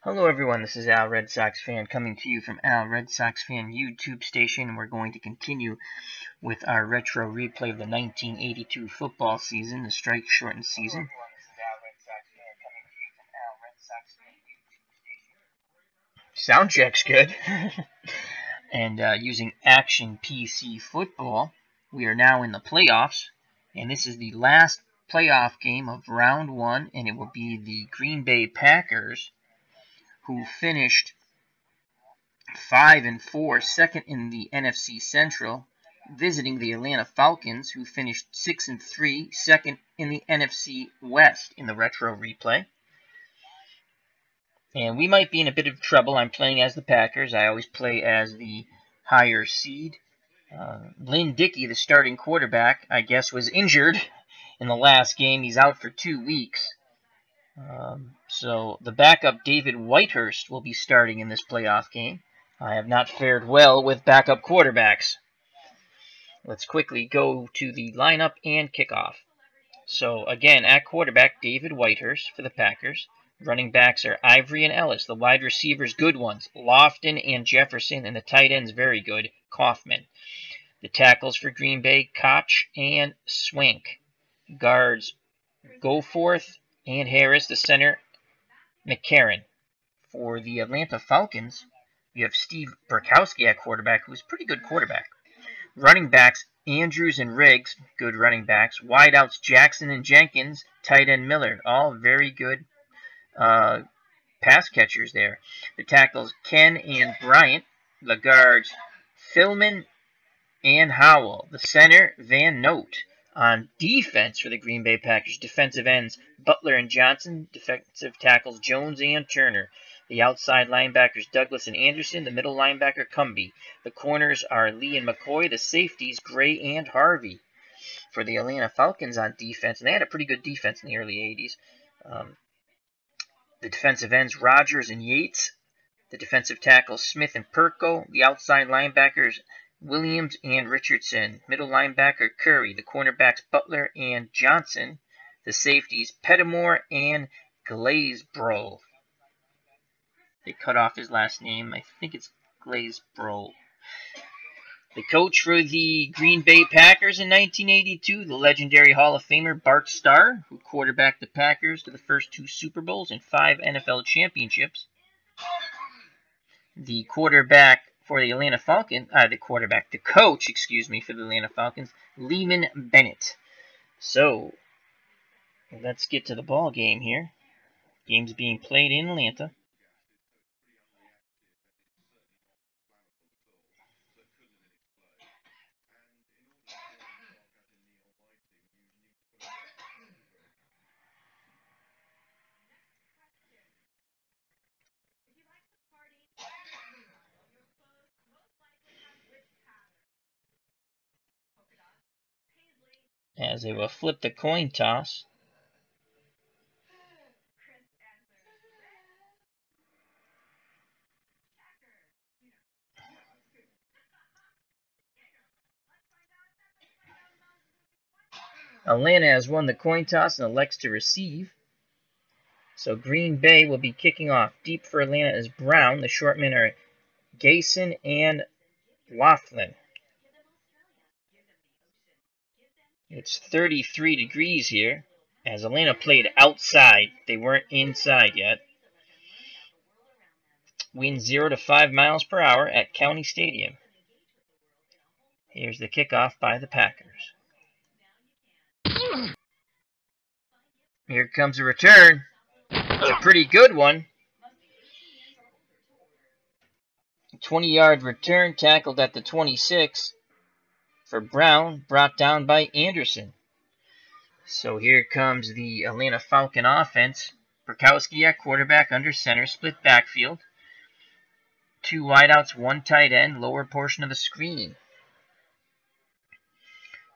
Hello everyone, this is Al Red Sox Fan coming to you from Al Red Sox Fan YouTube station. We're going to continue with our retro replay of the 1982 football season, the strike-shortened season. Sound check's good. And using Action PC Football, we are now in the playoffs, and this is the last playoff game of round one, and it will be the Green Bay Packers, who finished 5-4, second in the NFC Central, visiting the Atlanta Falcons, who finished 6-3, second in the NFC West in the retro replay. And we might be in a bit of trouble. I'm playing as the Packers. I always play as the higher seed. Lynn Dickey, the starting quarterback, I guess was injured in the last game. He's out for 2 weeks. So the backup David Whitehurst will be starting in this playoff game. I have not fared well with backup quarterbacks. Let's quickly go to the lineup and kickoff. So again, at quarterback, David Whitehurst for the Packers. Running backs are Ivory and Ellis. The wide receivers, good ones, Lofton and Jefferson, and the tight ends, very good, Kaufman. The tackles for Green Bay, Koch and Swank. Guards, Goforth and Harris. The center, McCarron. For the Atlanta Falcons, you have Steve Burkowski at quarterback, who's a pretty good quarterback. Running backs, Andrews and Riggs, good running backs. Wideouts, Jackson and Jenkins. Tight end, Miller, all very good pass catchers there. The tackles, Ken and Bryant. The guards, Philman and Howell. The center, Van Note. On defense for the Green Bay Packers, defensive ends, Butler and Johnson. Defensive tackles, Jones and Turner. The outside linebackers, Douglas and Anderson. The middle linebacker, Cumby. The corners are Lee and McCoy. The safeties, Gray and Harvey. For the Atlanta Falcons on defense, and they had a pretty good defense in the early 80s. The defensive ends, Rogers and Yates. The defensive tackles, Smith and Perko. The outside linebackers, Williams and Richardson. Middle linebacker, Curry. The cornerbacks, Butler and Johnson. The safeties, Pettimore and Glazebro. They cut off his last name. I think it's Glazebro. The coach for the Green Bay Packers in 1982, the legendary Hall of Famer Bart Starr, who quarterbacked the Packers to the first 2 Super Bowls and 5 NFL championships. The quarterback for the Atlanta Falcons, the coach for the Atlanta Falcons, Lehman Bennett. So, let's get to the ball game here. Game's being played in Atlanta. As they will flip the coin toss. Atlanta has won the coin toss and elects to receive. So Green Bay will be kicking off. Deep for Atlanta is Brown. The short men are Gayson and Laughlin. It's 33 degrees here, as Atlanta played outside. They weren't inside yet. Wind 0 to 5 miles per hour at County Stadium. Here's the kickoff by the Packers. Here comes a return. It's a pretty good one. 20-yard return, tackled at the 26 for Brown, brought down by Anderson. So here comes the Atlanta Falcon offense. Burkowski at quarterback, under center, split backfield. 2 wideouts, 1 tight end, lower portion of the screen.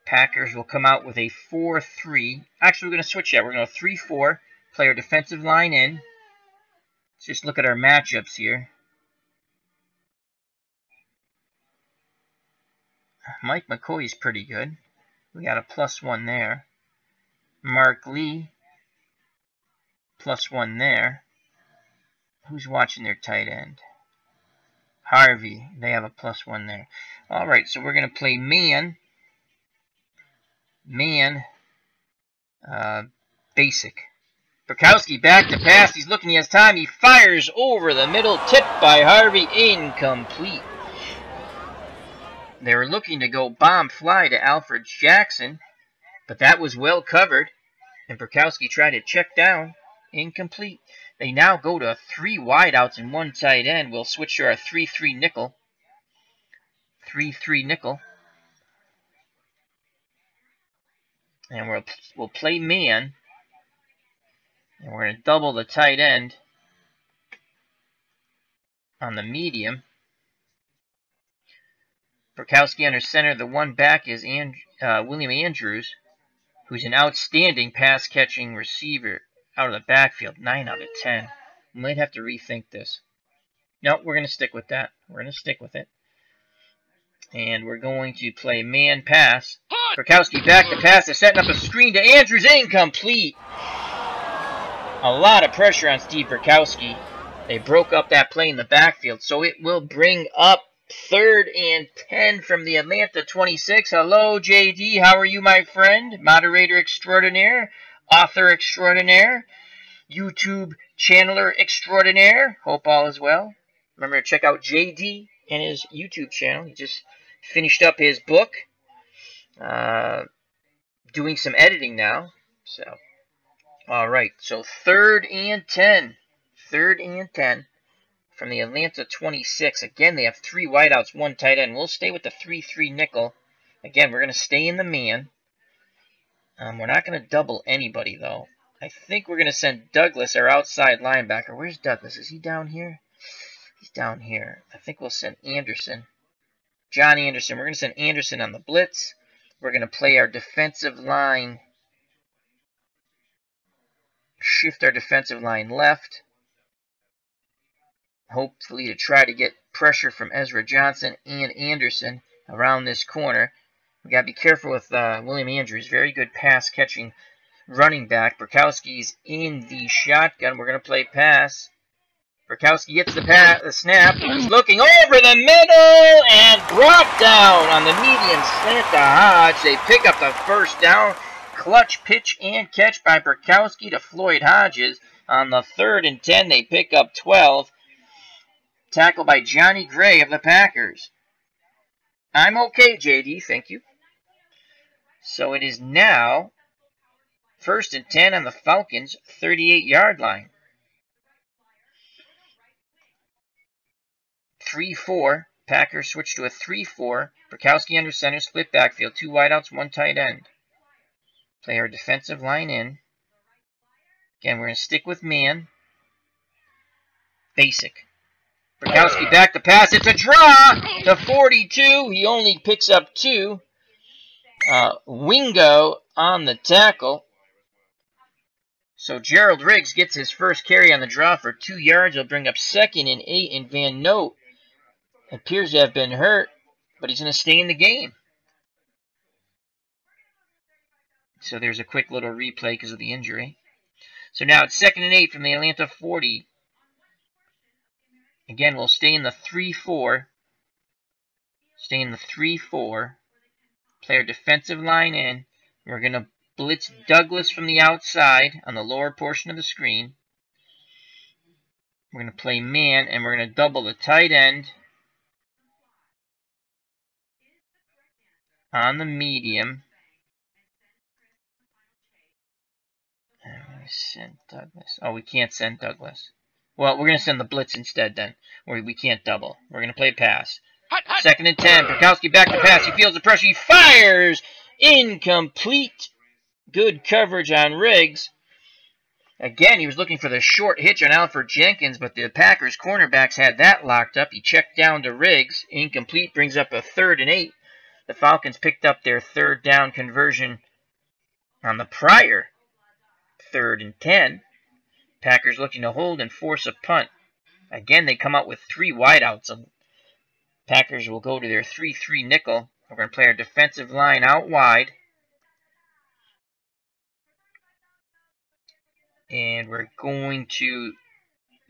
Packers will come out with a 4-3. Actually, we're going to switch that. We're going to 3-4, play our defensive line in. Let's just look at our matchups here. Mike McCoy's pretty good. We got a +1 there. Mark Lee, +1 there. Who's watching their tight end? Harvey. They have a +1 there. All right, so we're going to play man. Basic. Brokowski back to pass. He's looking. He has time. He fires over the middle. Tipped by Harvey. Incomplete. They were looking to go bomb fly to Alfred Jackson, but that was well covered. And Brokowski tried to check down. Incomplete. They now go to 3 wideouts and 1 tight end. We'll switch to our 3-3 nickel. 3-3 nickel. And we'll play man. And we're going to double the tight end on the medium. Brokowski under center. The one back is William Andrews, who's an outstanding pass-catching receiver out of the backfield. 9 out of 10. We might have to rethink this. No, we're going to stick with that. We're going to stick with it. And we're going to play man pass. Brokowski back to pass. They're setting up a screen to Andrews. Incomplete. A lot of pressure on Steve Brokowski. They broke up that play in the backfield. So it will bring up 3rd and 10 from the Atlanta 26. Hello, JD. How are you, my friend? Moderator extraordinaire. Author extraordinaire. YouTube channeler extraordinaire. Hope all is well. Remember to check out JD and his YouTube channel. He just finished up his book. Doing some editing now. So, all right. So 3rd and 10. 3rd and 10 from the Atlanta 26. Again, they have 3 wideouts, 1 tight end. We'll stay with the 3-3 nickel. Again, we're going to stay in the man. We're not going to double anybody, though. I think we're going to send Douglas, our outside linebacker. Where's Douglas? Is he down here? He's down here. I think we'll send Anderson. John Anderson. We're going to send Anderson on the blitz. We're going to play our defensive line. Shift our defensive line left. Hopefully to try to get pressure from Ezra Johnson and Anderson around this corner. We got to be careful with William Andrews. Very good pass-catching running back. Brokowski's in the shotgun. We're going to play pass. Brokowski gets the snap. He's looking over the middle and brought down on the medium slant to Hodge. They pick up the 1st down. Clutch pitch and catch by Brokowski to Floyd Hodges. On the 3rd and 10, they pick up 12. Tackle by Johnny Gray of the Packers. I'm okay, JD. Thank you. So it is now 1st and 10 on the Falcons' 38-yard line. 3-4. Packers switch to a 3-4. Brokowski under center, split backfield. 2 wideouts, 1 tight end. Play our defensive line in. Again, we're going to stick with man. Basic. Brokowski back to pass. It's a draw to 42. He only picks up 2. Wingo on the tackle. So Gerald Riggs gets his first carry on the draw for 2 yards. He'll bring up 2nd and 8. And Van Note appears to have been hurt, but he's going to stay in the game. So there's a quick little replay because of the injury. So now it's 2nd and 8 from the Atlanta 40. Again, we'll stay in the 3-4. Stay in the 3-4. Play our defensive line in. We're going to blitz Douglas from the outside on the lower portion of the screen. We're going to play man, and we're going to double the tight end on the medium. Send Douglas. Oh, we can't send Douglas. Well, we're going to send the blitz instead then. We can't double. We're going to play pass. 2nd and 10. Brokowski back to pass. He feels the pressure. He fires. Incomplete. Good coverage on Riggs. Again, he was looking for the short hitch on Alfred Jenkins, but the Packers cornerbacks had that locked up. He checked down to Riggs. Incomplete. Brings up a 3rd and 8. The Falcons picked up their 3rd down conversion on the prior 3rd and 10. Packers looking to hold and force a punt. Again, they come out with 3 wideouts. Packers will go to their 3-3 nickel. We're going to play our defensive line out wide. And we're going to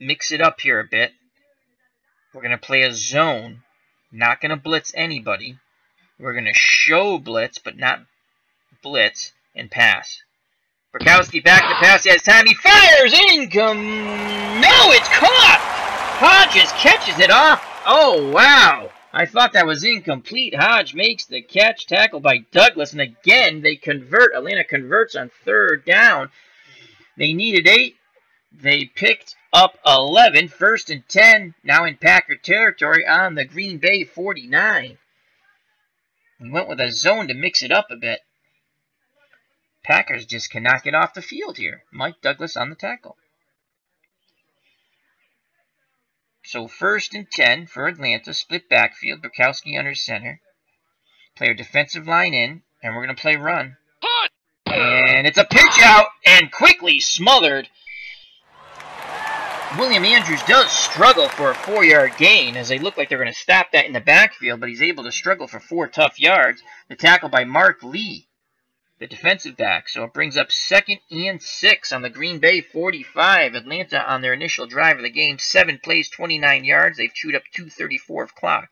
mix it up here a bit. We're going to play a zone. Not going to blitz anybody. We're going to show blitz, but not blitz, and pass. Brokowski back to pass. He has time. He fires. Income. No, it's caught. Hodges catches it off. Oh, wow. I thought that was incomplete. Hodge makes the catch, tackled by Douglas. And again, they convert. Atlanta converts on 3rd down. They needed 8. They picked up 11. 1st and 10. Now in Packer territory on the Green Bay 49. We went with a zone to mix it up a bit. Packers just cannot get off the field here. Mike Douglas on the tackle. So 1st and 10 for Atlanta. Split backfield. Brokowski under center. Play our defensive line in. And we're going to play run. And it's a pitch out. And quickly smothered. William Andrews does struggle for a 4-yard gain, as they look like they're going to stop that in the backfield. But he's able to struggle for 4 tough yards. The tackle by Mark Lee, the defensive back. So it brings up 2nd and 6 on the Green Bay 45. Atlanta on their initial drive of the game. 7 plays, 29 yards. They've chewed up 2:34 of clock.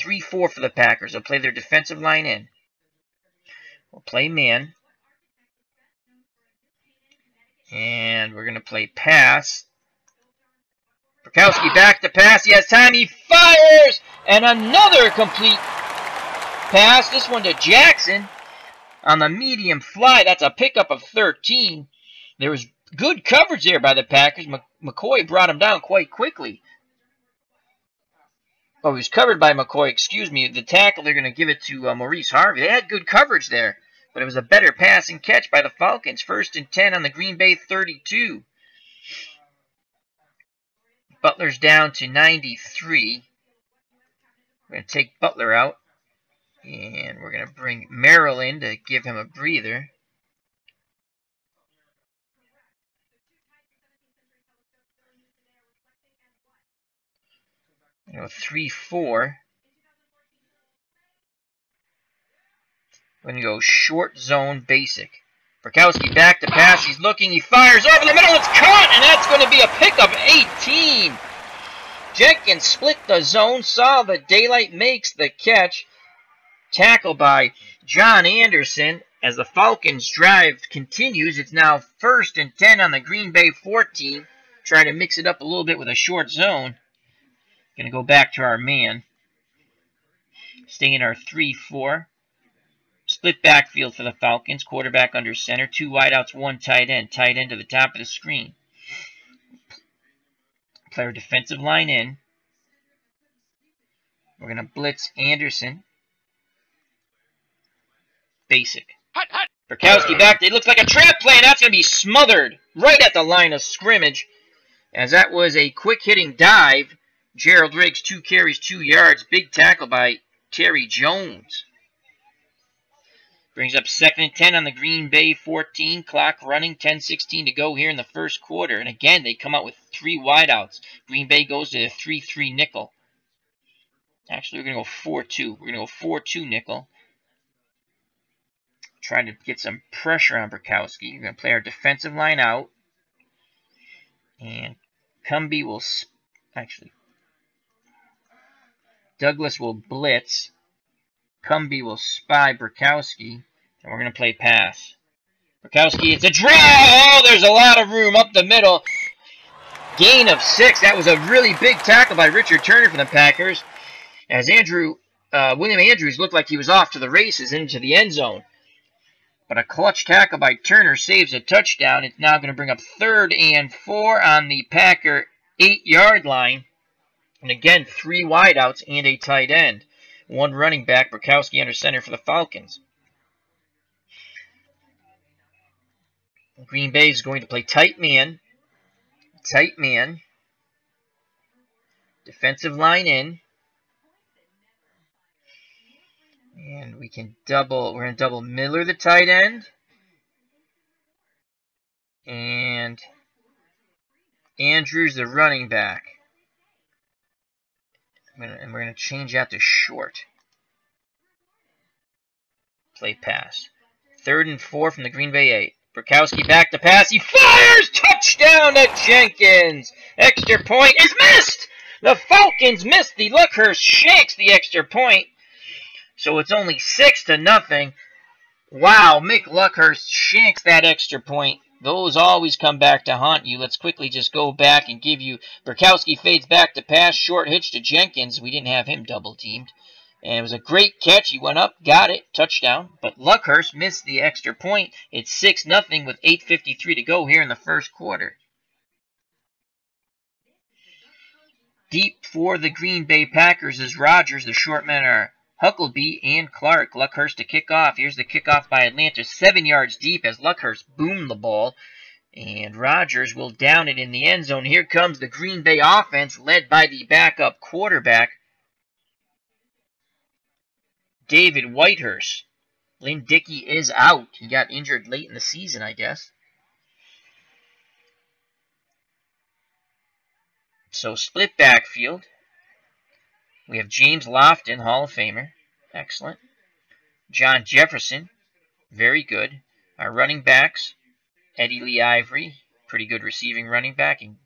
3-4 for the Packers. They'll play their defensive line in. We'll play man. And we're going to play pass. Brokowski back to pass. He has time. He fires. And another complete pass. This one to Jackson. On the medium fly, that's a pickup of 13. There was good coverage there by the Packers. McCoy brought him down quite quickly. Oh, he was covered by McCoy, excuse me. The tackle, they're going to give it to Maurice Harvey. They had good coverage there, but it was a better pass and catch by the Falcons. 1st and 10 on the Green Bay 32. Butler's down to 93. We're going to take Butler out. And we're going to bring Merrill in to give him a breather. You know, 3-4. We're going to go short zone basic. Brokowski back to pass. He's looking. He fires over the middle. It's caught, and that's going to be a pickup. 18. Jenkins split the zone. Saw the daylight, makes the catch. Tackle by John Anderson as the Falcons drive continues. It's now 1st and 10 on the Green Bay 14. Trying to mix it up a little bit with a short zone. Going to go back to our man. Stay in our 3-4. Split backfield for the Falcons. Quarterback under center. 2 wideouts, 1 tight end. Tight end to the top of the screen. Play our defensive line in. We're going to blitz Anderson. Basic. Brokowski back. It looks like a trap play, and that's going to be smothered right at the line of scrimmage. As that was a quick-hitting dive. Gerald Riggs, 2 carries, 2 yards. Big tackle by Terry Jones. Brings up 2nd and 10 on the Green Bay 14. Clock running, 10:16 to go here in the 1st quarter. And again, they come out with 3 wideouts. Green Bay goes to the 3-3 nickel. Actually, we're going to go 4-2. We're going to go 4-2 nickel. Trying to get some pressure on Brokowski. We're going to play our defensive line out. And Cumbie will... Actually, Douglas will blitz. Cumbie will spy Brokowski. And we're going to play pass. Brokowski, it's a draw! Oh, there's a lot of room up the middle. Gain of 6. That was a really big tackle by Richard Turner for the Packers. As William Andrews looked like he was off to the races into the end zone. But a clutch tackle by Turner saves a touchdown. It's now going to bring up 3rd and 4 on the Packer 8-yard line. And again, 3 wideouts and a tight end. 1 running back, Brokowski under center for the Falcons. Green Bay is going to play tight man. Tight man. Defensive line in. And we can we're going to double Miller, the tight end. And Andrews, the running back. And we're going to change that to short. Play pass. 3rd and 4 from the Green Bay 8. Burkowski back to pass. He fires! Touchdown to Jenkins! Extra point is missed! The Falcons missed. The Luckhurst shanks the extra point. So it's only 6-0. Wow, Mick Luckhurst shanks that extra point. Those always come back to haunt you. Let's quickly just go back and give you... Burkowski fades back to pass. Short hitch to Jenkins. We didn't have him double-teamed. And it was a great catch. He went up, got it, touchdown. But Luckhurst missed the extra point. It's 6-0 with 8:53 to go here in the first quarter. Deep for the Green Bay Packers is Rodgers. The short men are Huckleby and Clark. Luckhurst to kick off. Here's the kickoff by Atlanta. 7 yards deep as Luckhurst boomed the ball. And Rodgers will down it in the end zone. Here comes the Green Bay offense led by the backup quarterback, David Whitehurst. Lynn Dickey is out. He got injured late in the season, I guess. So split backfield. We have James Lofton, Hall of Famer. Excellent. John Jefferson, very good. Our running backs, Eddie Lee Ivory, pretty good receiving running back, and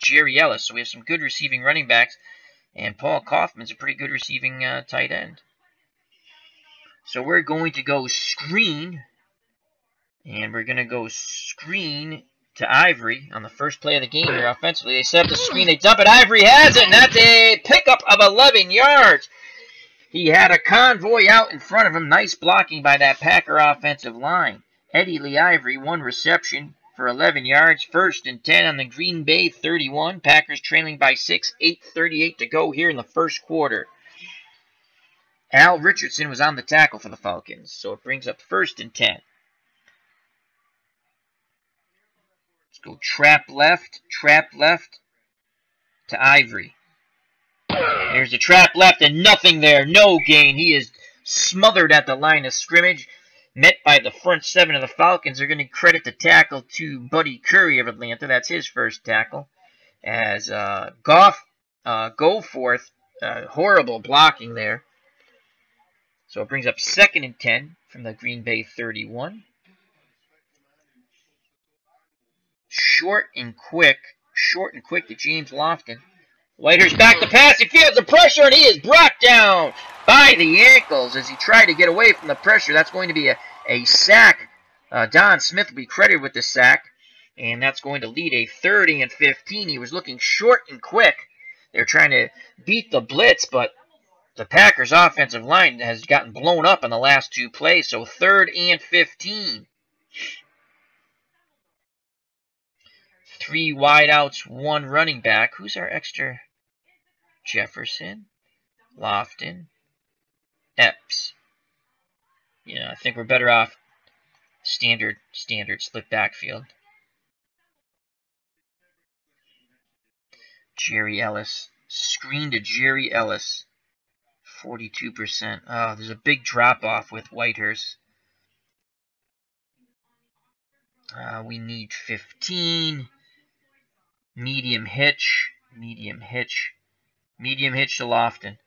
Jerry Ellis. So we have some good receiving running backs. And Paul Kaufman's a pretty good receiving tight end. So we're going to go screen. And we're going to go screen to Ivory on the first play of the game here offensively. They set up the screen, they dump it, Ivory has it, and that's a pickup of 11 yards. He had a convoy out in front of him. Nice blocking by that Packer offensive line. Eddie Lee Ivory, 1 reception for 11 yards. 1st and 10 on the Green Bay 31. Packers trailing by 6, 8:38 to go here in the first quarter. Al Richardson was on the tackle for the Falcons, so it brings up 1st and 10. Go trap left to Ivory. There's a trap left and nothing there. No gain. He is smothered at the line of scrimmage. Met by the front 7 of the Falcons. They're going to credit the tackle to Buddy Curry of Atlanta. That's his first tackle. As Goforth, horrible blocking there. So it brings up 2nd and 10 from the Green Bay 31. Short and quick to James Lofton. Whitehurst back to pass. He feels the pressure, and he is brought down by the ankles as he tried to get away from the pressure. That's going to be a sack. Don Smith will be credited with the sack, and that's going to lead a 3rd and 15. He was looking short and quick. They're trying to beat the blitz, but the Packers' offensive line has gotten blown up in the last 2 plays, so 3rd and 15. 3 wideouts, 1 running back. Who's our extra? Jefferson, Lofton, Epps. Yeah, I think we're better off standard split backfield. Jerry Ellis. Screen to Jerry Ellis. 42%. Oh, there's a big drop-off with Whitehurst. We need 15. Medium hitch to Lofton.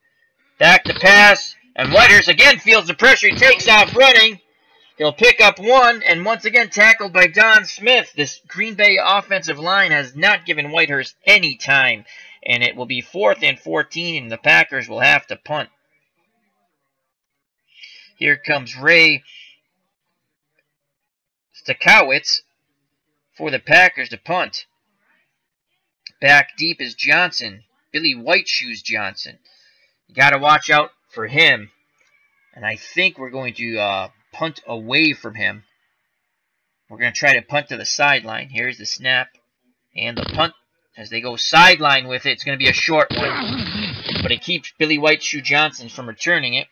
Back to pass, and Whitehurst again feels the pressure. He takes off running. He'll pick up 1, and once again tackled by Don Smith. This Green Bay offensive line has not given Whitehurst any time, and it will be 4th and 14, and the Packers will have to punt. Here comes Ray Stakowitz for the Packers to punt. Back deep is Johnson. Billy Whiteshoes Johnson. You got to watch out for him. And I think we're going to punt away from him. We're going to try to punt to the sideline. Here's the snap. And the punt, as they go sideline with it, it's going to be a short one. But it keeps Billy Whiteshoe Johnson from returning it.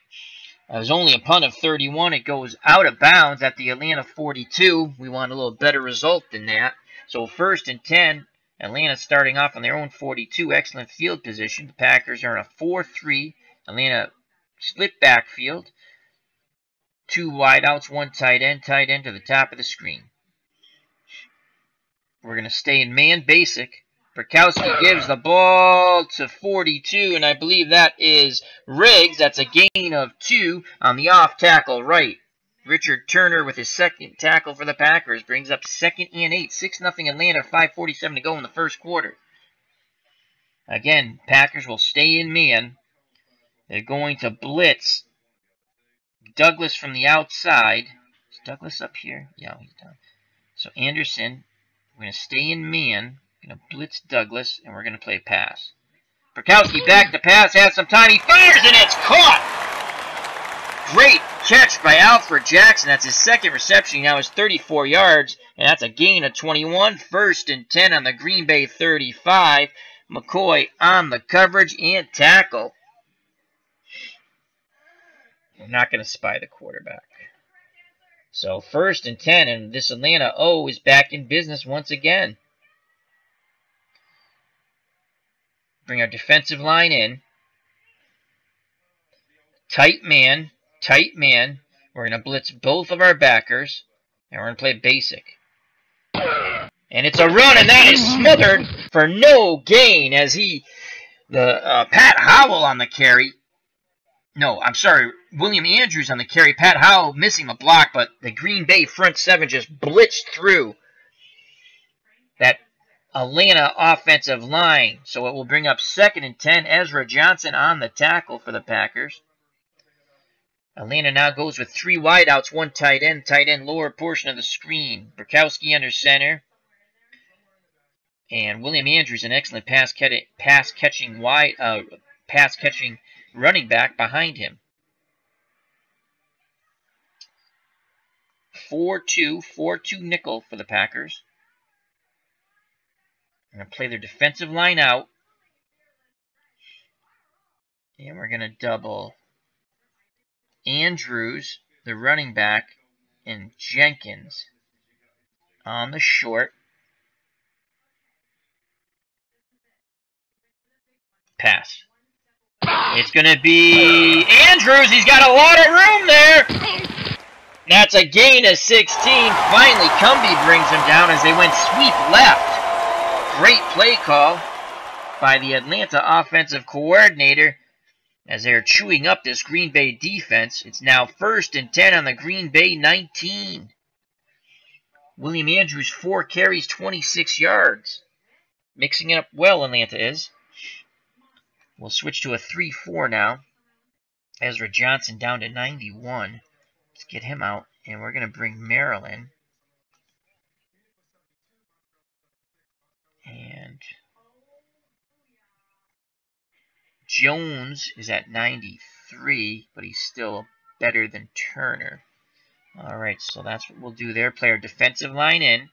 It was only a punt of 31. It goes out of bounds at the Atlanta 42. We want a little better result than that. So 1st and 10. Atlanta starting off on their own 42. Excellent field position. The Packers are in a 4-3. Atlanta split backfield. 2 wideouts, 1 tight end to the top of the screen. We're going to stay in man basic. Burkowski gives the ball to 42, and I believe that is Riggs. That's a gain of 2 on the off tackle right. Richard Turner with his second tackle for the Packers brings up 2nd and 8. 6-0 Atlanta, 5:47 to go in the first quarter. Again, Packers will stay in man. They're going to blitz Douglas from the outside. Is Douglas up here? Yeah, he's down. So Anderson, we're going to stay in man. Going to blitz Douglas, and we're going to play pass. Brokowski back to pass, has some time. He fires, and it's caught! Great catch by Alfred Jackson. That's his second reception. He now has 34 yards, and that's a gain of 21. 1st and 10 on the Green Bay 35. McCoy on the coverage and tackle. I'm not going to spy the quarterback. So 1st and 10, and this Atlanta O is back in business once again. Bring our defensive line in. Tight man. We're going to blitz both of our backers, and we're going to play basic. And it's a run, and that is smothered for no gain as Pat Howell on the carry. No, I'm sorry, William Andrews on the carry. Pat Howell missing the block, but the Green Bay front seven just blitzed through that Atlanta offensive line. So it will bring up 2nd and 10. Ezra Johnson on the tackle for the Packers. Atlanta now goes with 3 wideouts, 1 tight end lower portion of the screen. Brokowski under center. And William Andrews, an excellent pass catching running back behind him. 4-2 nickel for the Packers. We're going to play their defensive line out. And we're going to double Andrews, the running back, and Jenkins on the short. Pass. It's going to be Andrews. He's got a lot of room there. That's a gain of 16. Finally, Cumbie brings him down as they went sweep left. Great play call by the Atlanta offensive coordinator as they're chewing up this Green Bay defense. It's now 1st and 10 on the Green Bay 19. William Andrews, 4 carries, 26 yards. Mixing it up well, Atlanta is. We'll switch to a 3-4 now. Ezra Johnson down to 91. Let's get him out, and we're going to bring Maryland. And Jones is at 93, but he's still better than Turner. All right, so that's what we'll do there. Play our defensive line in.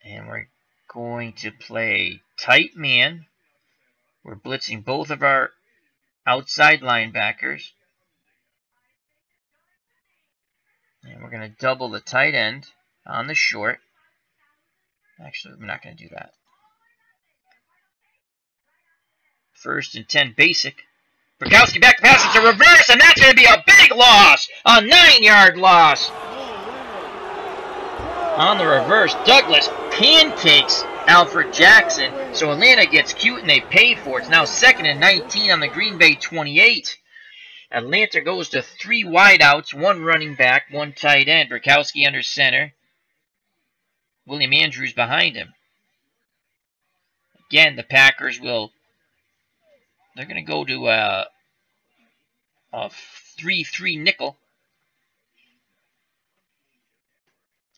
And we're going to play tight man. We're blitzing both of our outside linebackers. And we're going to double the tight end on the short. Actually, we're not going to do that. 1st and 10 basic. Brokowski back to pass. It's a reverse, and that's going to be a big loss. A 9-yard loss. On the reverse, Douglas pancakes Alfred Jackson. So Atlanta gets cute, and they pay for it. It's now 2nd and 19 on the Green Bay 28. Atlanta goes to 3 wideouts, 1 running back, 1 tight end. Brokowski under center. William Andrews behind him. Again, the Packers they're going to go to a 3-3 nickel.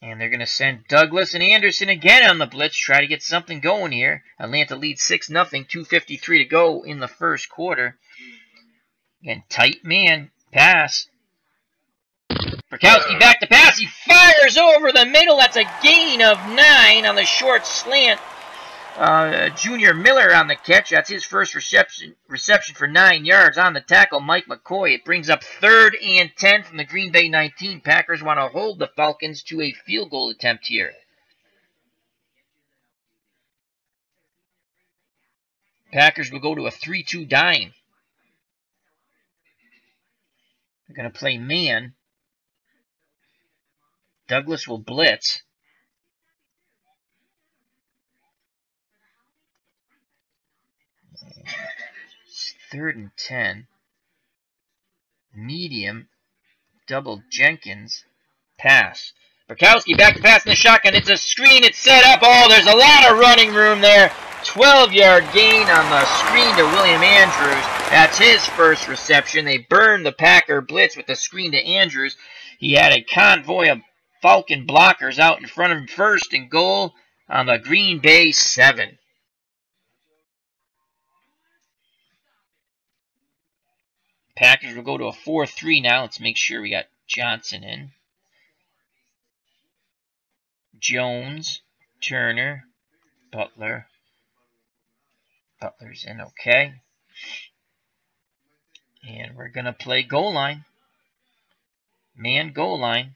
And they're going to send Douglas and Anderson again on the blitz, try to get something going here. Atlanta leads 6-0, 2:53 to go in the first quarter. Again, tight man, pass. Brokowski back to pass. He fires over the middle. That's a gain of 9 on the short slant. Junior Miller on the catch. That's his first reception for 9 yards. On the tackle, Mike McCoy. It brings up 3rd and 10 from the Green Bay 19. Packers want to hold the Falcons to a field goal attempt here. Packers will go to a 3-2 dime. They're going to play man. Douglas will blitz. It's 3rd and 10. Medium. double Jenkins. Pass. Bukowski back to pass in the shotgun. It's a screen. It's set up. Oh, there's a lot of running room there. 12-yard gain on the screen to William Andrews. That's his first reception. They burned the Packer blitz with the screen to Andrews. He had a convoy of Falcon blockers out in front of him. First and goal on the Green Bay 7. Packers will go to a 4-3 now. Let's make sure we got Johnson in. Jones, Turner, Butler. Butler's in, okay. And we're going to play goal line. Man goal line.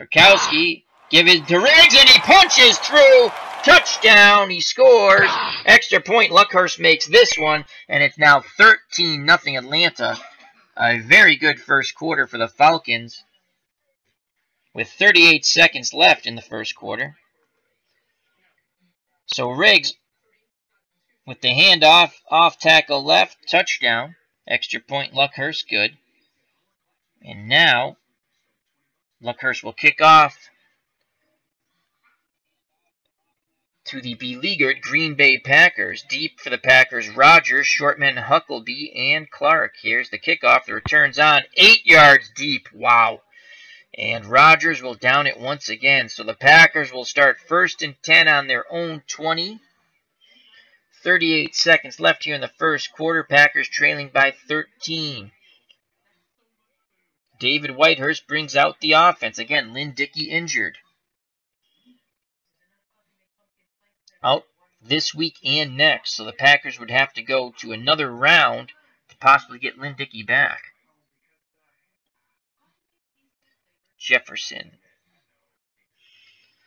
Bukowski, give it to Riggs, and he punches through. Touchdown, he scores. Extra point, Luckhurst makes this one, and it's now 13-0 Atlanta. A very good first quarter for the Falcons, with 38 seconds left in the first quarter. So Riggs, with the handoff, off tackle left, touchdown. Extra point, Luckhurst, good. And now, Luckhurst will kick off to the beleaguered Green Bay Packers. Deep for the Packers, Rodgers, Shortman, Huckleby, and Clark. Here's the kickoff. The return's on 8 yards deep. Wow. And Rodgers will down it once again. So the Packers will start 1st and 10 on their own 20. 38 seconds left here in the first quarter. Packers trailing by 13. David Whitehurst brings out the offense. Again, Lynn Dickey injured. Out this week and next. So the Packers would have to go to another round to possibly get Lynn Dickey back. Jefferson.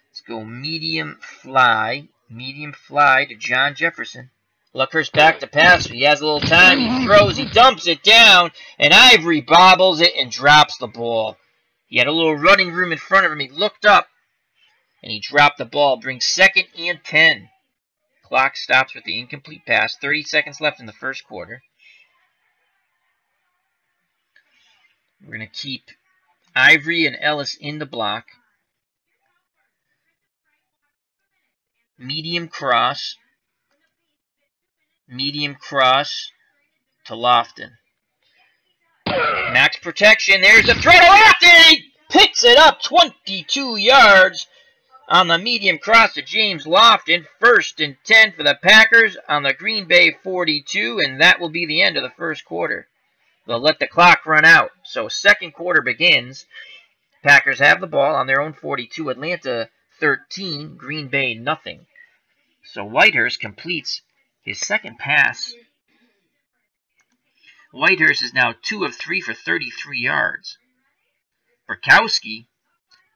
Let's go medium fly. Medium fly to John Jefferson. Luckhurst back to pass. He has a little time. He throws. He dumps it down. And Ivory bobbles it and drops the ball. He had a little running room in front of him. He looked up. And he dropped the ball. Brings 2nd and 10. Clock stops with the incomplete pass. 30 seconds left in the first quarter. We're going to keep Ivory and Ellis in the block. Medium cross. Medium cross to Lofton. Max protection. There's a throw to Lofton. He picks it up 22 yards on the medium cross to James Lofton. 1st and 10 for the Packers on the Green Bay 42, and that will be the end of the first quarter. They'll let the clock run out. So second quarter begins. Packers have the ball on their own 42. Atlanta 13, Green Bay nothing. So Whitehurst completes his second pass. Whitehurst is now 2 of 3 for 33 yards. Bukowski,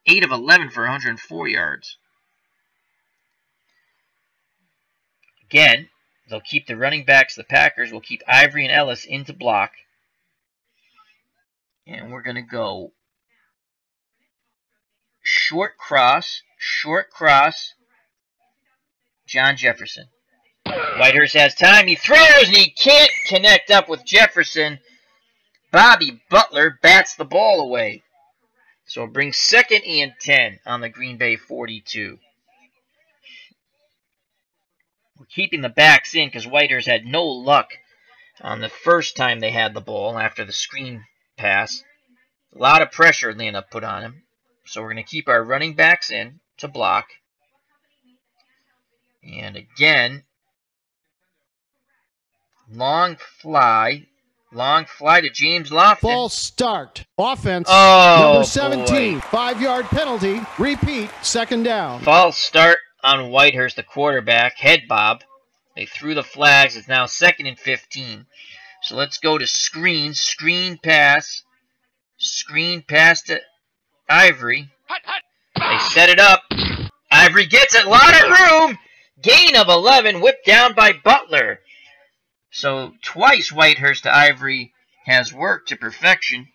8 of 11 for 104 yards. Again, they'll keep the running backs. The Packers will keep Ivory and Ellis into block. And we're going to go short cross, John Jefferson. Whitehurst has time. He throws, and he can't connect up with Jefferson. Bobby Butler bats the ball away. So it brings 2nd and 10 on the Green Bay 42. We're keeping the backs in because Whitehurst had no luck on the first time they had the ball after the screen pass. A lot of pressure Atlanta put on him. So we're going to keep our running backs in to block. And again, long fly to James Lofton. False start. Offense, number 17. Boy. 5-yard penalty. Repeat, 2nd down. False start on Whitehurst, the quarterback. Head bob. They threw the flags. It's now 2nd and 15. So let's go to screen. Screen pass. Screen pass to Ivory. They set it up. Ivory gets it. A lot of room. Gain of 11. Whipped down by Butler. So twice Whitehurst to Ivory has worked to perfection.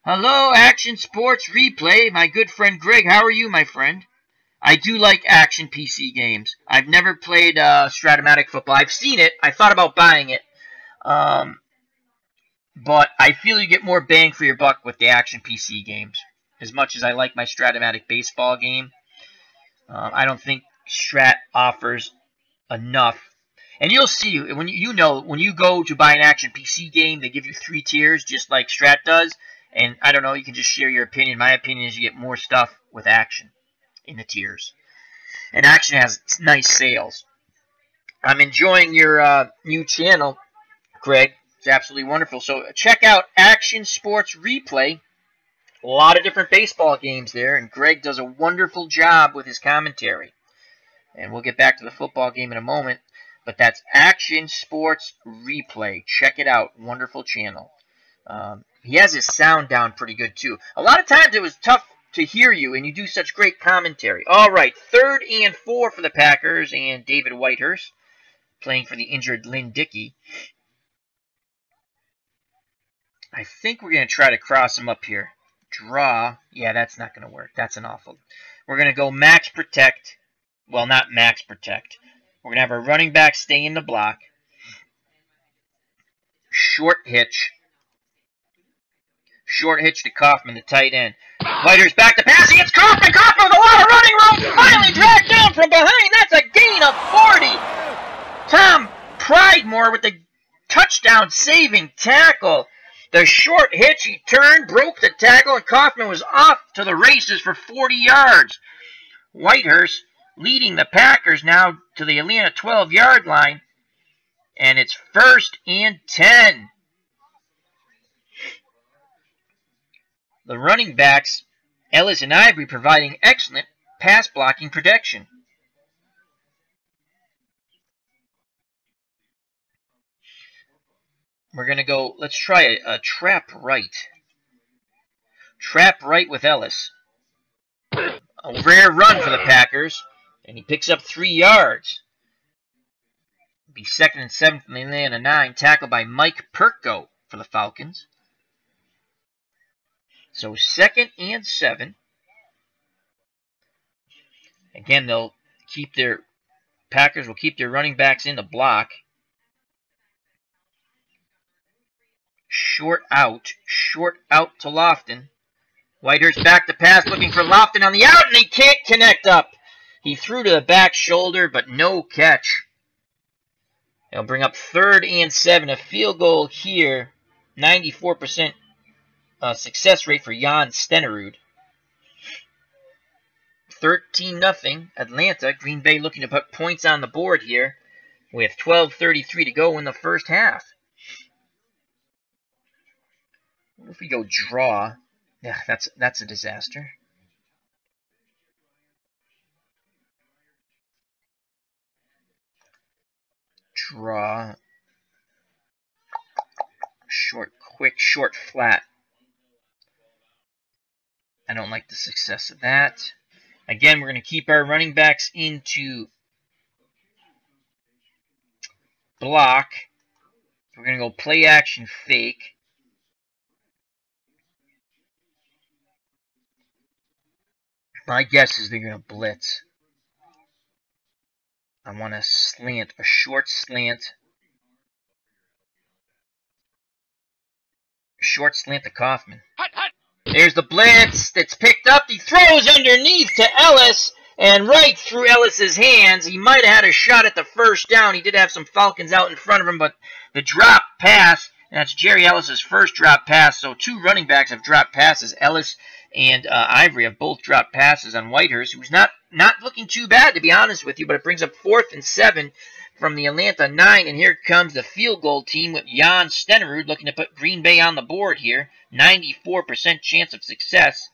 Hello, Action Sports Replay. My good friend Greg, how are you, my friend? I do like action PC games. I've never played Stratomatic football. I've seen it. I thought about buying it. But I feel you get more bang for your buck with the action PC games. As much as I like my Stratomatic baseball game, I don't think Strat offers enough. And you'll see, when when you go to buy an action PC game, they give you 3 tiers, just like Strat does. And I don't know, you can just share your opinion. My opinion is you get more stuff with action in the tiers. And action has nice sales. I'm enjoying your new channel, Greg. It's absolutely wonderful. So check out Action Sports Replay. A lot of different baseball games there, and Greg does a wonderful job with his commentary. And we'll get back to the football game in a moment. But that's Action Sports Replay. Check it out. Wonderful channel. He has his sound down pretty good, too. A lot of times it was tough to hear you, and you do such great commentary. All right, 3rd and 4 for the Packers, and David Whitehurst playing for the injured Lynn Dickey. I think we're going to try to cross him up here. Draw. Yeah, that's not going to work. That's an awful. We're going to go max protect. Well, not max protect. We're going to have our running back stay in the block. Short hitch. Short hitch to Kaufman, the tight end. Whitehurst back to pass. It's Kaufman. Kaufman with a lot of running room. Finally dragged down from behind. That's a gain of 40. Tom Pridemore with the touchdown saving tackle. The short hitch, he turned, broke the tackle, and Kaufman was off to the races for 40 yards. Whitehurst leading the Packers now to the Atlanta 12-yard line, and it's 1st and 10. The running backs, Ellis and Ivory, providing excellent pass blocking protection. We're going to go, let's try a trap right. Trap right with Ellis. A rare run for the Packers, and he picks up 3 yards. It'll be 2nd and 7 from the Atlanta 9, tackled by Mike Perko for the Falcons. So 2nd and 7. Again, Packers will keep their running backs in the block. Short out to Lofton. Whitehurst back to pass, looking for Lofton on the out, and he can't connect up. He threw to the back shoulder, but no catch. They'll bring up 3rd and 7, a field goal here. 94% success rate for Jan Stenerud. 13-0 Atlanta. Green Bay looking to put points on the board here with 12:33 to go in the first half. What if we go draw? Yeah, that's a disaster. Draw. Short, quick, short, flat. I don't like the success of that. Again, we're going to keep our running backs into block. We're going to go play action fake. My guess is they're going to blitz. I want a slant, a short slant. Short slant to Kaufman. There's the blitz that's picked up. He throws underneath to Ellis and right through Ellis's hands. He might have had a shot at the first down. He did have some Falcons out in front of him, but the drop pass, and that's Jerry Ellis's first drop pass. So 2 running backs have dropped passes. Ellis and Ivory have both dropped passes on Whitehurst, who's not looking too bad, to be honest with you, but it brings up 4th and 7 from the Atlanta 9, and here comes the field goal team with Jan Stenerud looking to put Green Bay on the board here. 94% chance of success.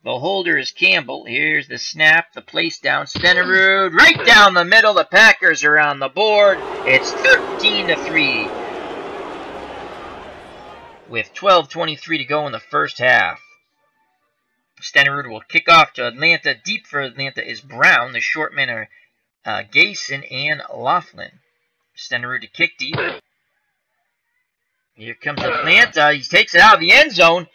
The holder is Campbell. Here's the snap, the place down. Stenerud right down the middle. The Packers are on the board. It's 13-3 with 12:23 to go in the first half. Stenerud will kick off to Atlanta. Deep for Atlanta is Brown. The short men are Gayson and Laughlin. Stenerud to kick deep. Here comes Atlanta. He takes it out of the end zone.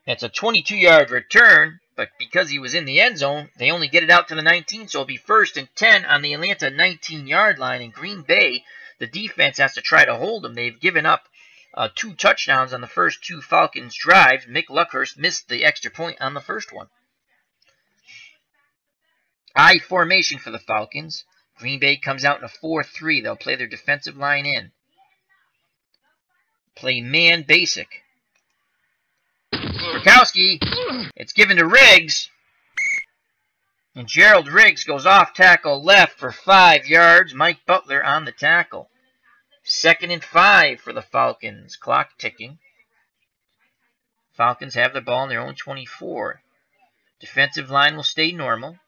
It's a 22-yard return, but but because he was in the end zone, they only get it out to the 19, so it'll be 1st and 10 on the Atlanta 19-yard line. In Green Bay, the defense has to try to hold them. They've given up 2 touchdowns on the first 2 Falcons drives. Mick Luckhurst missed the extra point on the first one. I formation for the Falcons. Green Bay comes out in a 4-3. They'll play their defensive line in. Play man basic. Gronkowski, it's given to Riggs. And Gerald Riggs goes off tackle left for 5 yards. Mike Butler on the tackle. 2nd and 5 for the Falcons. Clock ticking. Falcons have the ball in their own 24. Defensive line will stay normal.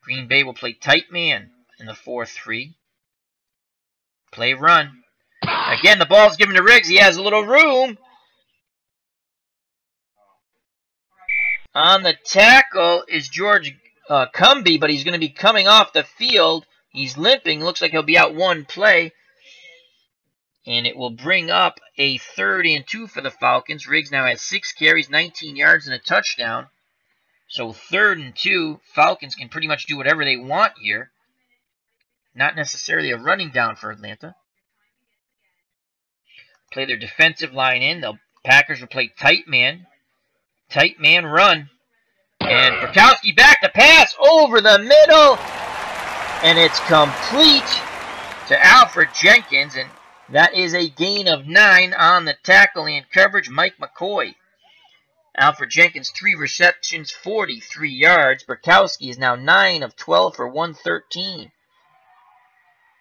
Green Bay will play tight man in the 4-3. Play run. Again, the ball's given to Riggs. He has a little room. On the tackle is George Cumby, but he's going to be coming off the field. He's limping. Looks like he'll be out 1 play. And it will bring up a 3rd and 2 for the Falcons. Riggs now has 6 carries, 19 yards, and a touchdown. So 3rd and 2, Falcons can pretty much do whatever they want here. Not necessarily a running down for Atlanta. Play their defensive line in. The Packers will play tight man. Tight man run. And Gronkowski back to pass over the middle. And it's complete to Alfred Jenkins. And that is a gain of 9 on the tackle and coverage. Mike McCoy. Alfred Jenkins, 3 receptions, 43 yards. Gronkowski is now 9 of 12 for 113.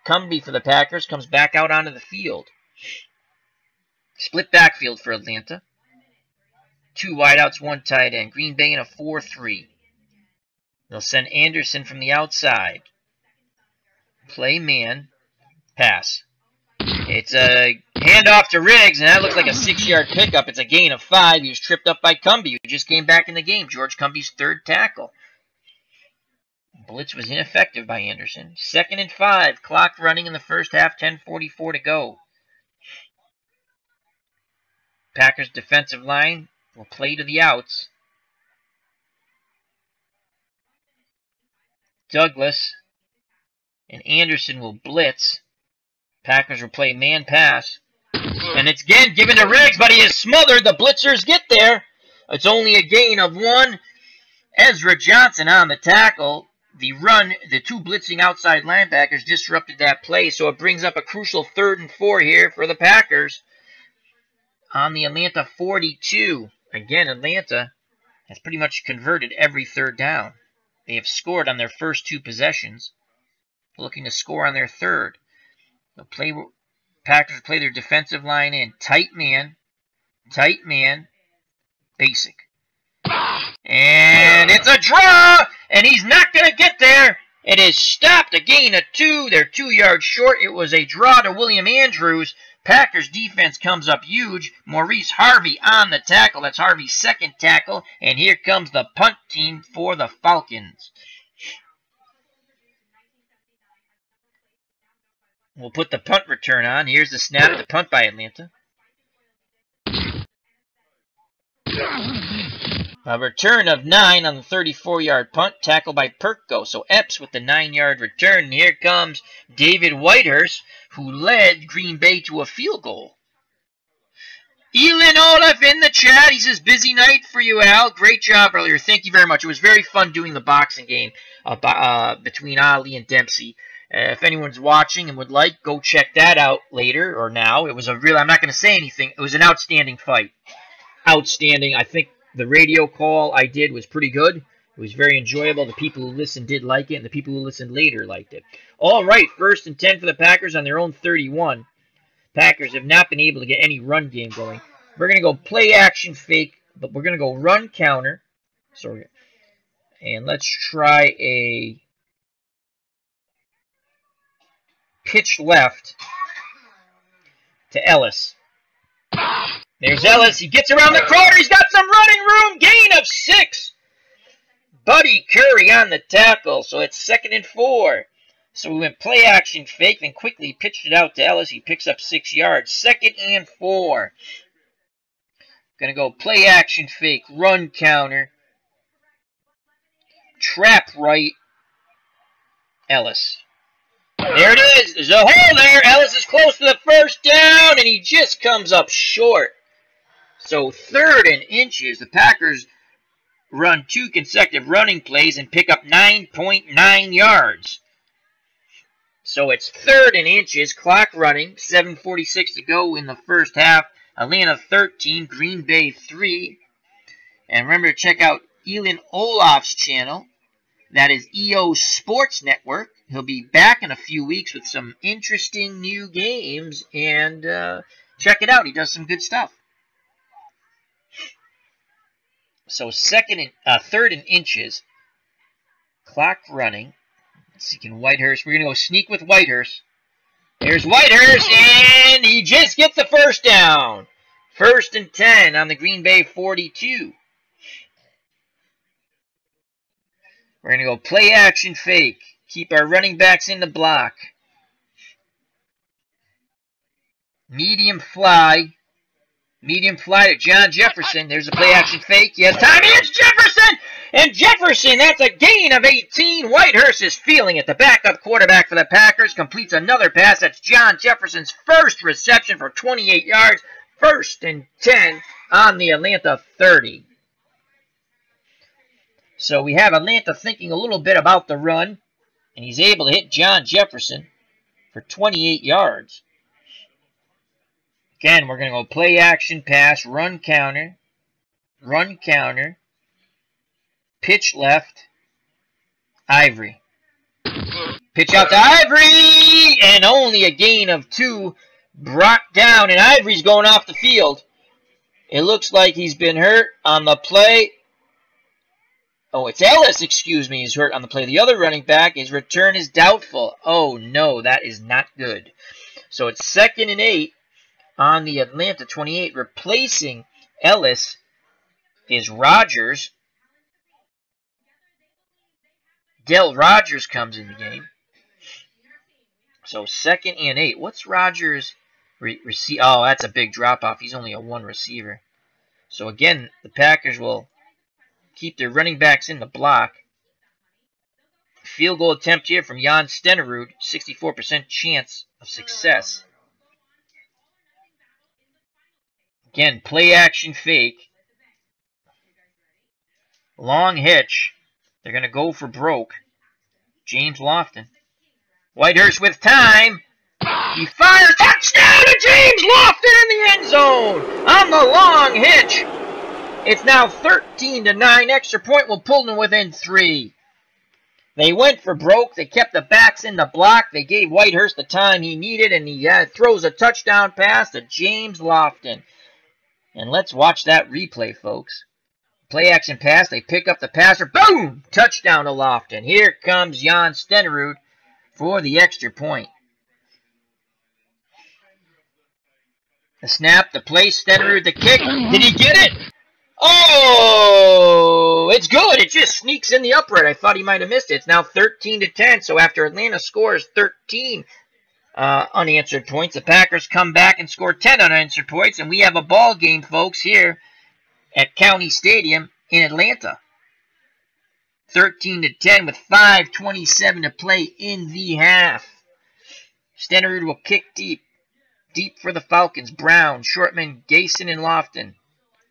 Cumby for the Packers comes back out onto the field. Split backfield for Atlanta. 2 wideouts, 1 tight end. Green Bay in a 4-3. They'll send Anderson from the outside. Play man. Pass. It's a handoff to Riggs, and that looks like a 6-yard pickup. It's a gain of 5. He was tripped up by Cumby, who just came back in the game. George Cumby's 3rd tackle. Blitz was ineffective by Anderson. 2nd and 5. Clock running in the first half. 10:44 to go. Packers defensive line will play to the outs. Douglas and Anderson will blitz. Packers will play man pass. And it's again given to Riggs, but he is smothered. The blitzers get there. It's only a gain of 1. Ezra Johnson on the tackle. The run, the 2 blitzing outside linebackers disrupted that play, so it brings up a crucial 3rd and 4 here for the Packers. On the Atlanta 42. Again, Atlanta has pretty much converted every 3rd down. They have scored on their first 2 possessions. Looking to score on their 3rd. Packers play their defensive line in. Tight man, basic. And it's a draw, and he's not going to get there. It is stopped, a gain of 2. They're 2 yards short. It was a draw to William Andrews. Packers defense comes up huge. Maurice Harvey on the tackle. That's Harvey's 2nd tackle. And here comes the punt team for the Falcons. We'll put the punt return on. Here's the snap to punt by Atlanta. A return of 9 on the 34-yard punt, tackled by Perko. So Epps with the 9-yard return. And here comes David Whitehurst, who led Green Bay to a field goal. Elin Olaf in the chat. He says, busy night for you, Al. Great job earlier. Thank you very much. It was very fun doing the boxing game between Ali and Dempsey. If anyone's watching and would like, go check that out later or now. It was a real, I'm not going to say anything. It was an outstanding fight. Outstanding. I think the radio call I did was pretty good. It was very enjoyable. The people who listened did like it, and the people who listened later liked it. All right, 1st and 10 for the Packers on their own 31. Packers have not been able to get any run game going. We're going to go play action fake, but we're going to go run counter. Sorry. And let's try a pitch left to Ellis. There's Ellis. He gets around the corner. He's got some running room. Gain of 6. Buddy Curry on the tackle. So it's 2nd and 4. So we went play action fake, then quickly pitched it out to Ellis. He picks up 6 yards. 2nd and 4. Going to go play action fake, run counter. trap right Ellis. There it is. There's a hole there. Ellis is close to the first down, and he just comes up short. So 3rd and inches. The Packers run 2 consecutive running plays and pick up 9.9 yards. So it's 3rd and inches. Clock running. 7:46 to go in the first half. Atlanta 13, Green Bay 3. And remember to check out Elin Olaf's channel. That is EO Sports Network. He'll be back in a few weeks with some interesting new games. And check it out. He does some good stuff. So 3rd and inches. Clock running. Seeking Whitehurst. We're going to go sneak with Whitehurst. Here's Whitehurst, and he just gets the first down. 1st and 10 on the Green Bay 42. We're going to go play action fake. Keep our running backs in the block. Medium fly. Medium fly to John Jefferson. There's a play action fake. He has time. It's Jefferson! And Jefferson, that's a gain of 18. Whitehurst is feeling it. The backup quarterback for the Packers completes another pass. That's John Jefferson's first reception for 28 yards. 1st and 10 on the Atlanta 30. So we have Atlanta thinking a little bit about the run. And he's able to hit John Jefferson for 28 yards. Again, we're going to go play action pass, run counter, pitch left, Ivory. Pitch out to Ivory, and only a gain of 2, brought down, and Ivory's going off the field. It looks like he's been hurt on the play. Oh, it's Ellis, excuse me, he's hurt on the play. The other running back, his return is doubtful. Oh, no, that is not good. So it's 2nd and 8. On the Atlanta 28, replacing Ellis is Rogers. Del Rogers comes in the game. So 2nd and 8. What's Rogers receive? Oh, that's a big drop-off. He's only a 1 receiver. So again, the Packers will keep their running backs in the block. Field goal attempt here from Jan Stenerud. 64% chance of success. Again, play action fake. Long hitch. They're going to go for broke. James Lofton. Whitehurst with time. He fires. Touchdown to James Lofton in the end zone on the long hitch. It's now 13-9. Extra point will pull them within 3. They went for broke. They kept the backs in the block. They gave Whitehurst the time he needed, and he throws a touchdown pass to James Lofton. And let's watch that replay, folks. Play action pass. They pick up the passer. Boom! Touchdown to Lofton. Here comes Jan Stenerud for the extra point. The snap, the play, Stenerud, the kick. Did he get it? Oh! It's good. It just sneaks in the upright. I thought he might have missed it. It's now 13-10. So after Atlanta scores 13 unanswered points, the Packers come back and score 10 unanswered points, and we have a ball game, folks, here at County Stadium in Atlanta. 13-10 with 5:27 to play in the half. Stenerud will kick deep for the Falcons. Brown, Shortman, Gayson, and Lofton.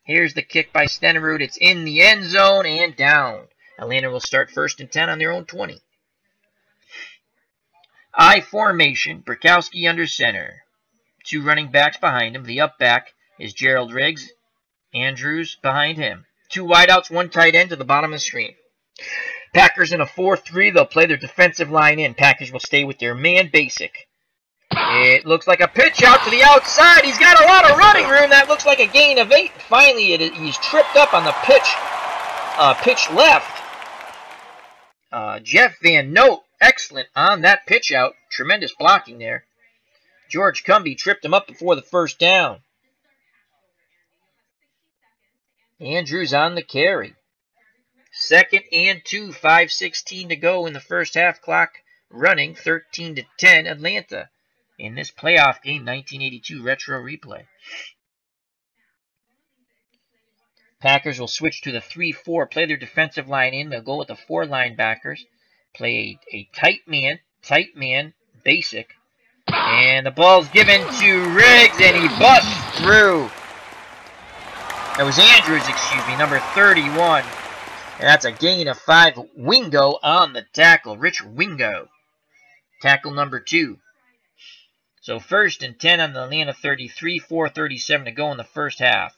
Here's the kick by Stenerud. It's in the end zone and down. Atlanta will start 1st and 10 on their own 20. I formation, Burkowski under center. 2 running backs behind him. The up back is Gerald Riggs. Andrews behind him. 2 wideouts, 1 tight end to the bottom of the screen. Packers in a 4-3. They'll play their defensive line in. Packers will stay with their man basic. It looks like a pitch out to the outside. He's got a lot of running room. That looks like a gain of 8. Finally, he's tripped up on the pitch left. Jeff Van Note, excellent on that pitch out. Tremendous blocking there. George Cumby tripped him up before the first down. Andrews on the carry. 2nd and 2, 5:16 to go in the first half. Clock running, 13-10 Atlanta in this playoff game, 1982 retro replay. Packers will switch to the 3-4, play their defensive line in. They'll go with the 4 linebackers, play a tight man, basic. And the ball's given to Riggs, and he busts through. That was Andrews, number 31. And that's a gain of 5. Wingo on the tackle. Rich Wingo. Tackle number 2. So 1st and 10 on the Atlanta 33, 4:37 to go in the first half.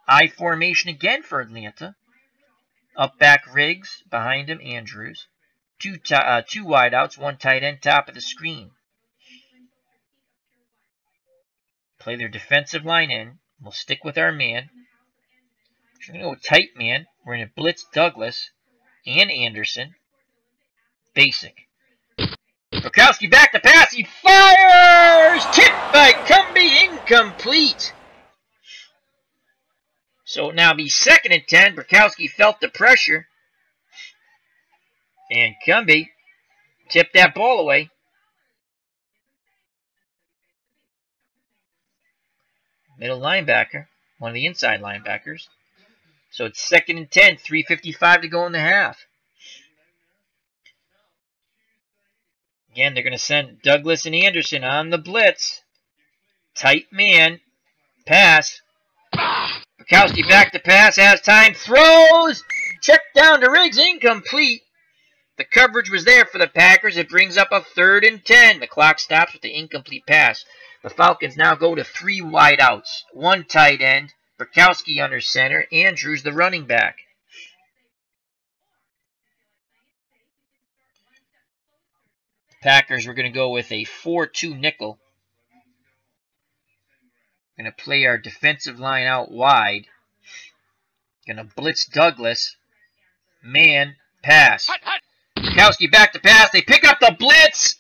I formation again for Atlanta. Up back Riggs, behind him Andrews. Two wideouts, 1 tight end, top of the screen. Play their defensive line in. We'll stick with our man. We're going to go tight man. We're going to blitz Douglas and Anderson. Basic. Bukowski back to pass. He fires! Tipped by Cumbie, incomplete. So now be 2nd and 10. Bukowski felt the pressure. And Cumbie tipped that ball away. Middle linebacker, one of the inside linebackers. So it's 2nd and 10, 3:55 to go in the half. Again, they're going to send Douglas and Anderson on the blitz. Tight man. Pass. Bukowski back to pass. Has time. Throws. Check down to Riggs. Incomplete. The coverage was there for the Packers. It brings up a 3rd and 10. The clock stops with the incomplete pass. The Falcons now go to 3 wideouts. 1 tight end. Bukowski under center. Andrews the running back. Packers, we're going to go with a 4-2 nickel. Going to play our defensive line out wide. Going to blitz Douglas. Man, pass. Bukowski back to pass. They pick up the blitz.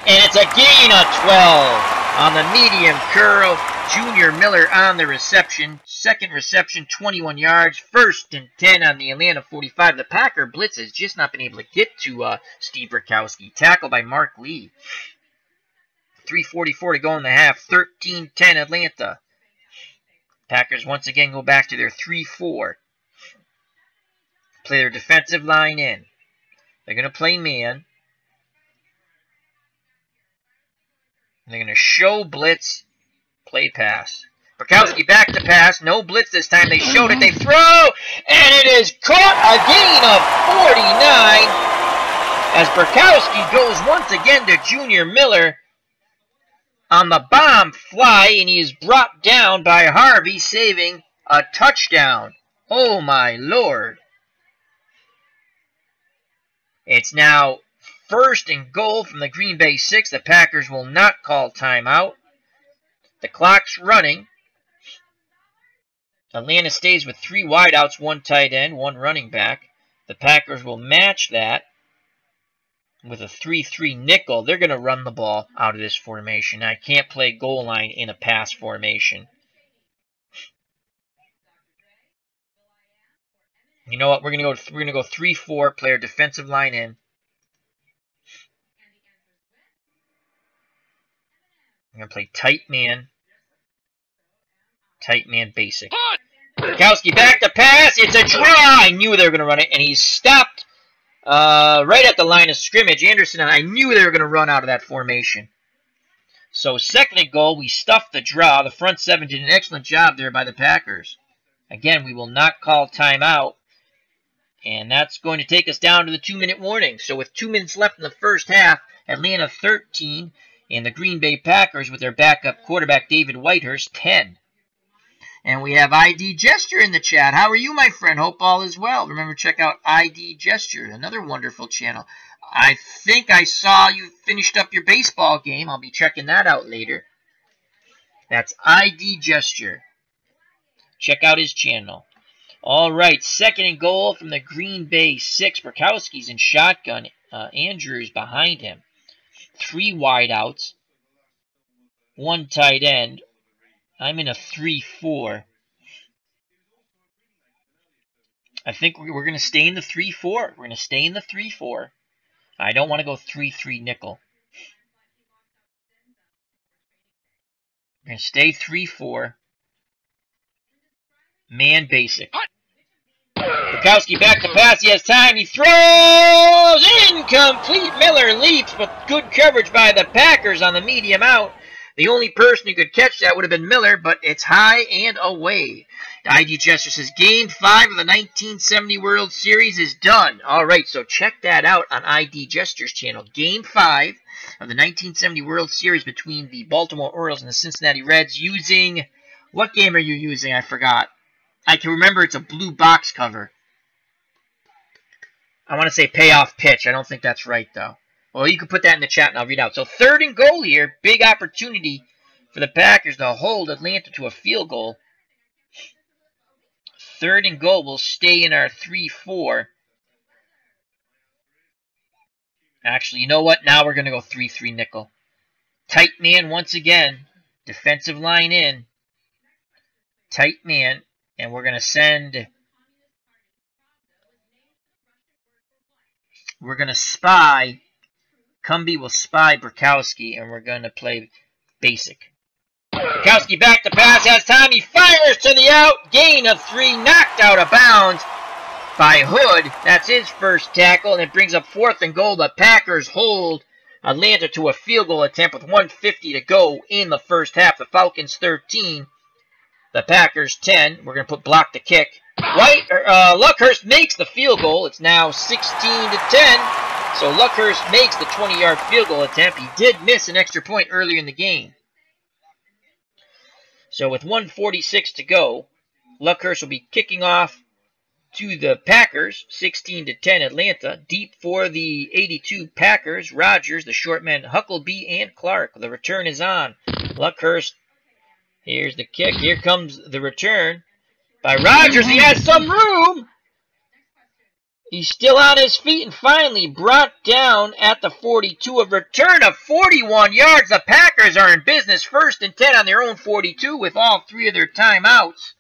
And it's a gain of 12 on the medium curl. Junior Miller on the reception. 2nd reception, 21 yards. 1st and 10 on the Atlanta 45. The Packer blitz has just not been able to get to Steve Bukowski. Tackled by Mark Lee. 3:44 to go in the half. 13-10 Atlanta. Packers once again go back to their 3-4. Play their defensive line in. They're going to play man. They're going to show blitz. Play pass. Bukowski back to pass. No blitz this time. They showed it. They throw. And it is caught. A gain of 49. As Bukowski goes once again to Junior Miller on the bomb fly. And he is brought down by Harvey, saving a touchdown. Oh my Lord. It's now 1st and goal from the Green Bay 6. The Packers will not call timeout. The clock's running. Atlanta stays with 3 wideouts, 1 tight end, 1 running back. The Packers will match that with a 3-3 nickel. They're going to run the ball out of this formation. I can't play goal line in a pass formation. You know what? We're going to go 3-4, play our defensive line in. I'm going to play tight man basic. Bukowski back to pass. It's a draw. I knew they were going to run it, and he stopped right at the line of scrimmage. Anderson and I knew they were going to run out of that formation. So 2nd and goal, we stuffed the draw. The front 7 did an excellent job there by the Packers. Again, we will not call timeout. And that's going to take us down to the 2-minute warning. So with 2 minutes left in the first half, Atlanta 13 and the Green Bay Packers with their backup quarterback David Whitehurst 10. And we have ID Gesture in the chat. How are you, my friend? Hope all is well. Remember, check out ID Gesture, another wonderful channel. I think I saw you finished up your baseball game. I'll be checking that out later. That's ID Gesture. Check out his channel. All right, 2nd and goal from the Green Bay 6. Bukowski's in shotgun. Andrews behind him. 3 wideouts. 1 tight end. I'm in a 3-4. I think we're going to stay in the 3-4. We're going to stay in the 3-4. I don't want to go 3-3 nickel. We're going to stay 3-4. Man basic. Gronkowski back to pass. He has time. He throws. Incomplete. Miller leaps, but good coverage by the Packers on the medium out. The only person who could catch that would have been Miller, but it's high and away. ID Jester says, Game 5 of the 1970 World Series is done. All right, so check that out on ID Jester's channel. Game 5 of the 1970 World Series between the Baltimore Orioles and the Cincinnati Reds using... What game are you using? I forgot. I can remember it's a blue box cover. I want to say payoff pitch. I don't think that's right, though. Well, you can put that in the chat and I'll read out. So 3rd and goal here. Big opportunity for the Packers to hold Atlanta to a field goal. 3rd and goal will stay in our 3-4. Actually, you know what? Now we're going to go 3-3 nickel. Tight man once again. Defensive line in. Tight man. And we're going to send... We're going to spy... Cumby will spy Brokowski, and we're going to play basic. Brokowski back to pass, has time, he fires to the out, gain of 3, knocked out of bounds by Hood. That's his first tackle, and it brings up 4th and goal. The Packers hold Atlanta to a field goal attempt with 1:50 to go in the first half. The Falcons 13, the Packers 10. We're going to put block to kick. Luckhurst makes the field goal. It's now 16-10. So Luckhurst makes the 20-yard field goal attempt. He did miss an extra point earlier in the game. So with 1:46 to go, Luckhurst will be kicking off to the Packers, 16-10 Atlanta. Deep for the 82 Packers, Rodgers, the short men, Huckleby, and Clark. The return is on. Luckhurst, here's the kick. Here comes the return by Rodgers. He has some room. He's still on his feet and finally brought down at the 42. A return of 41 yards. The Packers are in business. 1st and 10 on their own 42 with all 3 of their timeouts.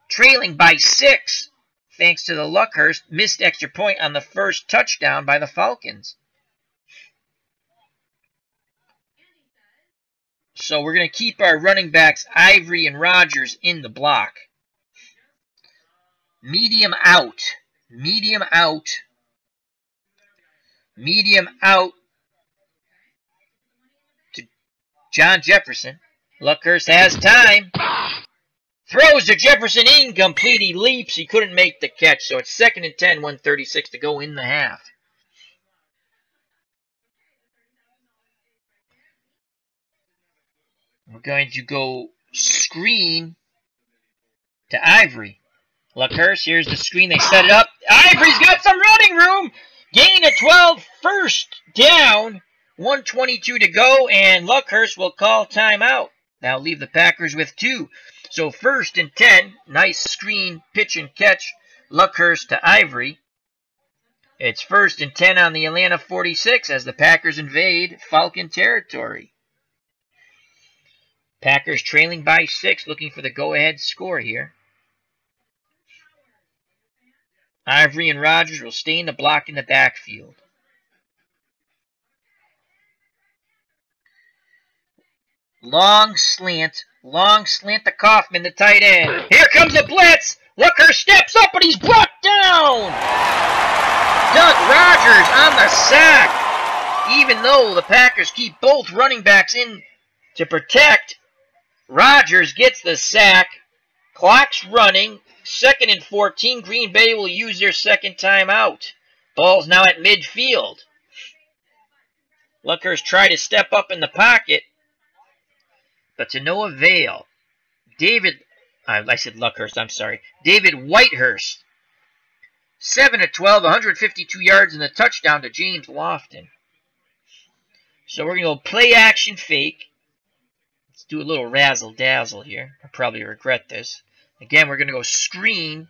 Trailing by 6 thanks to the Luckhurst missed extra point on the first touchdown by the Falcons. So we're going to keep our running backs Ivory and Rodgers in the block. Medium out. Medium out. Medium out to John Jefferson. Luckhurst has time. Throws to Jefferson, incomplete. He leaps. He couldn't make the catch. So it's 2nd and 10, 1:36 to go in the half. We're going to go screen to Ivory. Luckhurst, here's the screen. They set it up. Ivory's got some running room. Gain of 12. 1st down. 1:22 to go. And Luckhurst will call timeout. That'll leave the Packers with 2. So 1st and 10. Nice screen, pitch and catch. Luckhurst to Ivory. It's 1st and 10 on the Atlanta 46 as the Packers invade Falcon territory. Packers trailing by 6, looking for the go-ahead score here. Ivory and Rodgers will stay in the block in the backfield. Long slant to Kaufman, the tight end. Here comes a blitz. Luckhurst steps up, but he's brought down. Doug Rodgers on the sack. Even though the Packers keep both running backs in to protect, Rodgers gets the sack. Clock's running. 2nd and 14. Green Bay will use their 2nd timeout. Ball's now at midfield. Luckhurst tried to step up in the pocket, but to no avail. David Whitehurst. 7 of 12, 152 yards and a touchdown to James Lofton. So we're going to go play action fake. Let's do a little razzle-dazzle here. I'll probably regret this. Again, we're going to go screen.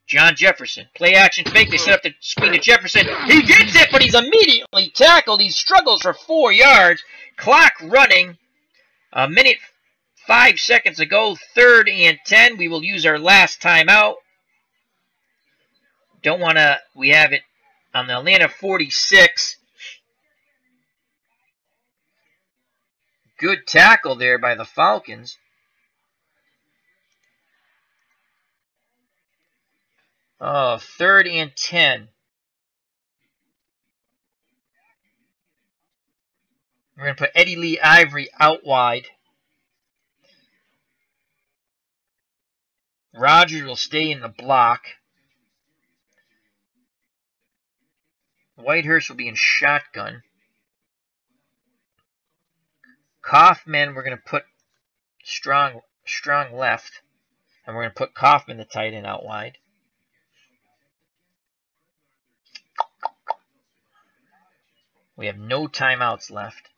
John Jefferson. Play action fake. They set up the screen to Jefferson. He gets it, but he's immediately tackled. He struggles for 4 yards. Clock running. A minute 5 seconds ago. 3rd and 10. We will use our last timeout. We have it on the Atlanta 46. Good tackle there by the Falcons. Oh, 3rd and 10. We're going to put Eddie Lee Ivory out wide. Rogers will stay in the block. Whitehurst will be in shotgun. Kaufman, we're going to put strong left. And we're going to put Kaufman, the tight end, out wide. We have no timeouts left.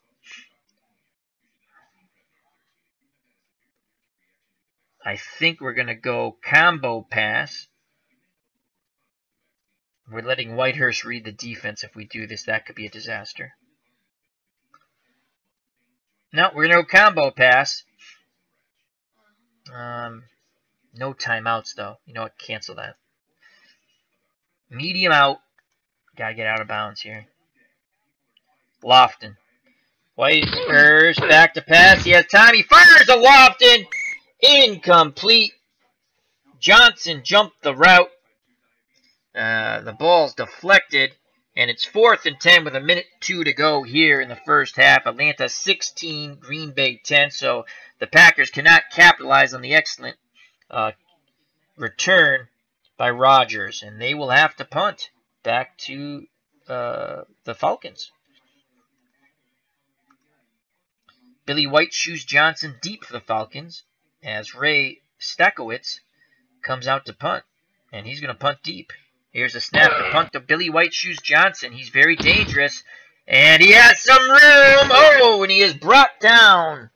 I think we're going to go combo pass. We're letting Whitehurst read the defense. If we do this, that could be a disaster. No, we're going to go combo pass. No timeouts, though. You know what? Cancel that. Medium out. Gotta get out of bounds here. Lofton. Whitehurst back to pass. He has time. He fires a Lofton. Incomplete. Johnson jumped the route. The ball's deflected. And it's 4th and 10 with 1:02 to go here in the first half. Atlanta 16, Green Bay 10. So the Packers cannot capitalize on the excellent return by Rodgers. And they will have to punt back to the Falcons. Billy White shoes Johnson deep for the Falcons as Ray Stakowitz comes out to punt. And he's going to punt deep. Here's a snap to punt to Billy White shoes Johnson. He's very dangerous. And he has some room. Oh, and he is brought down.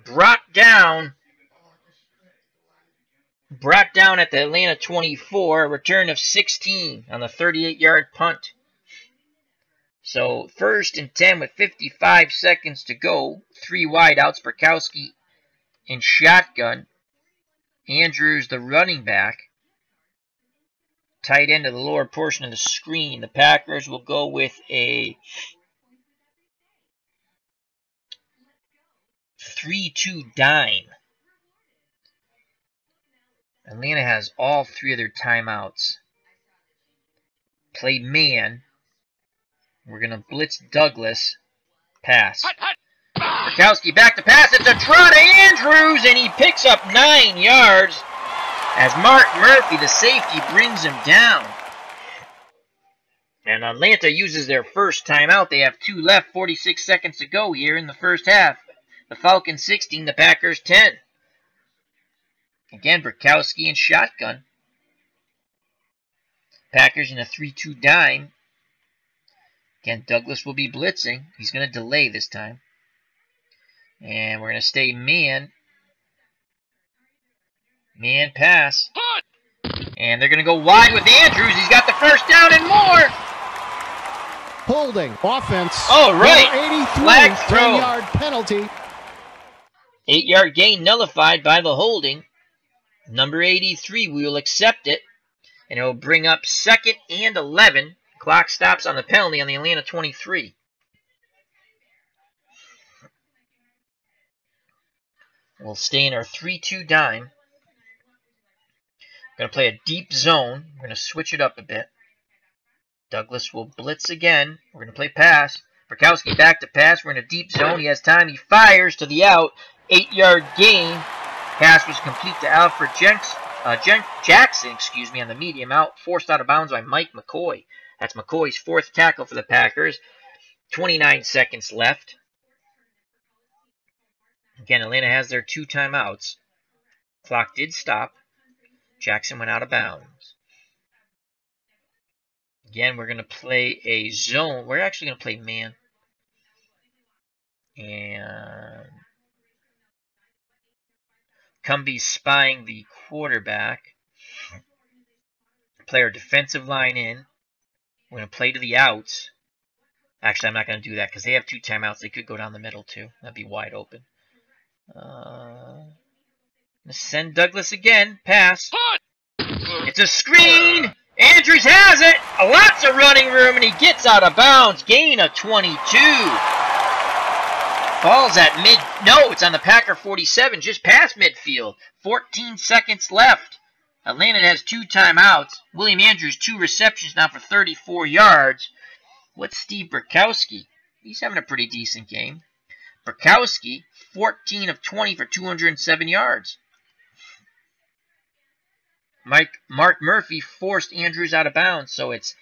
Brought down at the Atlanta 24. A return of 16 on the 38-yard punt. So 1st and 10 with 55 seconds to go. 3 wideouts. Burkowski in shotgun. Andrews, the running back. Tight end to the lower portion of the screen. The Packers will go with a 3-2 dime. Atlanta has all 3 of their timeouts. Play man. We're going to blitz Douglas. Pass. Burkowski back to pass. It's a draw to Andrews, and he picks up 9 yards as Mark Murphy, the safety, brings him down. And Atlanta uses their first timeout. They have 2 left, 46 seconds to go here in the first half. The Falcons 16, the Packers 10. Again, Burkowski in shotgun. Packers in a 3-2 dime. Again, Douglas will be blitzing. He's going to delay this time. And we're going to stay man. Man pass. And they're going to go wide with Andrews. He's got the first down and more. Holding. Offense. Oh, right. 83. Flag throw. 10-yard penalty. 8-yard gain nullified by the holding. Number 83, we will accept it. And it will bring up 2nd and 11. Clock stops on the penalty on the Atlanta 23. We'll stay in our 3-2 dime. Going to play a deep zone. We're going to switch it up a bit. Douglas will blitz again. We're going to play pass. Burkowski back to pass. We're in a deep zone. He has time. He fires to the out. 8-yard gain. Pass was complete to Alfred Jackson, on the medium out. Forced out of bounds by Mike McCoy. That's McCoy's 4th tackle for the Packers. 29 seconds left. Again, Atlanta has their 2 timeouts. Clock did stop. Jackson went out of bounds. Again, we're going to play a zone. We're actually going to play man. And Cumbie's spying the quarterback. Play our defensive line in. We're going to play to the outs. Actually, I'm not going to do that because they have 2 timeouts. They could go down the middle too. That'd be wide open. Send Douglas again. Pass. It's a screen. Andrews has it. Lots of running room, and he gets out of bounds. Gain of 22. Ball's at mid. No, it's on the Packer 47, just past midfield. 14 seconds left. Atlanta has 2 timeouts. William Andrews, 2 receptions now for 34 yards. What's Steve Burkowski? He's having a pretty decent game. Burkowski, 14 of 20 for 207 yards. Mark Murphy forced Andrews out of bounds, so it's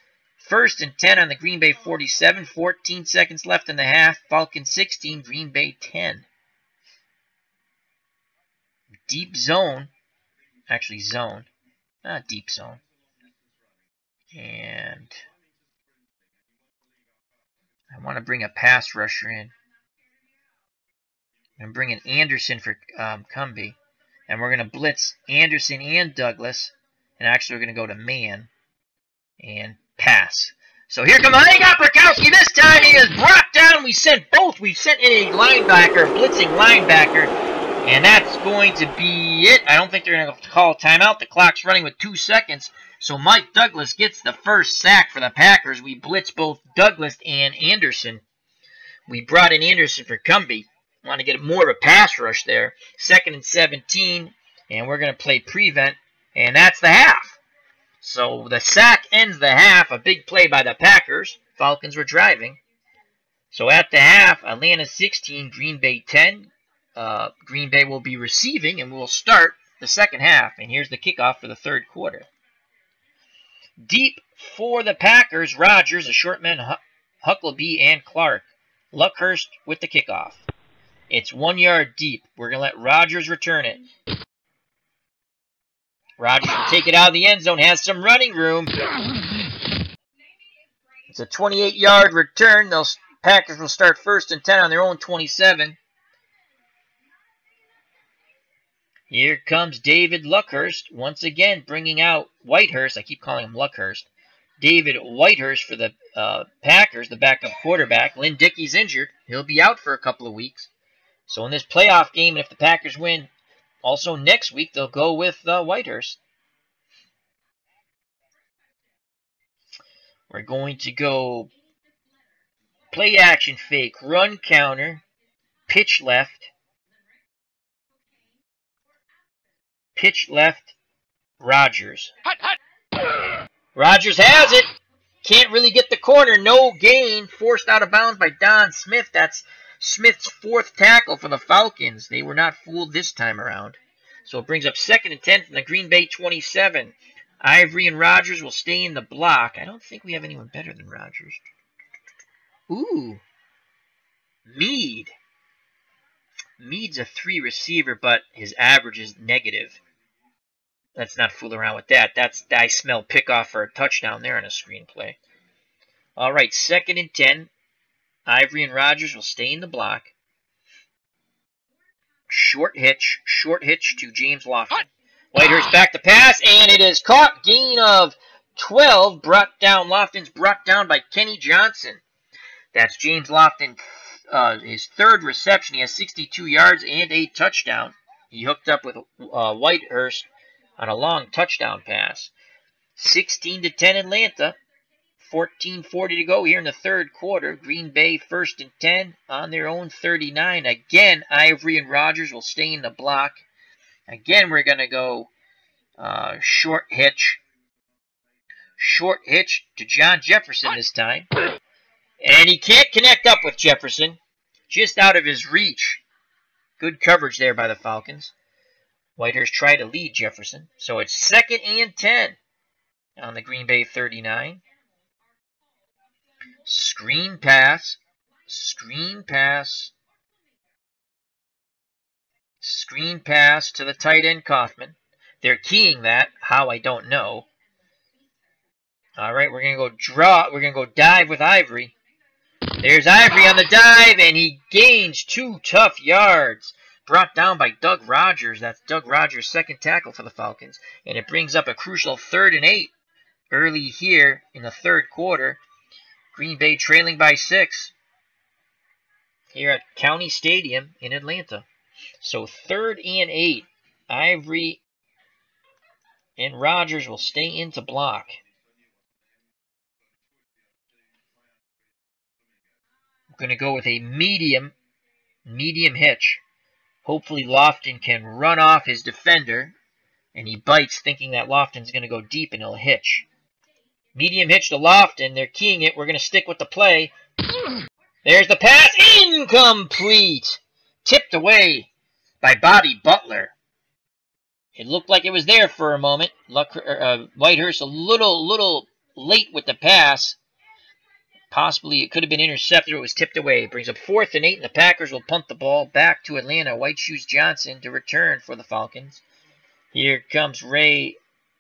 1st and 10 on the Green Bay 47, 14 seconds left in the half. Falcons 16, Green Bay 10. Deep zone. Actually, zone. Not deep zone. And I want to bring a pass rusher in. I'm bringing Anderson for Cumbie. And we're going to blitz Anderson and Douglas. And actually, we're going to go to man and pass. So here comes, they got Burkowski this time. He is brought down. We sent both. We sent in a linebacker, blitzing linebacker. And that's going to be it. I don't think they're going to call a timeout. The clock's running with 2 seconds. So Mike Douglas gets the first sack for the Packers. We blitz both Douglas and Anderson. We brought in Anderson for Cumbie. Want to get more of a pass rush there. 2nd and 17. And we're going to play prevent. And that's the half. So the sack ends the half. A big play by the Packers. Falcons were driving. So at the half, Atlanta 16, Green Bay 10. Green Bay will be receiving, and we'll start the second half. And here's the kickoff for the third quarter. Deep for the Packers, Rodgers, a short man, Huckleby, and Clark. Luckhurst with the kickoff. It's 1 yard deep. We're going to let Rodgers return it. Rodgers will take it out of the end zone, has some running room. It's a 28-yard return. Those Packers will start 1st and 10 on their own 27. Here comes David Luckhurst, once again bringing out Whitehurst. I keep calling him Luckhurst. David Whitehurst for the Packers, the backup quarterback. Lynn Dickey's injured. He'll be out for a couple of weeks. So in this playoff game, if the Packers win, also next week, they'll go with Whitehurst. We're going to go play action fake, run counter, pitch left, Rodgers. Rodgers has it. Can't really get the corner. No gain. Forced out of bounds by Don Smith. That's Smith's 4th tackle for the Falcons. They were not fooled this time around. So it brings up 2nd and 10 from the Green Bay 27. Ivory and Rodgers will stay in the block. I don't think we have anyone better than Rodgers. Ooh. Meade. Meade's a 3 receiver, but his average is negative. Let's not fool around with that. I smell pickoff for a touchdown there in a screenplay. All right, 2nd and 10. Ivory and Rodgers will stay in the block. Short hitch to James Lofton. Whitehurst back to pass, and it is caught. Gain of 12. Lofton's brought down by Kenny Johnson. That's James Lofton, his 3rd reception. He has 62 yards and a touchdown. He hooked up with Whitehurst on a long touchdown pass. 16-10 Atlanta. 14:40 to go here in the third quarter. Green Bay 1st and 10 on their own 39. Again, Ivory and Rodgers will stay in the block. Again, we're going to go short hitch. Short hitch to John Jefferson this time. And he can't connect up with Jefferson. Just out of his reach. Good coverage there by the Falcons. Whitehurst tried to lead Jefferson. So it's 2nd and 10 on the Green Bay 39. Screen pass. Screen pass to the tight end Kaufman. They're keying that. How, I don't know. All right, we're going to go draw. We're going to go dive with Ivory. There's Ivory on the dive, and he gains 2 tough yards. Brought down by Doug Rodgers. That's Doug Rodgers' 2nd tackle for the Falcons. And it brings up a crucial 3rd and 8 early here in the third quarter. Green Bay trailing by 6 here at County Stadium in Atlanta. So 3rd and 8. Ivory and Rodgers will stay into block. I'm going to go with a medium hitch. Hopefully Lofton can run off his defender And he bites, thinking that Lofton's going to go deep and he'll hitch. Medium hitch to Lofton. They're keying it. We're going to stick with the play. There's the pass. Incomplete. Tipped away by Bobby Butler. It looked like it was there for a moment. Whitehurst a little late with the pass. Possibly it could have been intercepted or it was tipped away. It brings up 4th and 8, and the Packers will punt the ball back to Atlanta. White Shoes Johnson to return for the Falcons. Here comes Ray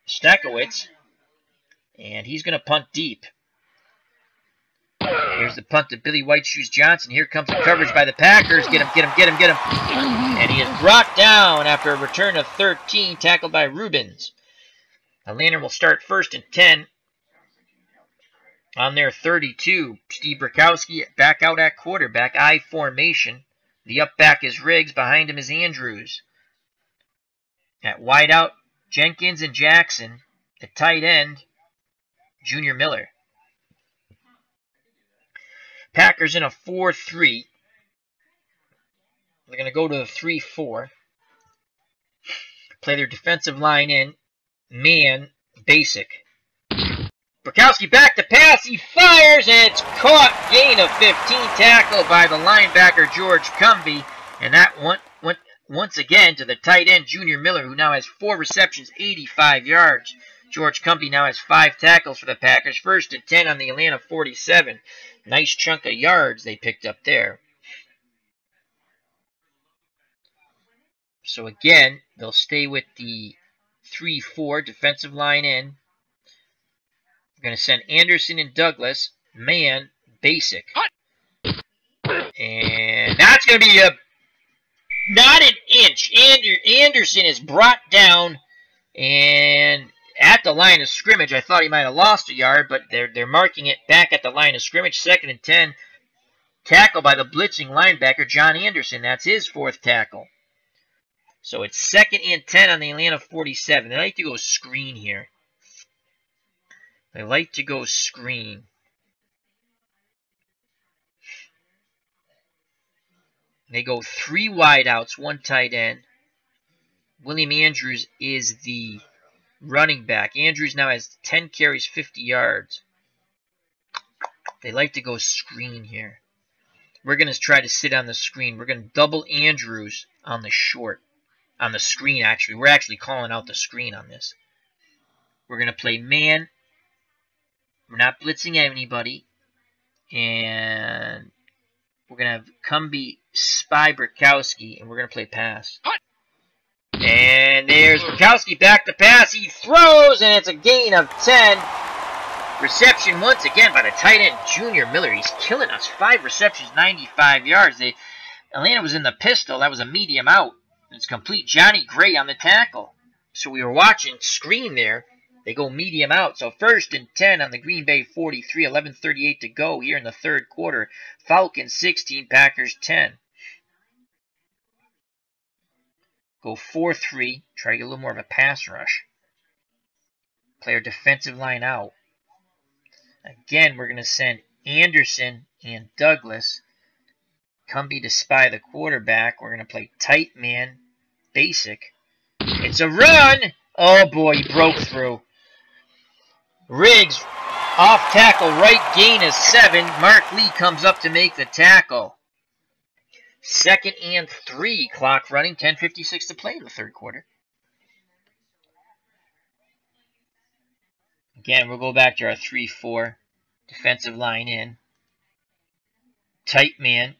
Stakowitz, and he's going to punt deep. Here's the punt to Billy White Shoes Johnson. Here comes the coverage by the Packers. Get him. And he is brought down after a return of 13, tackled by Rubens. Atlanta will start 1st and 10. On their 32, Steve Burkowski back out at quarterback, I formation. The up back is Riggs. Behind him is Andrews. At wideout, Jenkins and Jackson. At tight end, Junior Miller. Packers in a 4-3. They're going to go to the 3-4. Play their defensive line in. Man, basic. Burkowski back to pass. He fires, and it's caught. Gain of 15. Tackled by the linebacker, George Cumbie. And that went once again to the tight end, Junior Miller, who now has 4 receptions, 85 yards. George Cumbie now has 5 tackles for the Packers. 1st and 10 on the Atlanta 47. Nice chunk of yards they picked up there. So again, they'll stay with the 3-4 defensive line in. We're going to send Anderson and Douglas, man, basic. And that's going to be not an inch. Anderson is brought down and at the line of scrimmage. I thought he might have lost a yard, but they're marking it back at the line of scrimmage. 2nd and 10. Tackle by the blitzing linebacker, John Anderson. That's his 4th tackle. So it's 2nd and 10 on the Atlanta 47. They like to go screen here. They like to go screen. They go 3 wideouts, 1 tight end. William Andrews is the running back. Andrews now has 10 carries, 50 yards. They like to go screen here. We're going to try to sit on the screen. We're going to double Andrews on the short. On the screen, actually. We're actually calling out the screen on this. We're going to play man. We're not blitzing anybody. And we're going to have Cumbie spy Burkowski, and we're going to play pass. And there's Burkowski back to pass. He throws, and it's a gain of 10. Reception once again by the tight end, Junior Miller. He's killing us. 5 receptions, 95 yards. Atlanta was in the pistol. That was a medium out. It's complete. Johnny Gray on the tackle. So we were watching screen there. They go medium out. So 1st and 10 on the Green Bay 43. 11:38 to go here in the 3rd quarter. Falcons 16, Packers 10. Go 4-3. Try to get a little more of a pass rush. Play our defensive line out. Again, we're going to send Anderson and Douglas. Cumbie to spy the quarterback. We're going to play tight man, basic. It's a run! Oh boy, he broke through. Riggs, off tackle, right, gain is 7. Mark Lee comes up to make the tackle. 2nd and 3, clock running, 10:56 to play in the 3rd quarter. Again, we'll go back to our 3-4 defensive line in. Tight man,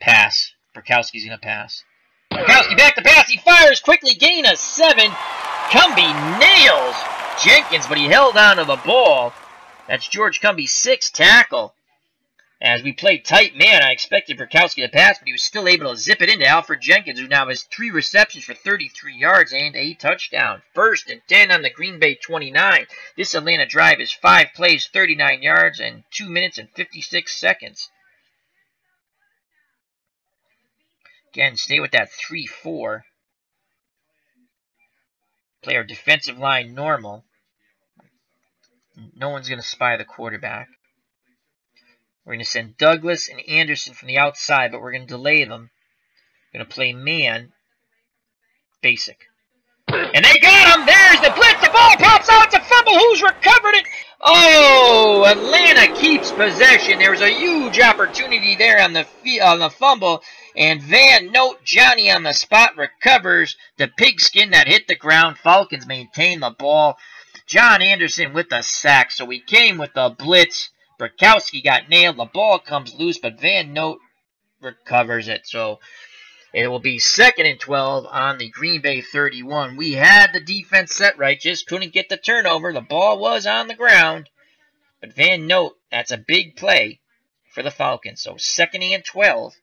pass. Burkowski's going to pass. Burkowski back to pass. He fires quickly. Gain of 7. Cumbie nails Jenkins, but he held on to the ball. That's George Cumbie's 6th tackle. As we played tight man, I expected Burkowski to pass, but he was still able to zip it into Alfred Jenkins, who now has 3 receptions for 33 yards and a touchdown. 1st and 10 on the Green Bay 29. This Atlanta drive is 5 plays, 39 yards, and 2 minutes and 56 seconds. Again, stay with that 3-4. Play our defensive line normal. No one's going to spy the quarterback. We're going to send Douglas and Anderson from the outside, but we're going to delay them. We're going to play man. Basic. And they got him. There's the blitz. The ball pops out. It's a fumble. Who's recovered it? Oh, Atlanta keeps possession. There was a huge opportunity there on the fumble. And Van Note, Johnny on the spot, recovers the pigskin that hit the ground. Falcons maintain the ball. John Anderson with the sack. So we came with the blitz. Brakowski got nailed. The ball comes loose, but Van Note recovers it. So it will be 2nd and 12 on the Green Bay 31. We had the defense set right, just couldn't get the turnover. The ball was on the ground. But Van Note, that's a big play for the Falcons. So 2nd and 12.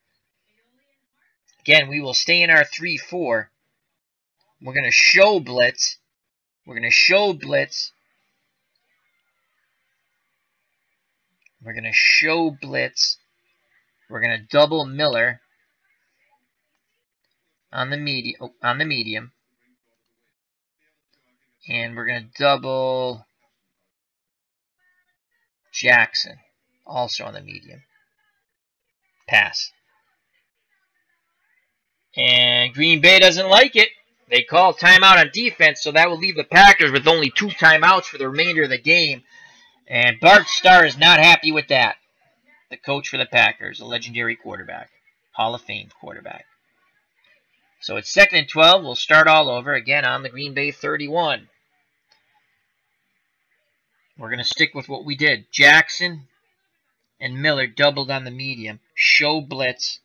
Again, we will stay in our 3-4. We're going to show blitz. We're going to show blitz. We're going to show blitz. We're going to double Miller on the medium. And we're going to double Jackson, also on the medium. Pass. And Green Bay doesn't like it. They call timeout on defense, so that will leave the Packers with only 2 timeouts for the remainder of the game. And Bart Starr is not happy with that. The coach for the Packers, a legendary quarterback, Hall of Fame quarterback. So it's 2nd and 12. We'll start all over again on the Green Bay 31. We're going to stick with what we did. Jackson and Miller doubled on the medium. Show blitz.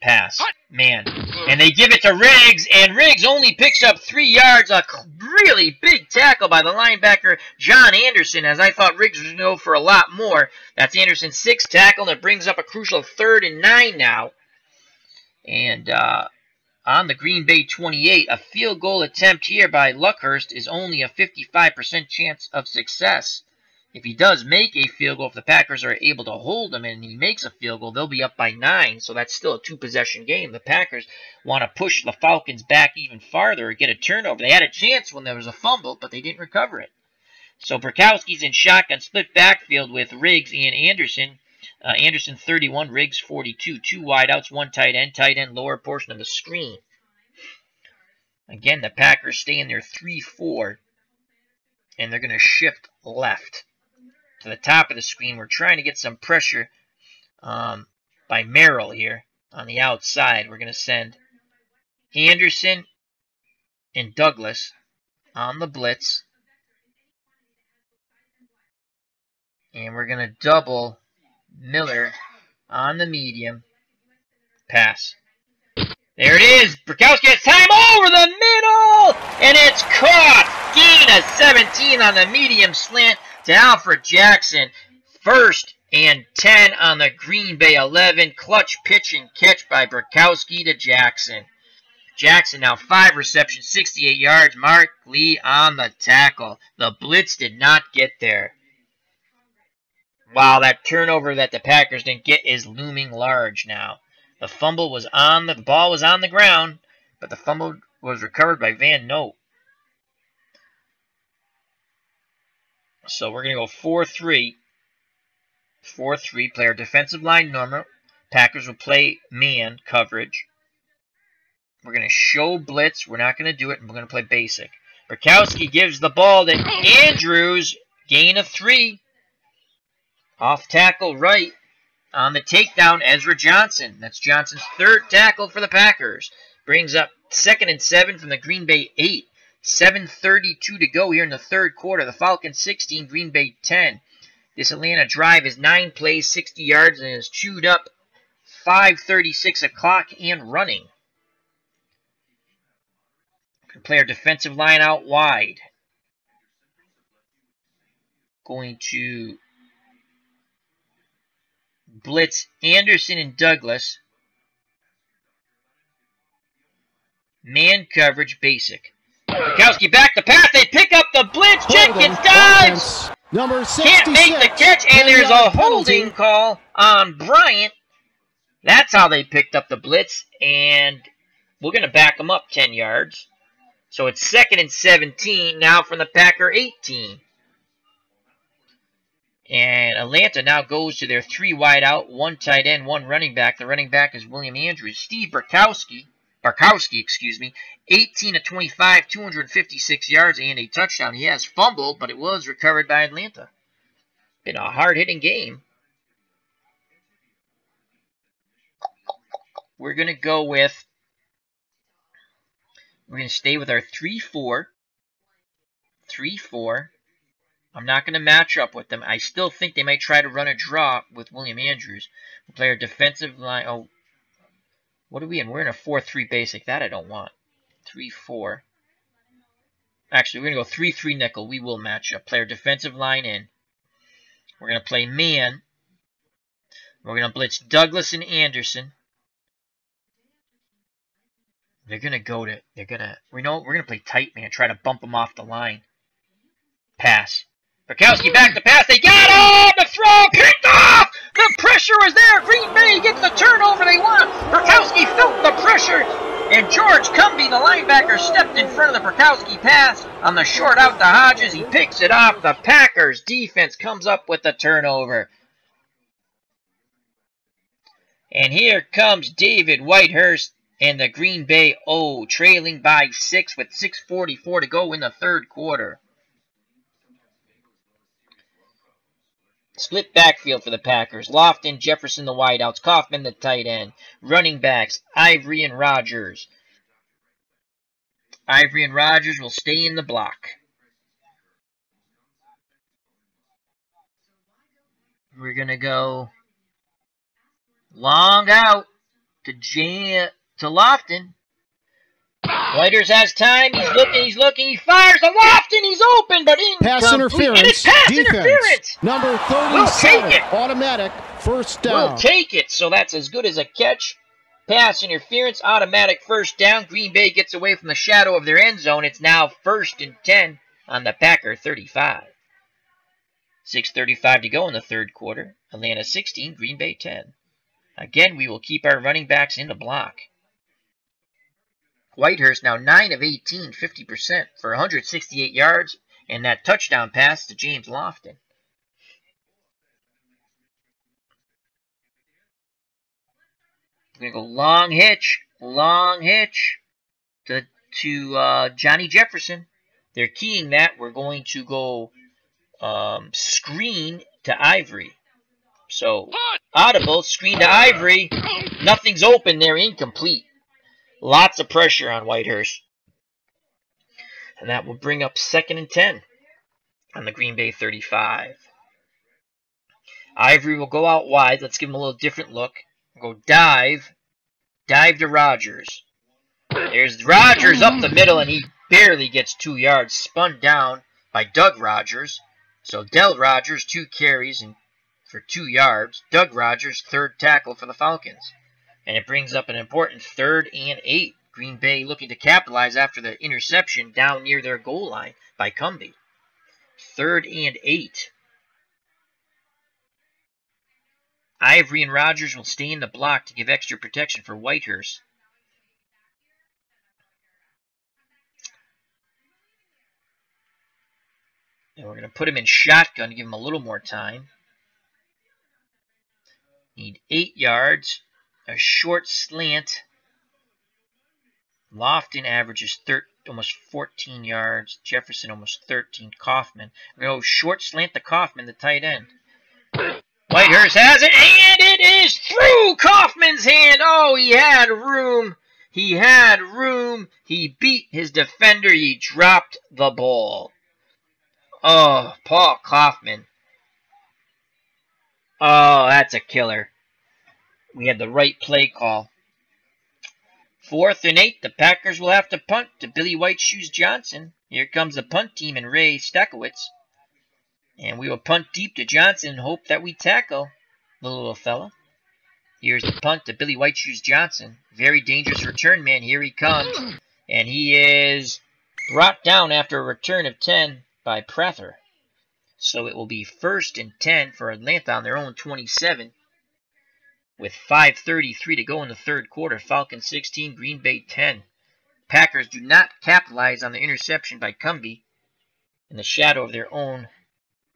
Pass. Man. And they give it to Riggs, and Riggs only picks up 3 yards. A really big tackle by the linebacker, John Anderson, as I thought Riggs was going to go for a lot more. That's Anderson's 6th tackle, and it brings up a crucial 3rd and 9 now. And on the Green Bay 28, a field goal attempt here by Luckhurst is only a 55% chance of success. If he does make a field goal, if the Packers are able to hold him and he makes a field goal, they'll be up by 9, so that's still a 2-possession game. The Packers want to push the Falcons back even farther or get a turnover. They had a chance when there was a fumble, but they didn't recover it. So Brakowski's in shotgun split backfield with Riggs and Anderson. Anderson 31, Riggs 42. 2 wideouts, 1 tight end lower portion of the screen. Again, the Packers stay in their 3-4, and they're going to shift left to the top of the screen. We're trying to get some pressure by Merrill here on the outside. We're going to send Anderson and Douglas on the blitz. And we're going to double Miller on the medium. Pass. There it is. Brakowski has time over the middle. And it's caught. Gain of 17 on the medium slant to Alfred Jackson. 1st and 10 on the Green Bay 11. Clutch pitch and catch by Brakowski to Jackson. Jackson now 5 receptions, 68 yards. Mark Lee on the tackle. The blitz did not get there. Wow, that turnover that the Packers didn't get is looming large now. The ball was on the ground, but the fumble was recovered by Van Note. So we're going to go 4-3. 4-3, play our defensive line normal. Packers will play man coverage. We're going to show blitz. We're not going to do it, and we're going to play basic. Brakowski gives the ball to Andrews. Gain of 3. Off tackle right. On the takedown, Ezra Johnson. That's Johnson's 3rd tackle for the Packers. Brings up 2nd and 7 from the Green Bay 8. 7:32 to go here in the 3rd quarter. The Falcons 16, Green Bay 10. This Atlanta drive is 9 plays, 60 yards, and is chewed up 5:36 o'clock and running. Going to play our defensive line out wide. Going to blitz Anderson and Douglas. Man coverage basic. Brakowski back to pass. They pick up the blitz. Jenkins dives. Number 66. Can't make the catch, and there's a holding call on Bryant. That's how they picked up the blitz, and we're going to back them up 10 yards. So it's 2nd and 17 now from the Packer 18. And Atlanta now goes to their 3 wide out, 1 tight end, 1 running back. The running back is William Andrews. Steve Brakowski Barkowski, 18 of 25, 256 yards and a touchdown. He has fumbled, but it was recovered by Atlanta. Been a hard-hitting game. We're going to stay with our 3-4. 3-4. I'm not going to match up with them. I still think they might try to run a draw with William Andrews. We'll play our defensive line. Oh, what are we in? We're in a 4-3 basic. That I don't want. 3-4. Actually, we're going to go 3-3 nickel. We will match up. Play our defensive line in. We're going to play man. We're going to blitz Douglas and Anderson. We're going to play tight man. Try to bump them off the line. Pass. Barkowski back to pass. They got him! The throw picked off! The pressure was there. Green Bay gets the turnover they want. Barkowski felt the pressure. And George Cumbie, the linebacker, stepped in front of the Barkowski pass. On the short out to Hodges, he picks it off. The Packers defense comes up with the turnover. And here comes David Whitehurst and the Green Bay O, trailing by 6 with 6:44 to go in the third quarter. Split backfield for the Packers. Lofton, Jefferson, the wideouts. Kaufman, the tight end. Running backs, Ivory and Rogers. Ivory and Rogers will stay in the block. We're going to go long out to Lofton. Whitehurst has time. He's looking. He fires to Lofton. He's open, but incomplete. Pass interference. And it's pass Defense. interference. Number 37. We'll take it. Automatic. First down. We'll take it. So that's as good as a catch. Pass interference. Automatic first down. Green Bay gets away from the shadow of their end zone. It's now 1st and 10 on the Packer 35. 6:35 to go in the third quarter. Atlanta 16, Green Bay 10. Again, we will keep our running backs in the block. Whitehurst now 9 of 18, 50% for 168 yards, and that touchdown pass to James Lofton. We're going to go long hitch to Johnny Jefferson. They're keying that. We're going to go screen to Ivory. So, audible, screen to Ivory. Nothing's open there, incomplete. Lots of pressure on Whitehurst. And that will bring up 2nd and 10 on the Green Bay 35. Ivory will go out wide. Let's give him a little different look. We'll go dive to Rogers. There's Rogers up the middle, and he barely gets 2 yards. Spun down by Doug Rogers. So Del Rogers, 2 carries and for 2 yards. Doug Rogers, 3rd tackle for the Falcons. And it brings up an important 3rd and 8. Green Bay looking to capitalize after the interception down near their goal line by Cumbie. 3rd and 8. Ivory and Rogers will stay in the block to give extra protection for Whitehurst. And we're going to put him in shotgun to give him a little more time. Need 8 yards. A short slant. Lofton averages almost 14 yards. Jefferson almost 13. Kaufman. We're going to go short slant to Kaufman, the tight end. Whitehurst has it, and it is through Kaufman's hand. Oh, he had room. He beat his defender. He dropped the ball. Oh, Paul Kaufman. Oh, that's a killer. We had the right play call. 4th and 8. The Packers will have to punt to Billy White Shoes Johnson. Here comes the punt team and Ray Stekowitz. And we will punt deep to Johnson and hope that we tackle the little fella. Here's the punt to Billy White Shoes Johnson. Very dangerous return man. Here he comes. And he is brought down after a return of 10 by Prather. So it will be 1st and 10 for Atlanta on their own 27. With 5:33 to go in the third quarter. Falcons 16, Green Bay 10. Packers do not capitalize on the interception by Cumbie in the shadow of their own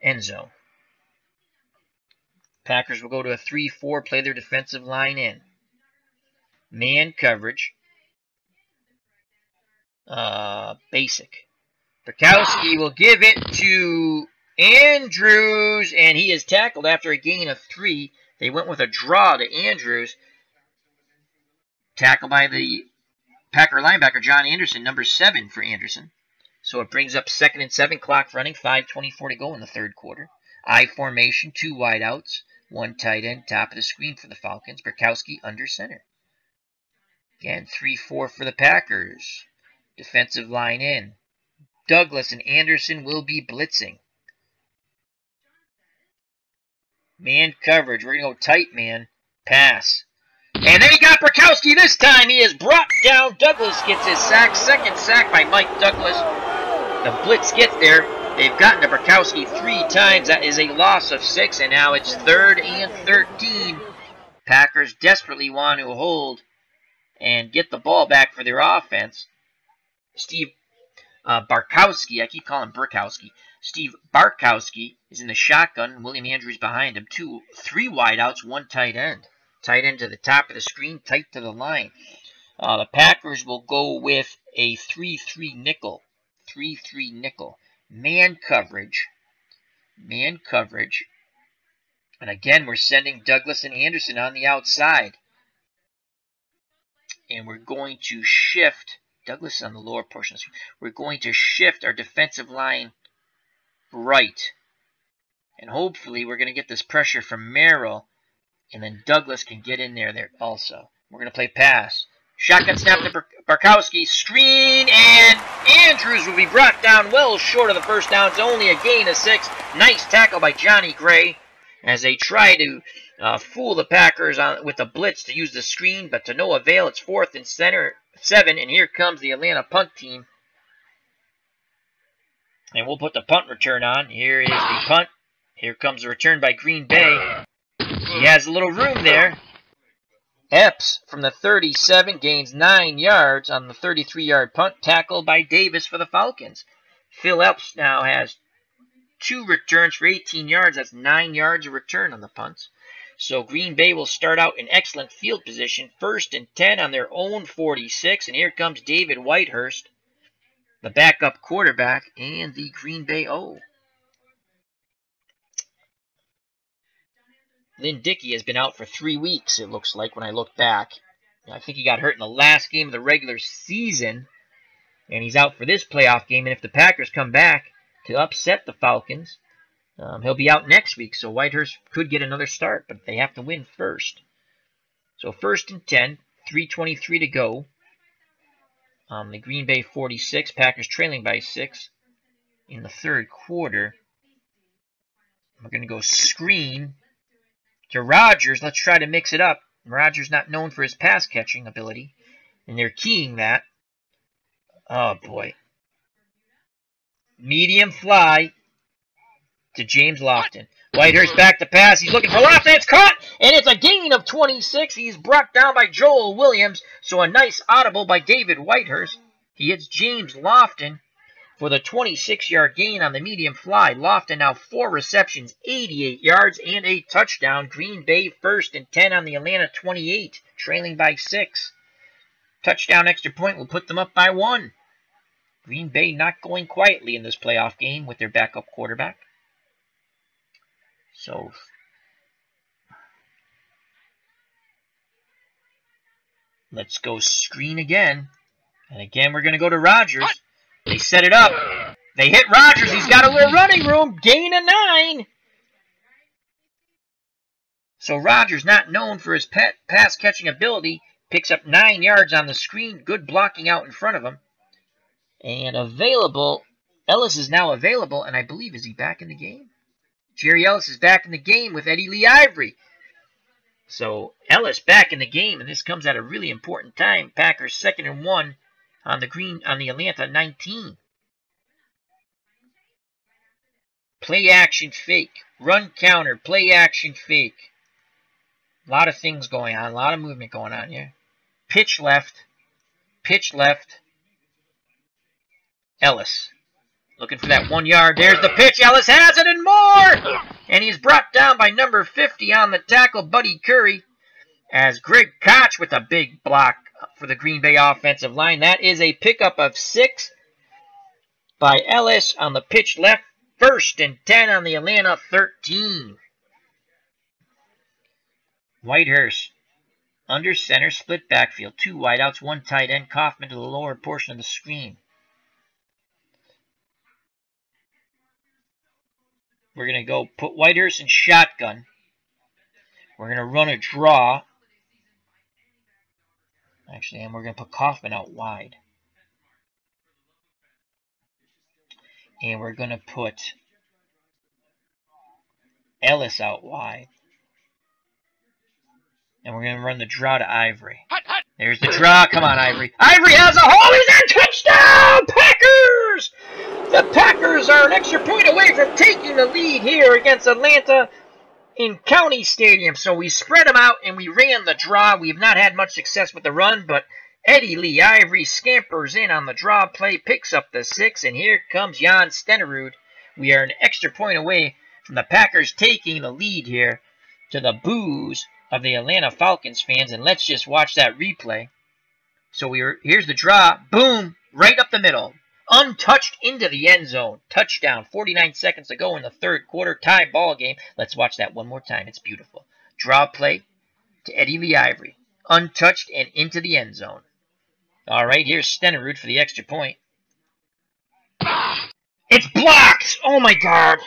end zone. Packers will go to a 3-4, play their defensive line in. Man coverage. Basic. Bukowski will give it to Andrews, and he is tackled after a gain of 3. They went with a draw to Andrews. Tackled by the Packer linebacker, John Anderson, number 7 for Anderson. So it brings up 2nd and 7, clock running, 5:24 to go in the third quarter. I formation, 2 wideouts, 1 tight end, top of the screen for the Falcons. Bukowski under center. Again, 3-4 for the Packers. Defensive line in. Douglas and Anderson will be blitzing. Man coverage. We're going to go tight man. Pass. And then he got Bukowski this time. He is brought down. Douglas gets his sack. 2nd sack by Mike Douglas. The blitz gets there. They've gotten to Bukowski 3 times. That is a loss of 6. And now it's 3rd and 13. Packers desperately want to hold and get the ball back for their offense. Steve Barkowski, I keep calling him Burkowski. Steve Barkowski is in the shotgun. William Andrews behind him. 3 wideouts, 1 tight end. Tight end to the top of the screen, tight to the line. The Packers will go with a 3-3 nickel. 3-3 nickel. Man coverage. Man coverage. And again, we're sending Douglas and Anderson on the outside. And we're going to shift Douglas on the lower portion. We're going to shift our defensive line right. And hopefully we're going to get this pressure from Merrill. And then Douglas can get in there also. We're going to play pass. Shotgun snap to Barkowski. Screen, and Andrews will be brought down well short of the first down. It's only a gain of 6. Nice tackle by Johnny Gray as they try to fool the Packers with the blitz to use the screen, but to no avail. It's 4th and 7, and here comes the Atlanta punt team. And we'll put the punt return on. Here is the punt. Here comes the return by Green Bay. He has a little room there. Epps from the 37 gains 9 yards on the 33-yard punt, tackled by Davis for the Falcons. Phil Epps now has 2 returns for 18 yards. That's 9 yards of return on the punts. So Green Bay will start out in excellent field position. 1st and 10 on their own 46. And here comes David Whitehurst, the backup quarterback, and the Green Bay O. Lynn Dickey has been out for 3 weeks, it looks like, when I look back. I think he got hurt in the last game of the regular season, and he's out for this playoff game. And if the Packers come back to upset the Falcons, he'll be out next week. So Whitehurst could get another start, but they have to win first. So 1st and 10, 3:23 to go. The Green Bay 46, Packers trailing by 6 in the third quarter. We're going to go screen to Rodgers. Let's try to mix it up. Rodgers not known for his pass-catching ability, and they're keying that. Oh, boy. Medium fly to James Lofton. Whitehurst back to pass. He's looking for Lofton. It's caught, and it's a gain of 26. He's brought down by Joel Williams, so a nice audible by David Whitehurst. He hits James Lofton for the 26-yard gain on the medium fly. Lofton now 4 receptions, 88 yards, and a touchdown. Green Bay 1st and 10 on the Atlanta 28, trailing by 6. Touchdown extra point will put them up by 1. Green Bay not going quietly in this playoff game with their backup quarterback. So let's go screen again. And again, we're going to go to Rodgers. They set it up. They hit Rodgers. He's got a little running room. Gain of 9. So Rodgers, not known for his pass-catching ability, picks up 9 yards on the screen. Good blocking out in front of him. And available, Ellis is now available, and I believe, is he back in the game? Jerry Ellis is back in the game with Eddie Lee Ivory. So Ellis back in the game, and this comes at a really important time. Packers 2nd and 1 on the Atlanta 19. Play action fake, run counter, play action fake. A lot of things going on, a lot of movement going on here. Pitch left, Ellis. Looking for that 1 yard. There's the pitch. Ellis has it and more. And he's brought down by number 50 on the tackle, Buddy Curry, as Greg Koch with a big block for the Green Bay offensive line. That is a pickup of 6 by Ellis on the pitch left. 1st and 10 on the Atlanta 13. Whitehurst under center, split backfield. 2 wideouts, 1 tight end. Kaufman to the lower portion of the screen. We're going to go put Whitehurst in shotgun. We're going to run a draw. Actually, and we're going to put Kaufman out wide. And we're going to put Ellis out wide. And we're going to run the draw to Ivory. There's the draw. Come on, Ivory. Ivory has a hole. He's in. Touchdown, Packers! The Packers are an extra point away from taking the lead here against Atlanta in County Stadium. So we spread them out and we ran the draw. We have not had much success with the run, but Eddie Lee Ivory scampers in on the draw play, picks up the 6, and here comes Jan Stenerud. We are an extra point away from the Packers taking the lead here, to the boos of the Atlanta Falcons fans. And let's just watch that replay. So here's the draw. Boom, right up the middle. Untouched into the end zone. Touchdown. 49 seconds to go in the 3rd quarter. Tie ball game. Let's watch that one more time. It's beautiful. Draw play to Eddie Lee Ivory. Untouched and into the end zone. All right, here's Stenerud for the extra point. It's blocked! Oh, my God.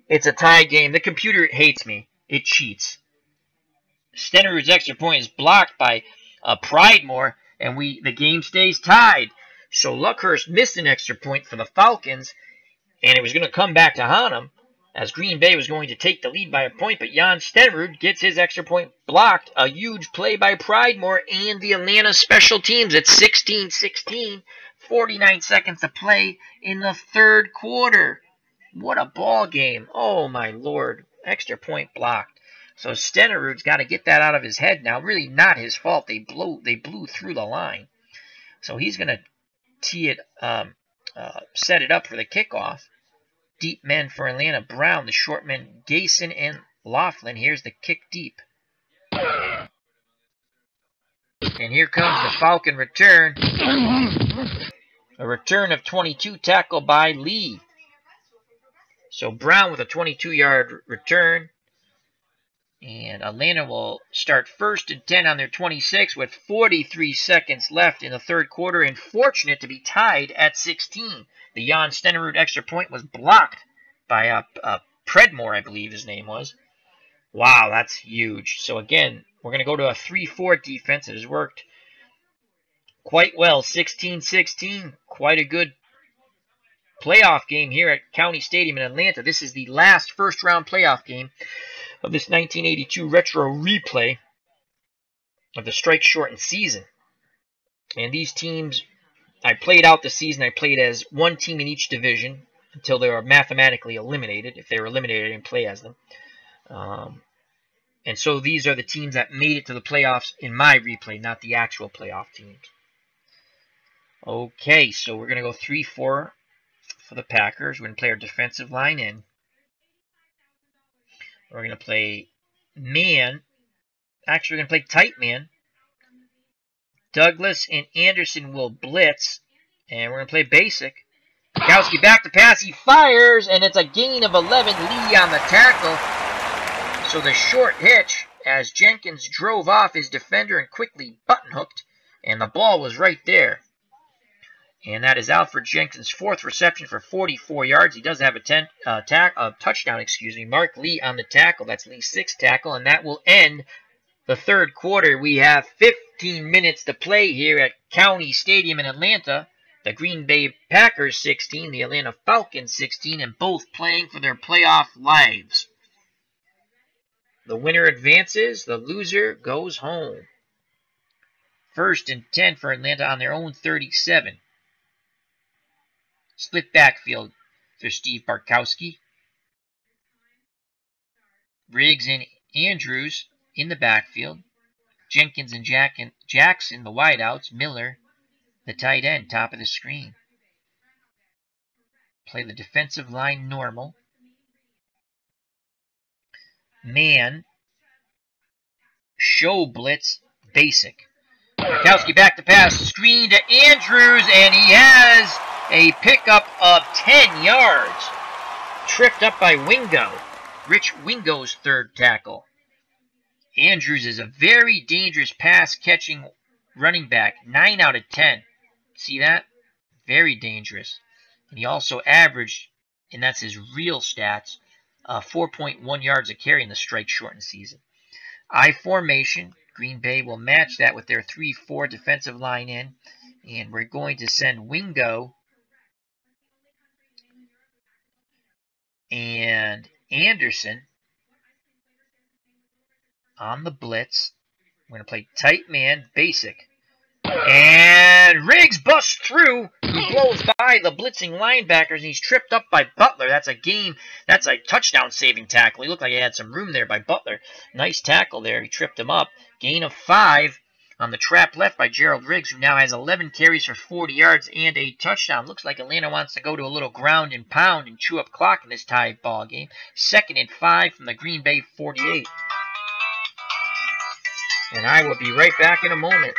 It's a tie game. The computer hates me. It cheats. Stenerud's extra point is blocked by Pridemore, and the game stays tied. So Luckhurst missed an extra point for the Falcons, and it was going to come back to haunt him, as Green Bay was going to take the lead by a point, but Jan Stenerud gets his extra point blocked. A huge play by Pridemore and the Atlanta special teams. It's 16-16, 49 seconds to play in the 3rd quarter. What a ball game. Oh, my Lord. Extra point blocked. So Stenerud's got to get that out of his head now. Really not his fault. They blew through the line. So he's going to set it up for the kickoff. Deep men for Atlanta. Brown, the short men, Gayson and Laughlin. Here's the kick deep. And here comes the Falcon return. A return of 22, tackle by Lee. So Brown with a 22-yard return. And Atlanta will start 1st and 10 on their 26 with 43 seconds left in the 3rd quarter, and fortunate to be tied at 16. The Jan Stenerud extra point was blocked by Predmore, I believe his name was. Wow, that's huge. So again, we're going to go to a 3-4 defense. It has worked quite well. 16-16, quite a good playoff game here at County Stadium in Atlanta. This is the last first-round playoff game of this 1982 retro replay of the strike-shortened season. And these teams, I played out the season. I played as one team in each division until they were mathematically eliminated. If they were eliminated, I didn't play as them. And so these are the teams that made it to the playoffs in my replay, not the actual playoff teams. Okay, so we're going to go 3-4 for the Packers. We're going to play our defensive line in. We're going to play man. Actually, we're going to play tight man. Douglas and Anderson will blitz. And we're going to play basic. Kowski back to pass. He fires, and it's a gain of 11. Lee on the tackle. So the short hitch as Jenkins drove off his defender and quickly button-hooked. And the ball was right there. And that is Alfred Jenkins' 4th reception for 44 yards. He does have a touchdown, Mark Lee on the tackle. That's Lee's 6th tackle, and that will end the 3rd quarter. We have 15 minutes to play here at County Stadium in Atlanta. The Green Bay Packers 16, the Atlanta Falcons 16, and both playing for their playoff lives. The winner advances. The loser goes home. 1st and 10 for Atlanta on their own 37. Split backfield for Steve Barkowski. Riggs and Andrews in the backfield. Jenkins and Jackson, the wideouts. Miller, the tight end, top of the screen. Play the defensive line normal. Man, show blitz, basic. Barkowski back to pass, screen to Andrews, and he has a pickup of 10 yards. Tripped up by Wingo. Rich Wingo's third tackle. Andrews is a very dangerous pass-catching running back. 9 out of 10. See that? Very dangerous. And he also averaged, and that's his real stats, 4.1 yards a carry in the strike-shortened season. I formation. Green Bay will match that with their 3-4 defensive line in. And we're going to send Wingo and Anderson on the blitz. We're going to play tight man, basic. And Riggs busts through. He blows by the blitzing linebackers, and he's tripped up by Butler. That's a touchdown-saving tackle. He looked like he had some room there by Butler. Nice tackle there. He tripped him up. Gain of 5 on the trap left by Gerald Riggs, who now has 11 carries for 40 yards and a touchdown. Looks like Atlanta wants to go to a little ground and pound and chew up clock in this tie ball game. 2nd and 5 from the Green Bay 48. And I will be right back in a moment.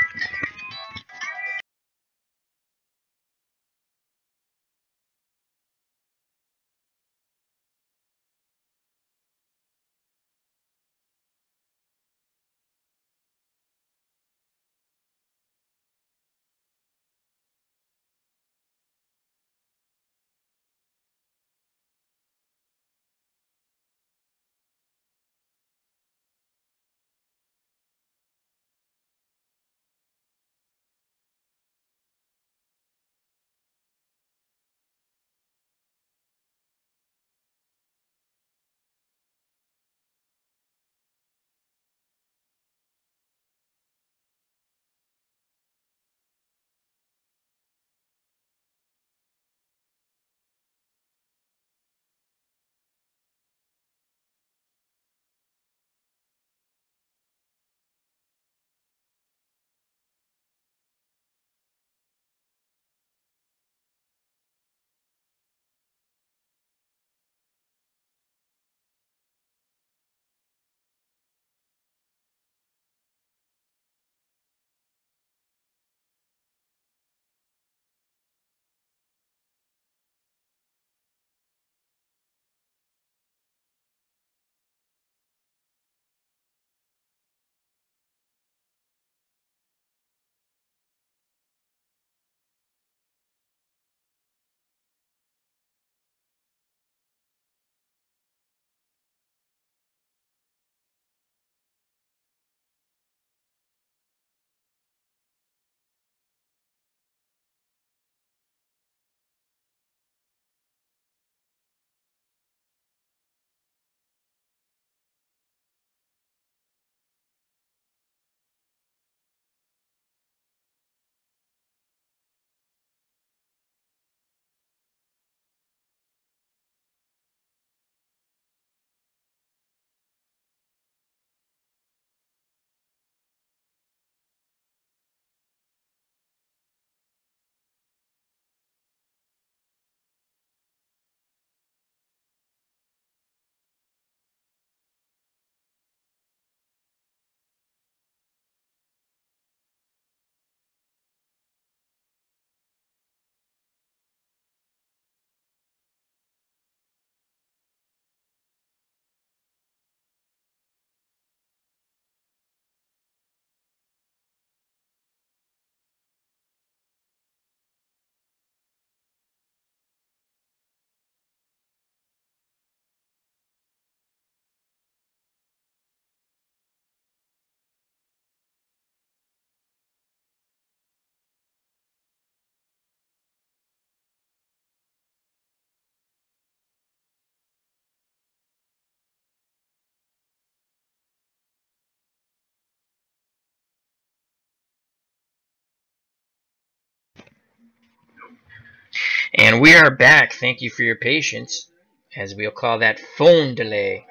And we are back. Thank you for your patience, as we'll call that phone delay,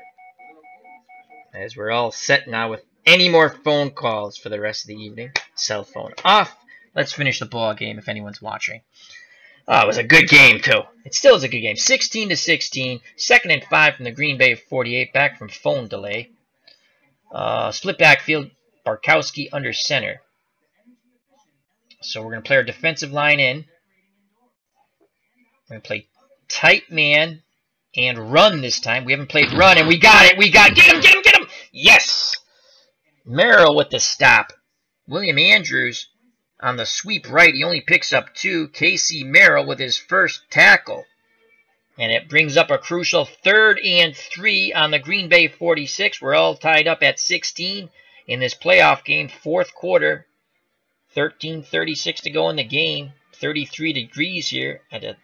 as we're all set now with any more phone calls for the rest of the evening. Cell phone off. Let's finish the ball game if anyone's watching. Oh, it was a good game, too. It still is a good game. 16-16. 2nd and 5 from the Green Bay 48, back from phone delay. Split backfield, Barkowski under center. So we're going to play our defensive line in. We're going to play tight man and run this time. We haven't played run, and we got it. Get him. Yes. Merrill with the stop. William Andrews on the sweep right. He only picks up 2. Casey Merrill with his first tackle. And it brings up a crucial 3rd and 3 on the Green Bay 46. We're all tied up at 16 in this playoff game. 4th quarter. 13:36 to go in the game. 33 degrees here at a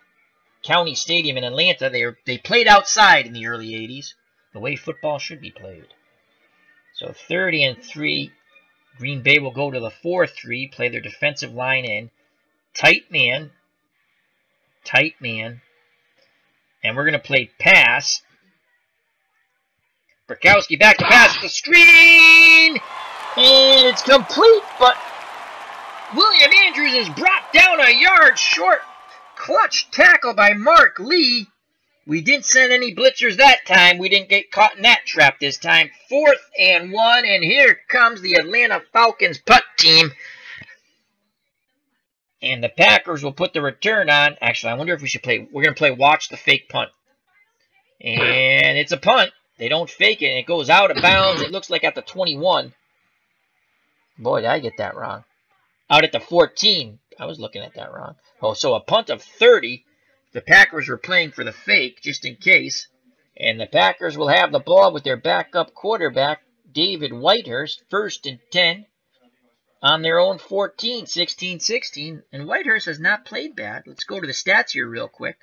County Stadium in Atlanta. They played outside in the early 80s, the way football should be played. So 3rd and 3. Green Bay will go to the 4-3, play their defensive line in. Tight man. And we're going to play pass. Burkowski back to pass. The screen! And it's complete, but William Andrews is brought down a yard short. Clutch tackle by Mark Lee. We didn't send any blitzers that time. We didn't get caught in that trap this time. 4th and 1, and here comes the Atlanta Falcons punt team. And the Packers will put the return on. Actually, I wonder if we should play. We're going to play watch the fake punt. And it's a punt. They don't fake it, and it goes out of bounds. It looks like at the 21. Boy, did I get that wrong. Out at the 14. I was looking at that wrong. Oh, so a punt of 30. The Packers were playing for the fake, just in case. And the Packers will have the ball with their backup quarterback, David Whitehurst, 1st and 10. On their own 14, 16-16. And Whitehurst has not played bad. Let's go to the stats here real quick.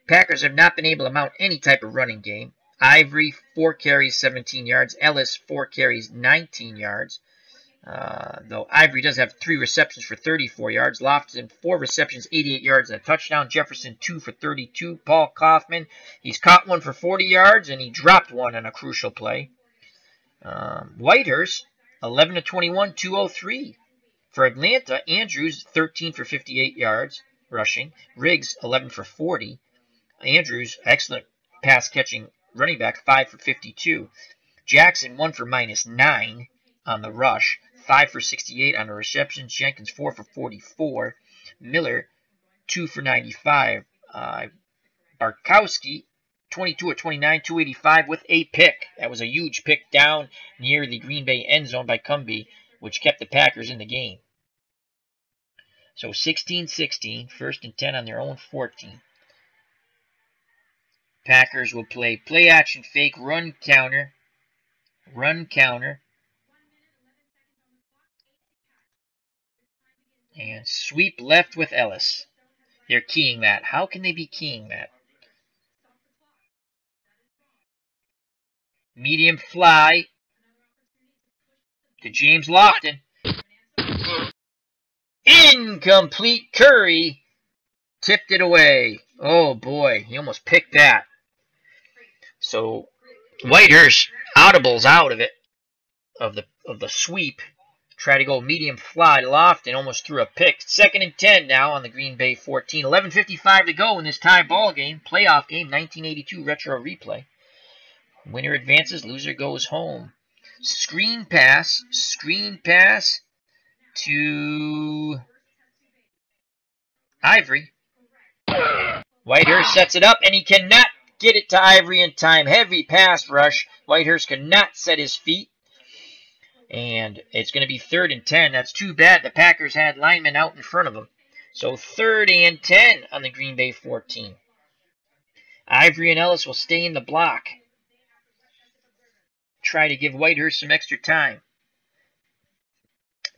Packers have not been able to mount any type of running game. Ivory, 4 carries, 17 yards. Ellis, 4 carries, 19 yards. Though Ivory does have 3 receptions for 34 yards. Lofton, 4 receptions, 88 yards, and a touchdown. Jefferson, 2 for 32. Paul Kaufman, he's caught 1 for 40 yards, and he dropped 1 on a crucial play. Whitehurst, 11 to 21, 203. For Atlanta, Andrews, 13 for 58 yards rushing. Riggs, 11 for 40. Andrews, excellent pass-catching running back, 5 for 52. Jackson, 1 for -9 on the rush. 5 for 68 on the receptions. Jenkins, 4 for 44. Miller, 2 for 95. Barkowski, 22 of 29, 285 with a pick. That was a huge pick down near the Green Bay end zone by Cumbie, which kept the Packers in the game. So 16-16, 1st and 10 on their own 14. Packers will play play-action fake, run counter, and sweep left with Ellis. They're keying that. How can they be keying that? Medium fly to James Lofton. Incomplete. Curry tipped it away. Oh boy, he almost picked that. So Whitehurst audibles out of it, of the sweep. Try to go medium fly to Lofton, almost threw a pick. 2nd and 10 now on the Green Bay 14. 11:55 to go in this tie ball game, playoff game, 1982 retro replay. Winner advances, loser goes home. Screen pass to Ivory. Whitehurst sets it up, and he cannot get it to Ivory in time. Heavy pass rush. Whitehurst cannot set his feet. And it's going to be 3rd and 10. That's too bad. The Packers had linemen out in front of them. So 3rd and 10 on the Green Bay 14. Ivory and Ellis will stay in the block. Try to give Whitehurst some extra time.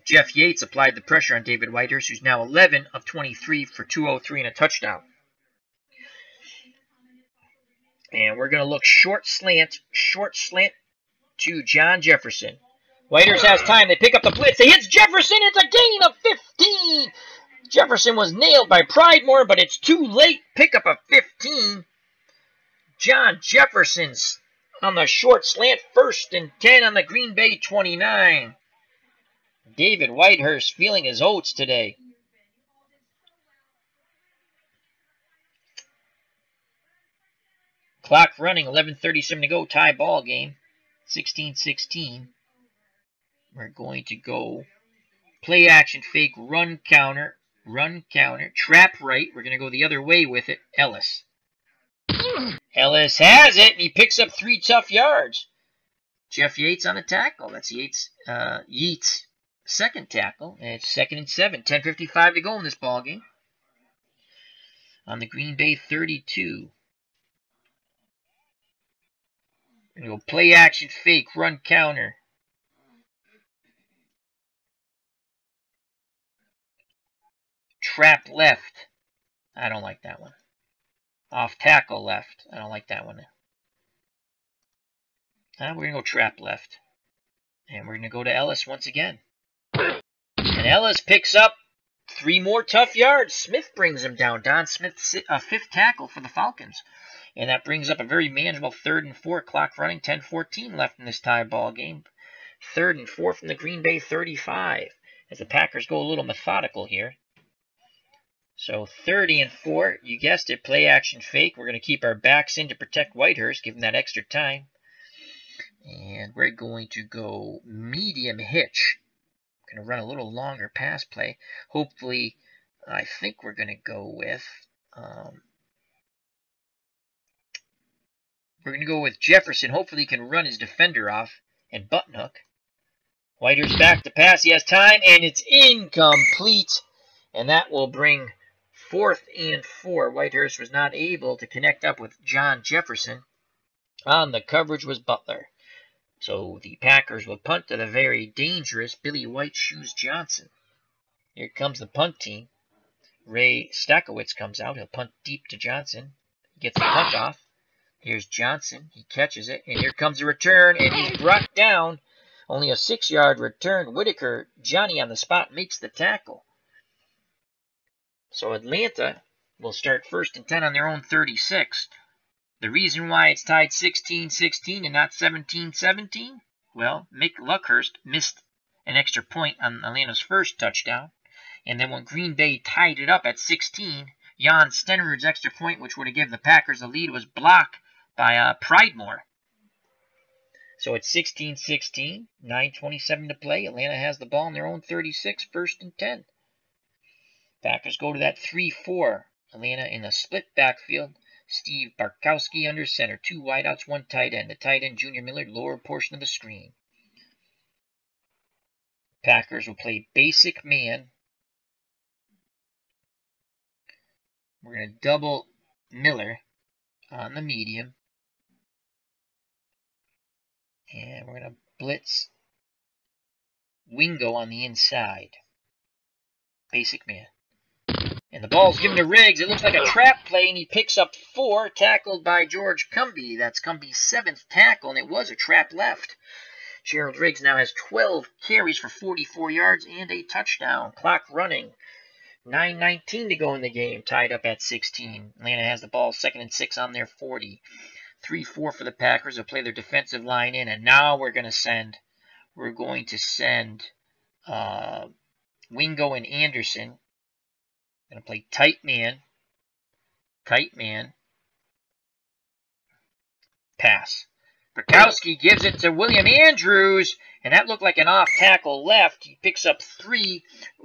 Jeff Yates applied the pressure on David Whitehurst, who's now 11 of 23 for 203 and a touchdown. And we're going to look short slant to John Jefferson. Whitehurst has time. They pick up the blitz. They hit Jefferson. It's a gain of 15. Jefferson was nailed by Pridemore, but it's too late. Pick up a 15. John Jefferson's on the short slant. 1st and 10 on the Green Bay 29. David Whitehurst feeling his oats today. Clock running, 11:37 to go, tie ball game, 16-16. We're going to go Play action fake, run counter, trap right. We're going to go the other way with it. Ellis. Ellis has it, and he picks up 3 tough yards. Jeff Yates on the tackle. That's Yeats' second tackle. And it's 2nd and 7. 10:55 to go in this ball game. On the Green Bay 32. We're going to go play action fake, run counter. Trap left. I don't like that one. Off tackle left. I don't like that one. We're going to go trap left. And we're going to go to Ellis once again. And Ellis picks up 3 more tough yards. Smith brings him down. Don Smith, 5th tackle for the Falcons. And that brings up a very manageable 3rd and 4. Clock running, 10:14 left in this tie ball game. 3rd and 4 from the Green Bay 35. As the Packers go a little methodical here. So 3rd and 4, you guessed it, play action fake. We're going to keep our backs in to protect Whitehurst, give him that extra time. And we're going to go medium hitch. We're going to run a little longer pass play. Hopefully, I think we're going to go with Jefferson. Hopefully he can run his defender off and button hook. Whitehurst back to pass. He has time, and it's incomplete. And that will bring 4th and 4. Whitehurst was not able to connect up with John Jefferson. On the coverage was Butler. So the Packers will punt to the very dangerous Billy White Shoes Johnson. Here comes the punt team. Ray Stakowitz comes out. He'll punt deep to Johnson. He gets the punt off. Here's Johnson. He catches it. And here comes the return. And he's brought down. Only a 6-yard return. Whitaker, Johnny on the spot, makes the tackle. So Atlanta will start 1st and 10 on their own 36. The reason why it's tied 16-16 and not 17-17, well, Mick Luckhurst missed an extra point on Atlanta's first touchdown. And then when Green Bay tied it up at 16, Jan Stenerud's extra point, which would have given the Packers the lead, was blocked by Pridemore. So it's 16-16, 9:27 to play. Atlanta has the ball in their own 36, 1st and 10. Packers go to that 3-4. Atlanta in a split backfield. Steve Barkowski under center. 2 wideouts, 1 tight end. The tight end, Junior Millard, lower portion of the screen. Packers will play basic man. We're going to double Miller on the medium. And we're going to blitz Wingo on the inside. Basic man. And the ball's given to Riggs. It looks like a trap play, and he picks up 4, tackled by George Cumbie. That's Cumbie's 7th tackle, and it was a trap left. Gerald Riggs now has 12 carries for 44 yards and a touchdown. Clock running. 9:19 to go in the game, tied up at 16. Atlanta has the ball, 2nd and 6 on their 40. 3-4 for the Packers. They'll play their defensive line in, and now we're going to send Wingo and Anderson. Going to play tight man, pass. Barkowski gives it to William Andrews, and that looked like an off tackle left. He picks up 3.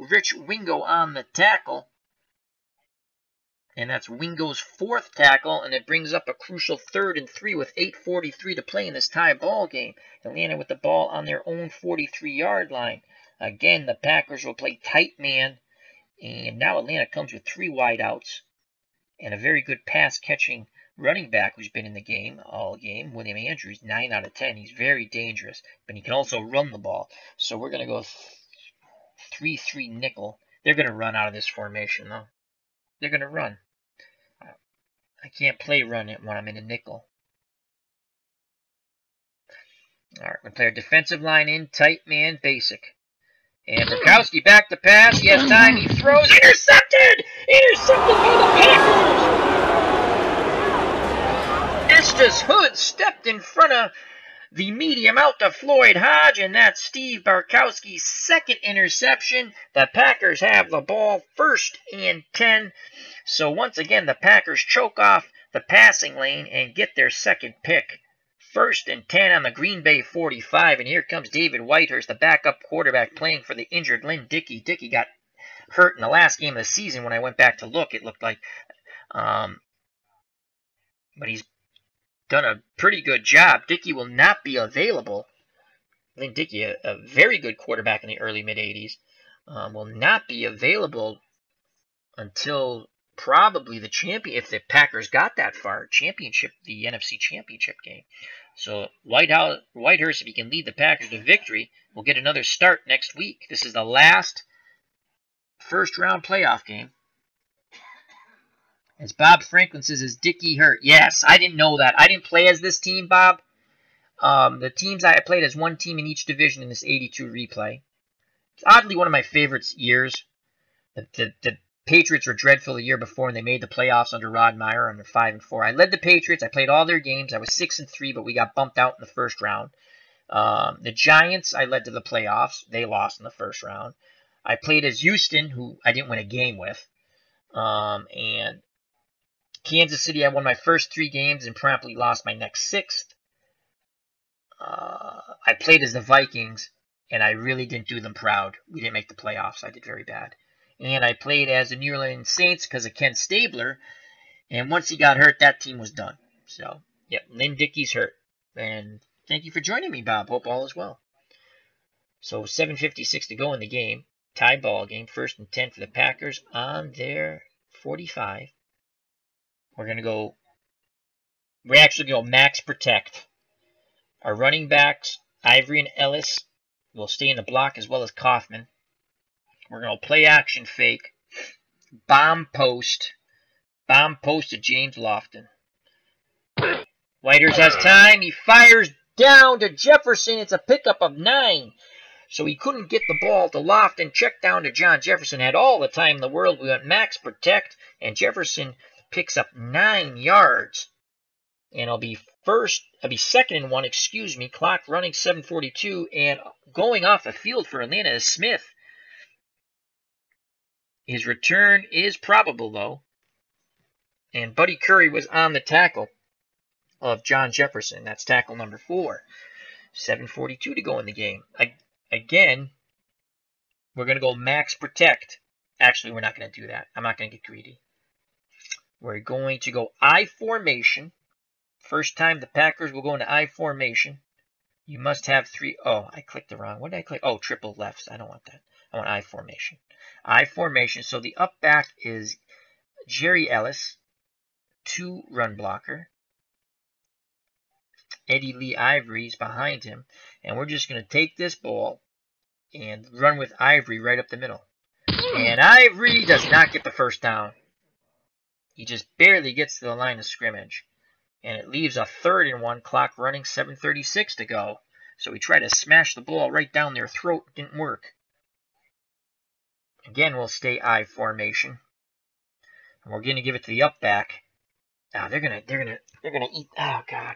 Rich Wingo on the tackle. And that's Wingo's 4th tackle, and it brings up a crucial 3rd and 3 with 8:43 to play in this tie ball game. Atlanta with the ball on their own 43-yard line. Again, the Packers will play tight man. And now Atlanta comes with 3 wideouts and a very good pass-catching running back who's been in the game all game. William Andrews, 9 out of 10. He's very dangerous, but he can also run the ball. So we're going to go 3-3 nickel. They're going to run out of this formation, though. They're going to run. I can't play run it when I'm in a nickel. All right, we're going to play our defensive line in, tight man, basic. And Barkowski back to pass. He has time. He throws. Intercepted! Intercepted by the Packers! Estes Hood stepped in front of the medium out to Floyd Hodge, and that's Steve Barkowski's 2nd interception. The Packers have the ball, 1st and 10. So once again, the Packers choke off the passing lane and get their 2nd pick. First and 10 on the Green Bay 45, and here comes David Whitehurst, the backup quarterback playing for the injured Lynn Dickey. Dickey got hurt in the last game of the season. When I went back to look, it looked like, but he's done a pretty good job. Dickey will not be available. Lynn Dickey, a very good quarterback in the early mid-'80s, will not be available until probably the champion, if the Packers got that far, championship, the NFC Championship game. So Whitehurst, if he can lead the Packers to victory, will get another start next week. This is the last first-round playoff game. As Bob Franklin says, is Dickey hurt? Yes, I didn't know that. I didn't play as this team, Bob. The teams I played as one team in each division in this 82 replay. It's oddly one of my favorite years. The Patriots were dreadful the year before, and they made the playoffs under Rod Meyer under 5-4. I led the Patriots. I played all their games. I was 6-3, but we got bumped out in the first round. The Giants, I led to the playoffs. They lost in the first round. I played as Houston, who I didn't win a game with. And Kansas City, I won my first 3 games and promptly lost my next 6th. I played as the Vikings, and I really didn't do them proud. We didn't make the playoffs. I did very bad. And I played as the New Orleans Saints because of Ken Stabler. And once he got hurt, that team was done. So, yep, Lynn Dickey's hurt. And thank you for joining me, Bob. Hope all is well. So, 7:56 to go in the game. Tie ball game. 1st and 10 for the Packers on their 45. We're actually go max protect. Our running backs, Ivory and Ellis, will stay in the block as well as Kaufman. We're going to play action fake. Bomb post to James Lofton. Whitehurst has time. He fires down to Jefferson. It's a pickup of 9. So he couldn't get the ball to Lofton. Check down to John Jefferson. Had all the time in the world. We went max protect. And Jefferson picks up 9 yards. And I'll be 2nd and 1, Clock running 7:42. And going off the field for Atlanta is Smith. His return is probable, though. And Buddy Curry was on the tackle of John Jefferson. That's tackle number 4. 7:42 to go in the game. Again, we're going to go max protect. Actually, we're not going to do that. I'm not going to get greedy. We're going to go I formation. First time the Packers will go into I formation. You must have 3. Oh, I clicked the wrong. What did I click? Oh, triple lefts. I don't want that. I want I formation. I formation. So the up back is Jerry Ellis, 2 run blocker. Eddie Lee Ivory's behind him. And we're just going to take this ball and run with Ivory right up the middle. And Ivory does not get the first down. He just barely gets to the line of scrimmage. And it leaves a 3rd and 1, clock running 7:36 to go. So we try to smash the ball right down their throat. Didn't work. Again, we'll stay I formation. And we're going to give it to the up back. They're gonna eat. Oh God.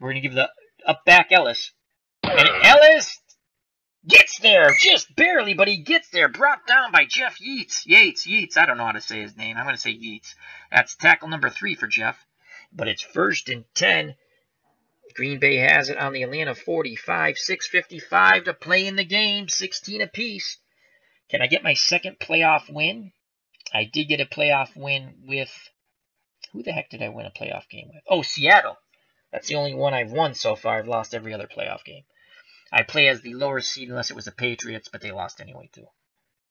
We're going to give the up back Ellis. And Ellis gets there, just barely, but he gets there. Brought down by Jeff Yates. I don't know how to say his name. I'm going to say Yates. That's tackle number 3 for Jeff. But it's 1st and 10. Green Bay has it on the Atlanta 45. 6:55 to play in the game. 16 apiece. Can I get my 2nd playoff win? I did get a playoff win with... Who the heck did I win a playoff game with? Oh, Seattle. That's the only one I've won so far. I've lost every other playoff game. I play as the lower seed unless it was the Patriots, but they lost anyway, too.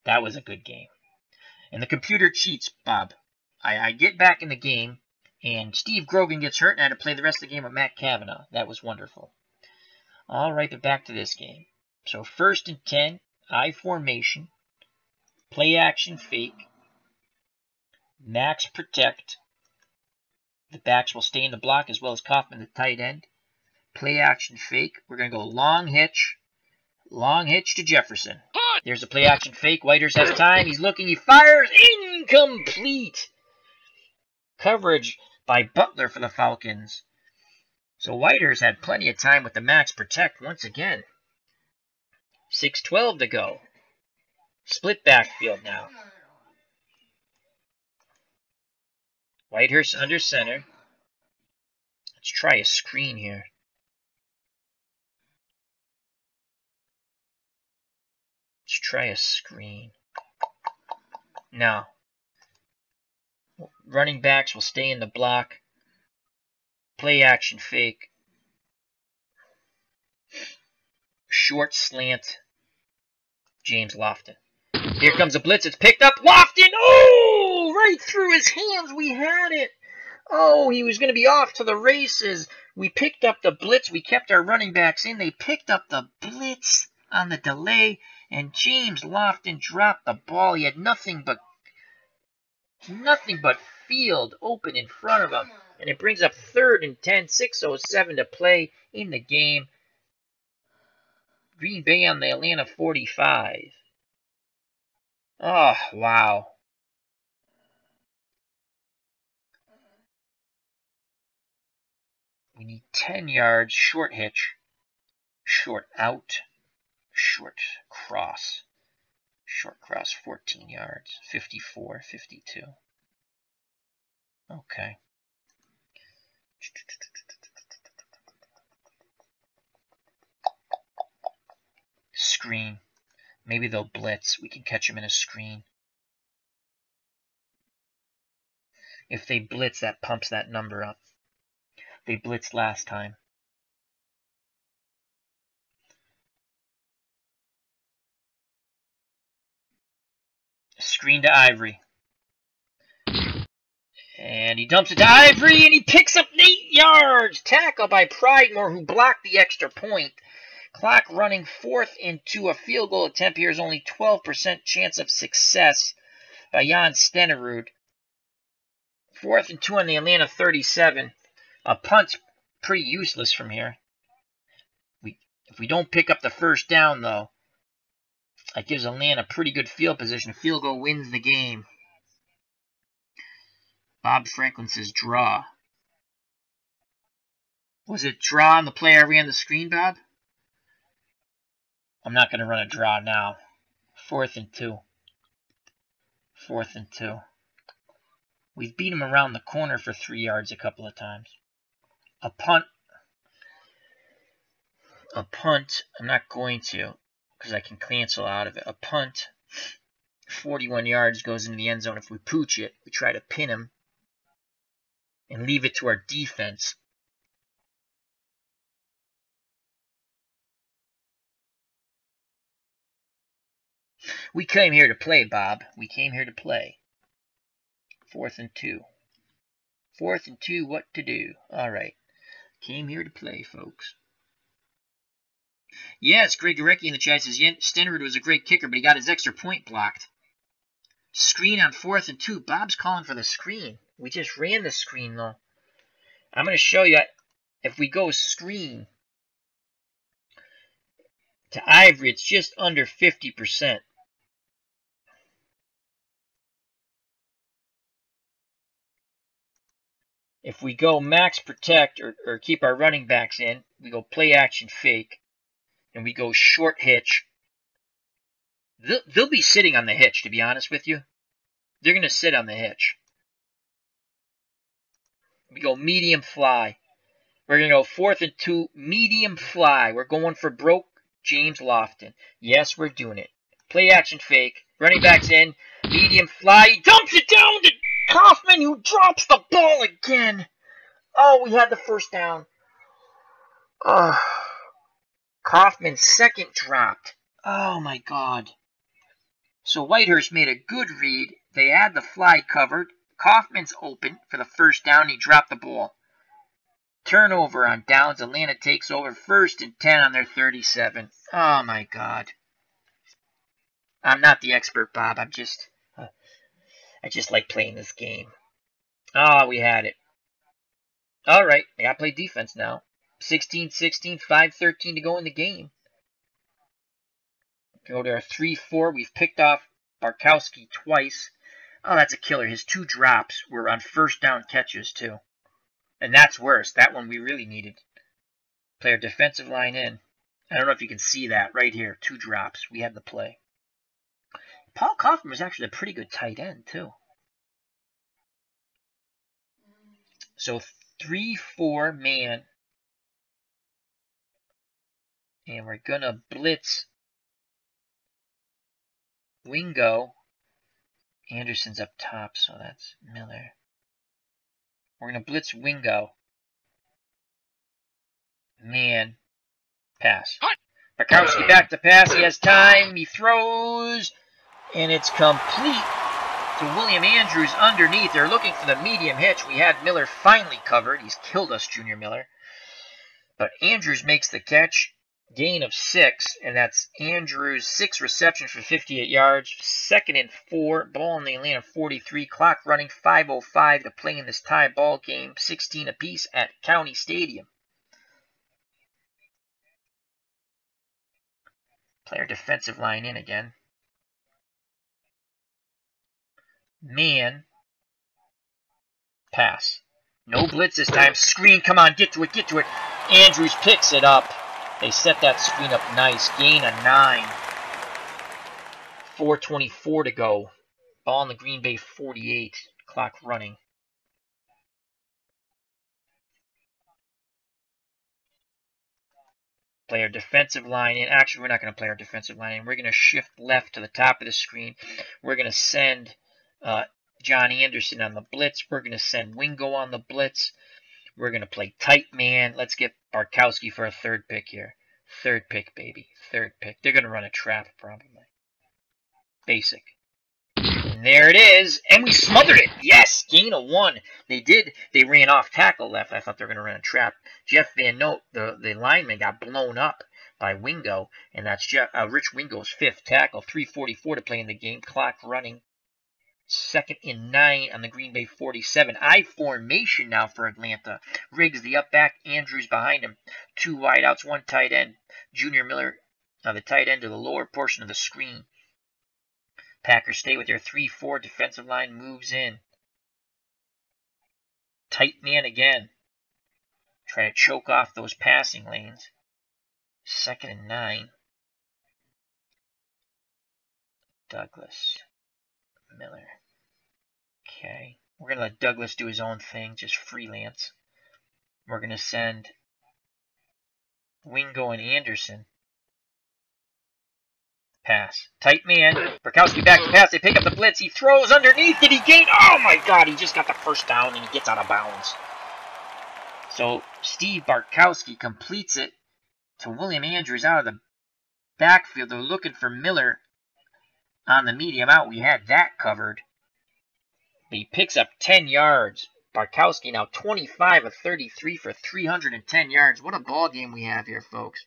That was a good game. And the computer cheats, Bob. I get back in the game, and Steve Grogan gets hurt, and I had to play the rest of the game with Matt Cavanaugh. That was wonderful. All right, but back to this game. So 1st and 10, I formation, play action fake, max protect. The backs will stay in the block as well as Kaufman, the tight end. Play action fake. We're going to go long hitch to Jefferson. There's a play action fake. Whitehurst has time. He's looking. He fires. Incomplete. Coverage by Butler for the Falcons. So Whitehurst had plenty of time with the max protect once again. 6:12 to go. Split backfield now. Whitehurst under center. Let's try a screen here. Let's try a screen. No. Running backs will stay in the block. Play action fake. Short slant. James Lofton. Here comes a blitz. It's picked up. Lofton! Oh! Right through his hands. We had it. Oh, he was going to be off to the races. We picked up the blitz. We kept our running backs in. They picked up the blitz on the delay. And James Lofton dropped the ball. He had nothing but field open in front of him. And it brings up 3rd and 10, 6:07 to play in the game. Green Bay on the Atlanta 45. Oh, wow. We need 10 yards, short hitch, short out, short cross. Short cross, 14 yards, 54, 52. Okay. Screen. Maybe they'll blitz. We can catch them in a screen. If they blitz, that pumps that number up. They blitzed last time. Screen to Ivory. And he dumps it to Ivory, and he picks up 8 yards. Tackle by Pridemore, who blocked the extra point. Clock running, 4th and 2. A field goal attempt here is only 12% chance of success by Jan Stenerud. 4th and 2 on the Atlanta 37. A punt's pretty useless from here. If we don't pick up the first down, though, that gives Atlanta pretty good field position. Field goal wins the game. Bob Franklin says draw. Was it draw on the play I ran the screen, Bob? I'm not going to run a draw now. 4th and 2. 4th and 2. We've beat him around the corner for 3 yards a couple of times. A punt. I'm not going to, because I can cancel out of it. A punt, 41 yards, goes into the end zone. If we pooch it, we try to pin him and leave it to our defense. We came here to play, Bob. We came here to play. 4th and 2. 4th and 2, what to do? All right. Came here to play, folks. Yes, Greg Gorecki in the chat says Stenerud was a great kicker, but he got his extra point blocked. Screen on 4th and 2. Bob's calling for the screen. We just ran the screen, though. I'm going to show you, if we go screen to Ivory, it's just under 50%. If we go max protect or keep our running backs in, we go play action fake, and we go short hitch. They'll be sitting on the hitch, to be honest with you. They're going to sit on the hitch. We go medium fly. We're going to go 4th and 2, medium fly. We're going for broke James Lofton. Yes, we're doing it. Play action fake. Running backs in. Medium fly. He dumps it down to Kaufman, who drops the ball again. Oh, we had the first down. Kaufman's second dropped. Oh, my God. So Whitehurst made a good read. They had the fly covered. Kaufman's open for the first down. He dropped the ball. Turnover on downs. Atlanta takes over 1st and 10 on their 37. Oh, my God. I'm not the expert, Bob. I just like playing this game. Oh, we had it. All right. I got to play defense now. 16-16, 5:13 to go in the game. Go to our 3-4. We've picked off Barkowski twice. Oh, that's a killer. His 2 drops were on first down catches, too. And that's worse. That one we really needed. Play our defensive line in. I don't know if you can see that right here. 2 drops. We had the play. Paul Kaufman was actually a pretty good tight end, too. So 3-4 man. And we're going to blitz Wingo. Anderson's up top, so that's Miller. We're going to blitz Wingo. Man. Pass. Bukowski back to pass. He has time. He throws. And it's complete to William Andrews underneath. They're looking for the medium hitch. We had Miller finally covered. He's killed us, Junior Miller. But Andrews makes the catch. Gain of 6. And that's Andrews' 6 receptions for 58 yards. 2nd and 4. Ball in the Atlanta 43. Clock running. 5:05 to play in this tie ball game. 16 apiece at County Stadium. Player defensive line in again. Man. Pass. No blitz this time. Screen. Come on. Get to it. Get to it. Andrews picks it up. They set that screen up nice. Gain of 9. 4:24 to go. Ball in the Green Bay 48. Clock running. Play our defensive line in. Actually, we're not going to play our defensive line in. We're going to shift left to the top of the screen. We're going to send John Anderson on the blitz. We're going to send Wingo on the blitz. We're going to play tight man. Let's get Bartkowski for a 3rd pick here. 3rd pick, baby. 3rd pick. They're going to run a trap, probably. Basic. And there it is. And we smothered it. Yes. Gain of 1. They did. They ran off tackle left. I thought they were going to run a trap. Jeff Van Note, the lineman, got blown up by Wingo. And that's Rich Wingo's 5th tackle. 3:44 to play in the game. Clock running. 2nd and 9 on the Green Bay 47. I formation now for Atlanta. Riggs, the up back. Andrews behind him. 2 wideouts, 1 tight end. Junior Miller, the tight end to the lower portion of the screen. Packers stay with their 3-4. Defensive line moves in. Tight man again. Try to choke off those passing lanes. 2nd and 9. Douglas. Miller. Okay. We're going to let Douglas do his own thing, just freelance. We're going to send Wingo and Anderson. Pass. Tight man. Bartkowski back to pass. They pick up the blitz. He throws underneath. Did he gain? Oh my God. He just got the 1st down and he gets out of bounds. So Steve Bartkowski completes it to William Andrews out of the backfield. They're looking for Miller on the medium out. We had that covered. But he picks up 10 yards. Bartkowski now 25 of 33 for 310 yards. What a ball game we have here, folks.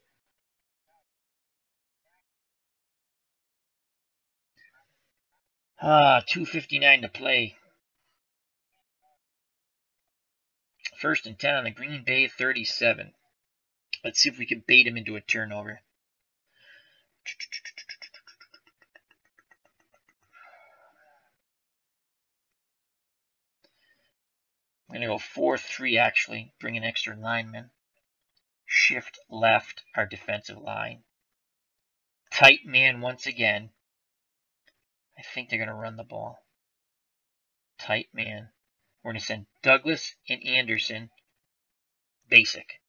Ah, 2:59 to play. 1st and 10 on the Green Bay 37. Let's see if we can bait him into a turnover. I'm going to go 4-3 actually. Bring an extra lineman. Shift left our defensive line. Tight man once again. I think they're going to run the ball. Tight man. We're going to send Douglas and Anderson. Basic.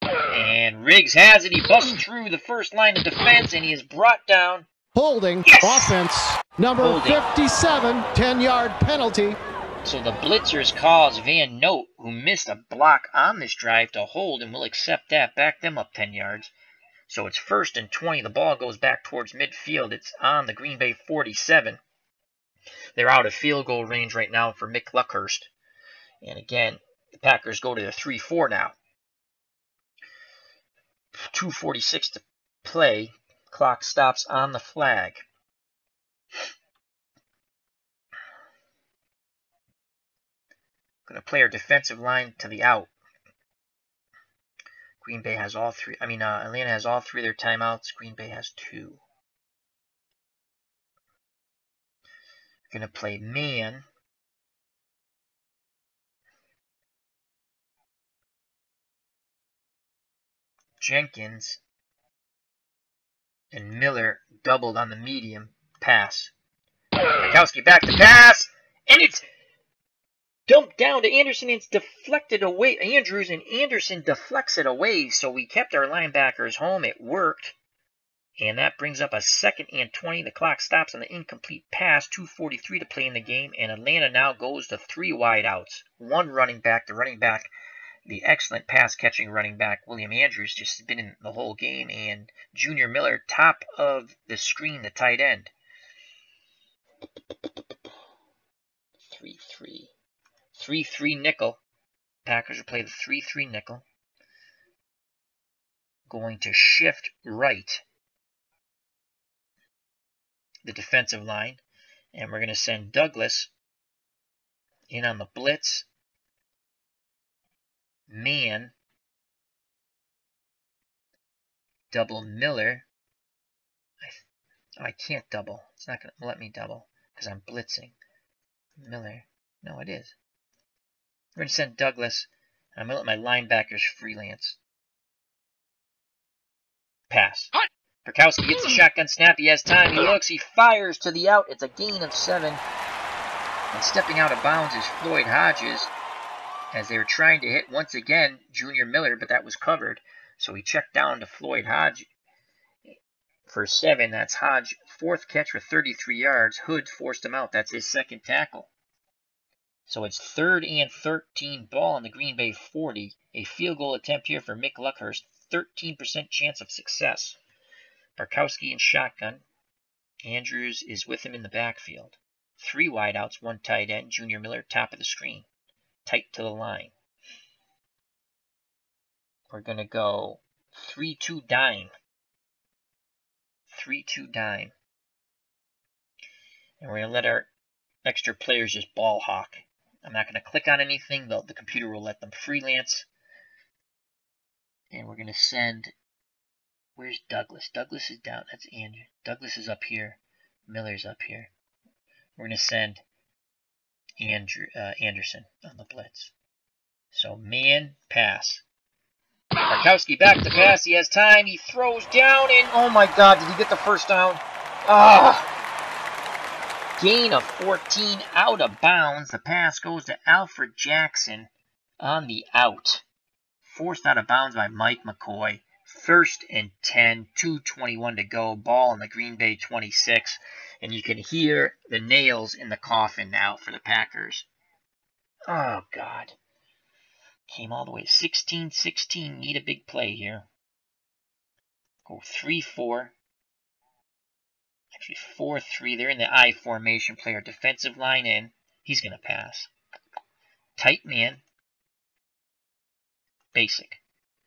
And Riggs has it. He busts through the 1st line of defense and he is brought down. Holding. Yes! Offense. Number Holding. 57. 10-yard penalty. So the blitzers cause Van Note, who missed a block on this drive, to hold, and we'll accept that. Back them up 10 yards. So it's 1st and 20. The ball goes back towards midfield. It's on the Green Bay 47. They're out of field goal range right now for Mick Luckhurst. And again, the Packers go to the 3-4 now. 2:46 to play. Clock stops on the flag. Going to play our defensive line to the out. Green Bay has all 3. Atlanta has all 3 of their timeouts. Green Bay has 2. Going to play man. Jenkins and Miller doubled on the medium pass. Bartkowski back to pass, and it's dumped down to Anderson, and it's deflected away. Andrews, and Anderson deflects it away, so we kept our linebackers home. It worked. And that brings up a 2nd and 20. The clock stops on the incomplete pass. 2:43 to play in the game. And Atlanta now goes to 3 wideouts. 1 running back. The running back, the excellent pass-catching running back, William Andrews, just has been in the whole game. And Junior Miller, top of the screen, the tight end. 3-3. 3-3 nickel. Packers will play the 3-3 nickel. Going to shift right the defensive line, and we're going to send Douglas in on the blitz, man, double Miller. I can't double. It's not going to let me double because I'm blitzing. Miller. No, it is. We're going to send Douglas, and I'm going to let my linebackers freelance. Pass. Barkowski gets the shotgun snap. He has time. He looks. He fires to the out. It's a gain of 7. And stepping out of bounds is Floyd Hodges, as they were trying to hit once again Junior Miller, but that was covered. So he checked down to Floyd Hodge for 7. That's Hodge, 4th catch for 33 yards. Hood forced him out. That's his 2nd tackle. So it's 3rd and 13 ball on the Green Bay 40. A field goal attempt here for Mick Luckhurst. 13% chance of success. Barkowski in shotgun. Andrews is with him in the backfield. 3 wideouts, 1 tight end. Junior Miller, top of the screen. Tight to the line. We're going to go 3-2 dime. 3-2 dime. And we're going to let our extra players just ball hawk. I'm not going to click on anything. The computer will let them freelance. And we're going to send... Where's Douglas? Douglas is down. That's Andrew. Douglas is up here. Miller's up here. We're going to send Anderson on the blitz. So man, pass. Barkowski back to pass. He has time. He throws down, and oh my God, did he get the first down? Gain of 14 out of bounds. The pass goes to Alfred Jackson on the out. Forced out of bounds by Mike McCoy. 1st and 10, 2:21 to go. Ball on the Green Bay 26. And you can hear the nails in the coffin now for the Packers. Oh, God. Came all the way. 16-16. Need a big play here. Go 3-4. Actually, 4-3. They're in the I formation. Play our defensive line in. He's going to pass. Tight man. Basic.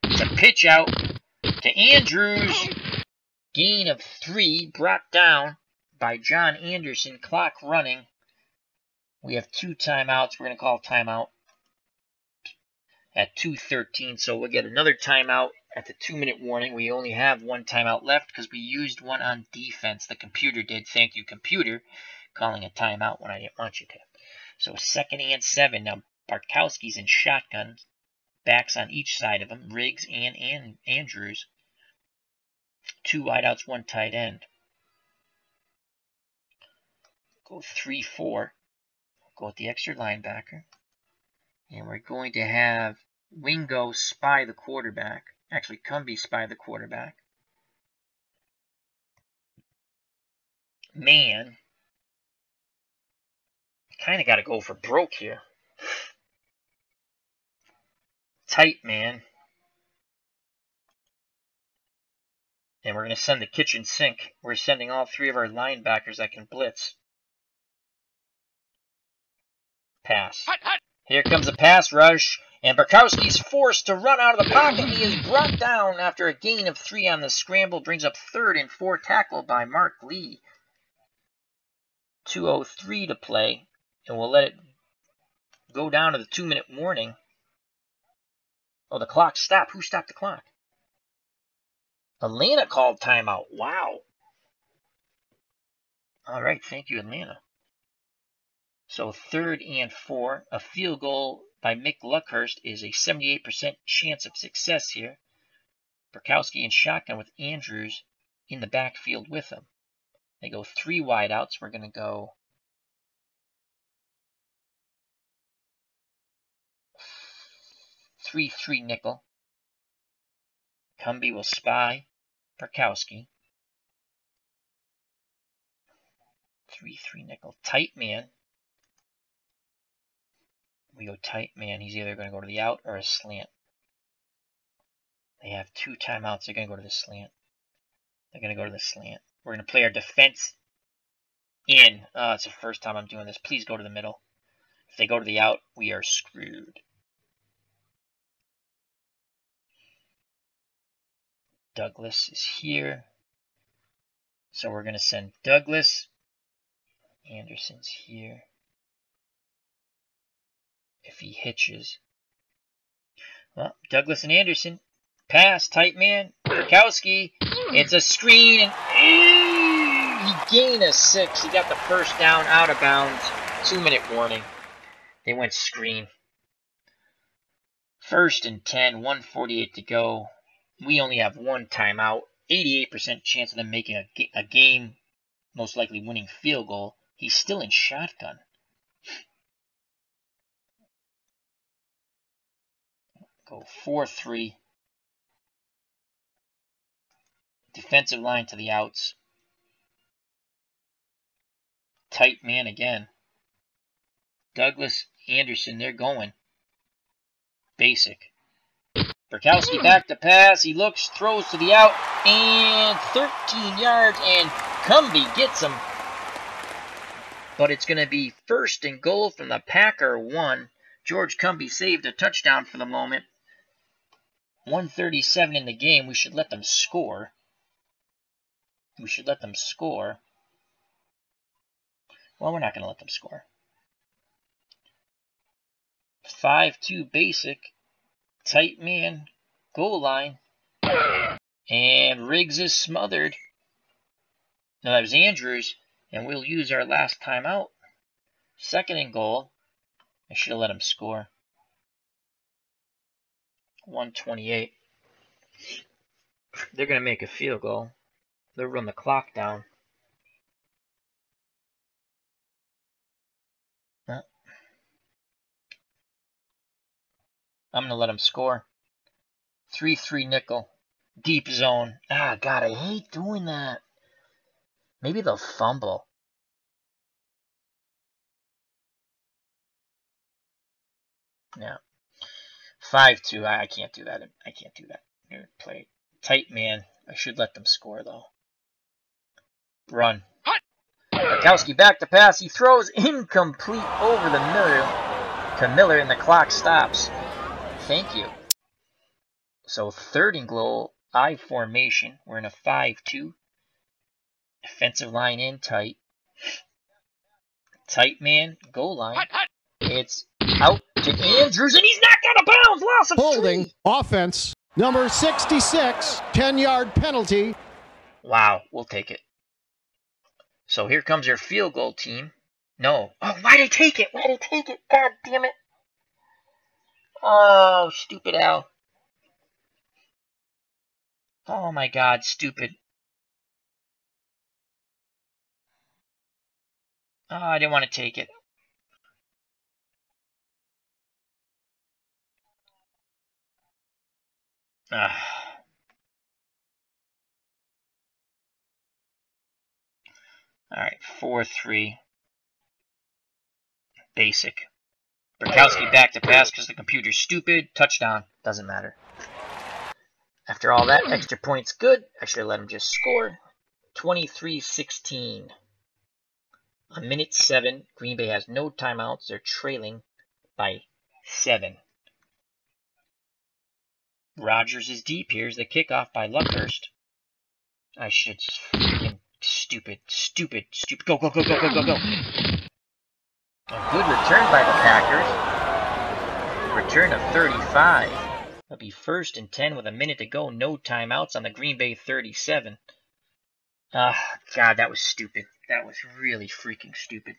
It's a pitch out to Andrews. Gain of 3. Brought down by John Anderson. Clock running. We have 2 timeouts. We're going to call timeout at 2:13. So we'll get another timeout at the 2-minute warning. We only have 1 timeout left because we used one on defense. The computer did. Thank you, computer, calling a timeout when I didn't want you to. So 2nd and 7. Now Barkowski's in shotgun. Backs on each side of him. Riggs and Andrews. 2 wideouts, 1 tight end. Go 3-4. Go with the extra linebacker. And we're going to have Wingo spy the quarterback. Actually, Cumbie spy the quarterback. Man. Kind of got to go for broke here. Tight man. And we're going to send the kitchen sink. We're sending all 3 of our linebackers that can blitz. Pass. Here comes a pass rush. And Barkowski's forced to run out of the pocket. He is brought down after a gain of 3 on the scramble. Brings up 3rd and 4. Tackled by Mark Lee. 2:03 to play. And we'll let it go down to the 2-minute warning. Oh, the clock stopped. Who stopped the clock? Atlanta called timeout. Wow. All right. Thank you, Atlanta. So 3rd and 4. A field goal by Mick Luckhurst is a 78% chance of success here. Barkowski in shotgun with Andrews in the backfield with him. They go 3 wideouts. We're going to go 3-3 nickel. Cumby will spy Perkowski. 3-3 nickel. Tight man. We go tight man. He's either going to go to the out or a slant. They have 2 timeouts. They're going to go to the slant. They're going to go to the slant. We're going to play our defense in. It's the first time I'm doing this. Please go to the middle. If they go to the out, we are screwed. Douglas is here. So we're going to send Douglas. Anderson's here. If he hitches. Well, Douglas and Anderson. Pass, tight man. Perkowski. It's a screen. And he gained a 6. He got the first down out of bounds. 2-minute warning. They went screen. 1st and 10. 1:48 to go. We only have 1 timeout. 88% chance of them making a game, most likely winning field goal. He's still in shotgun. Go 4-3. Defensive line to the outs. Tight man again. Douglas, Anderson, they're going. Basic. Perkowski back to pass. He looks, throws to the out, and 13 yards, and Cumby gets him. But it's going to be 1st and goal from the Packer 1. George Cumby saved a touchdown for the moment. 1:37 in the game. We should let them score. We should let them score. Well, we're not going to let them score. 5-2 basic. Tight man. Goal line. And Riggs is smothered. No, that was Andrews. And we'll use our last timeout. 2nd and goal. I should have let him score. 1:28. They're going to make a field goal. They'll run the clock down. I'm going to let them score. 3-3 nickel. Deep zone. Ah, God, I hate doing that. Maybe they'll fumble. Yeah. 5-2. I can't do that. I can't do that. Play tight man. I should let them score, though. Run. Perkowski back to pass. He throws incomplete over the Miller. To Miller, and the clock stops. Thank you. So 3rd and goal, I formation. We're in a 5-2. Defensive line in tight. Tight man, goal line. It's out to Andrews, and he's knocked out of bounds. Loss of Holding 3. offense. Number 66, 10-yard penalty. Wow, we'll take it. So here comes your field goal team. No. Oh, why'd I take it? Why'd I take it? God damn it. Oh, stupid Al. Oh my God, stupid. Oh, I didn't want to take it. All right, 4-3. Basic. Perkowski back to pass because the computer's stupid. Touchdown. Doesn't matter. After all that, extra points good. I should have let him just score. 23-16. On minute 7, Green Bay has no timeouts. They're trailing by 7. Rodgers is deep. Here's the kickoff by Luckhurst. I should just freaking stupid. Go. A good return by the Packers. Return of 35. It'll be 1st and 10 with a minute to go. No timeouts on the Green Bay 37. God, that was stupid. That was really freaking stupid.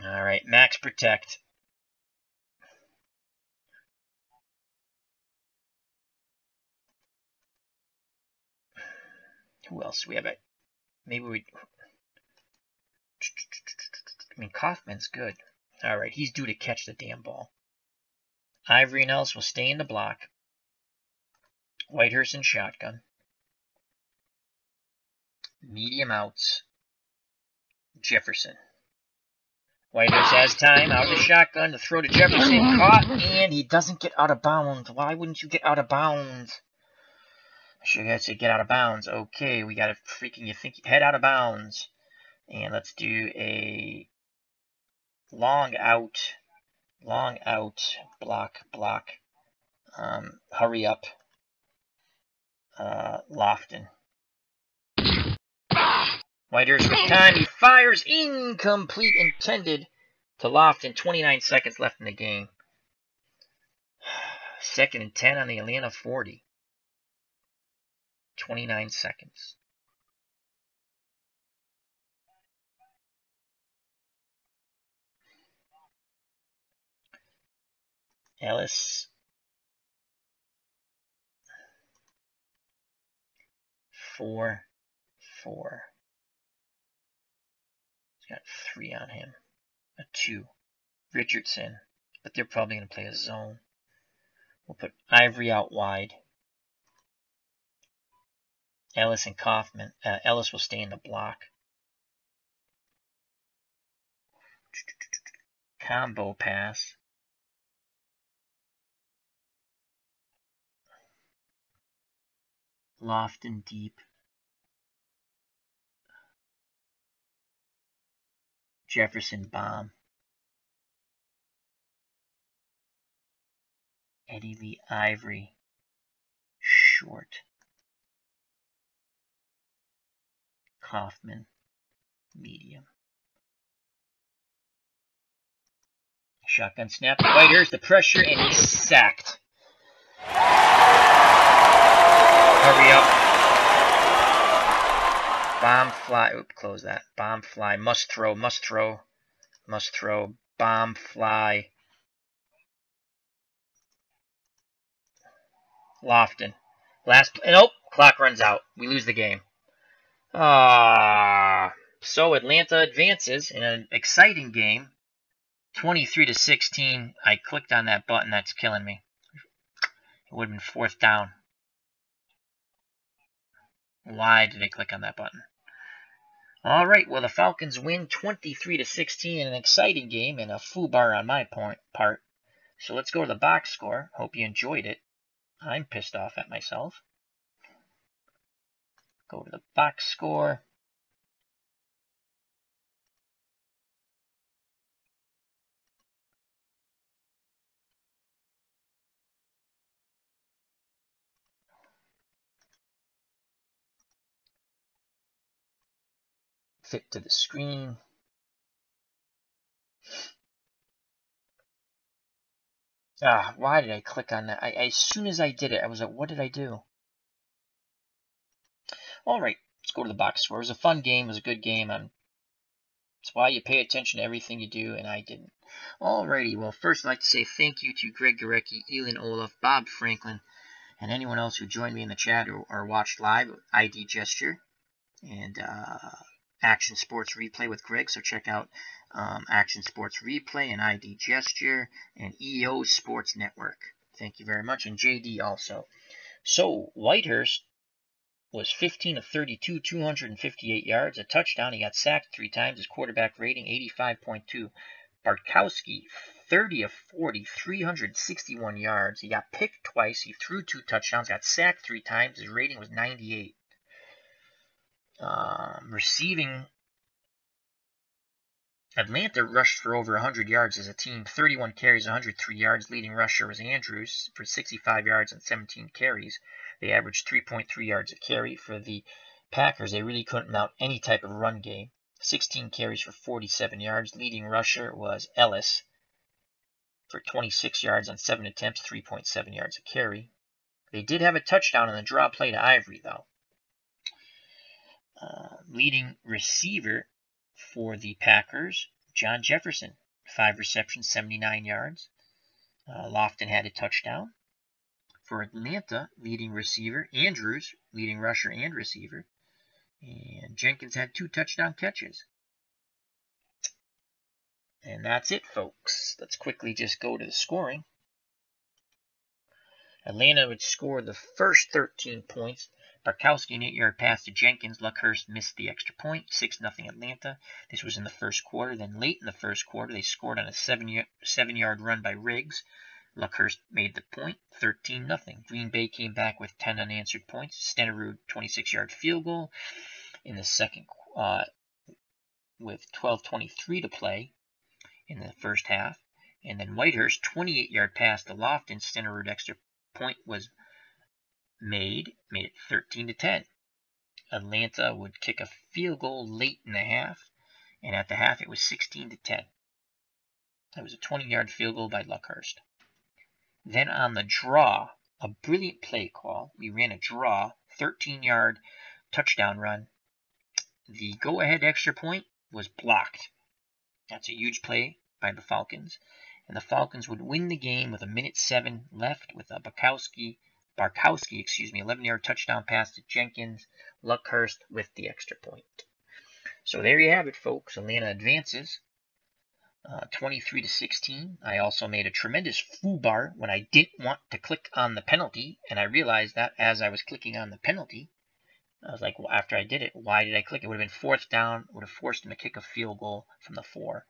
All right, max protect. Who else do we have? Maybe we... I mean, Kaufman's good. All right, he's due to catch the damn ball. Ivory and Ellis will stay in the block. Whitehurst in shotgun. Medium outs. Jefferson. Whitehurst has time out of the shotgun to throw to Jefferson. Caught, and he doesn't get out of bounds. Why wouldn't you get out of bounds? I should have said get out of bounds. Okay, we got to freaking head out of bounds. And let's do a long out, block. Hurry up. Lofton. Whitehurst with time. He fires incomplete, intended to Lofton. 29 seconds left in the game. 2nd and 10 on the Atlanta 40. 29 seconds. Ellis. 4-4. He's got 3 on him. A 2. Richardson. But they're probably going to play a zone. We'll put Ivory out wide. Ellis and Kaufman. Ellis will stay in the block. Combo pass. Lofton deep. Jefferson bomb. Eddie Lee Ivory. Short. Kaufman. Medium. Shotgun snap. Whitehurst the pressure, and he's sacked. Hurry up. Bomb fly. Oop, close that. Bomb fly. Must throw. Bomb fly. Lofton. Last. Nope. Clock runs out. We lose the game. So Atlanta advances in an exciting game. 23-16. I clicked on that button. That's killing me. It would have been 4th down. Why did I click on that button? All right, well, the Falcons win 23-16 in an exciting game and a foobar on my part. So let's go to the box score. Hope you enjoyed it. I'm pissed off at myself. Go to the box score. Fit to the screen. Why did I click on that? As soon as I did it, I was like, what did I do? All right, let's go to the box score. It was a fun game. It was a good game. That's why you pay attention to everything you do, and I didn't. Alrighty, well, first I'd like to say thank you to Greg Gorecki, Elin Olaf, Bob Franklin, and anyone else who joined me in the chat or watched live with ID Gesture and Action Sports Replay with Greg. So check out Action Sports Replay and ID Gesture and EO Sports Network. Thank you very much, and JD also. So Whitehurst was 15 of 32, 258 yards, a touchdown. He got sacked 3 times. His quarterback rating 85.2. Bartkowski 30 of 40, 361 yards. He got picked twice. He threw 2 touchdowns. Got sacked 3 times. His rating was 98. Receiving, Atlanta rushed for over 100 yards as a team. 31 carries, 103 yards. Leading rusher was Andrews for 65 yards and 17 carries. They averaged 3.3 yards a carry. For the Packers, they really couldn't mount any type of run game. 16 carries for 47 yards. Leading rusher was Ellis for 26 yards on 7 attempts, 3.7 yards a carry. They did have a touchdown on the draw play to Ivory, though. Leading receiver for the Packers, John Jefferson, 5 receptions, 79 yards. Lofton had a touchdown. For Atlanta, leading receiver, Andrews, leading rusher and receiver. And Jenkins had 2 touchdown catches. And that's it, folks. Let's quickly just go to the scoring. Atlanta would score the first 13 points. Barkowski, an 8-yard pass to Jenkins. Luckhurst missed the extra point. 6-0 Atlanta. This was in the first quarter. Then late in the first quarter, they scored on a 7-yard run by Riggs. Luckhurst made the point. 13-0. Green Bay came back with 10 unanswered points. Stenerud, 26-yard field goal in the second with 12:23 to play in the first half. And then Whitehurst, 28-yard pass to Lofton. Stenerud extra point was made it 13-10. Atlanta would kick a field goal late in the half, and at the half it was 16-10. That was a 20-yard field goal by Luckhurst. Then on the draw, a brilliant play call. We ran a draw, 13-yard touchdown run. The go-ahead extra point was blocked. That's a huge play by the Falcons. And the Falcons would win the game with 1:07 left with a Barkowski, 11-yard touchdown pass to Jenkins. Luckhurst with the extra point. So there you have it, folks. Atlanta advances 23-16. I also made a tremendous foobar when I didn't want to click on the penalty, and I realized that as I was clicking on the penalty, I was like, well, after I did it, why did I click? It would have been 4th down. Would have forced him to kick a field goal from the 4,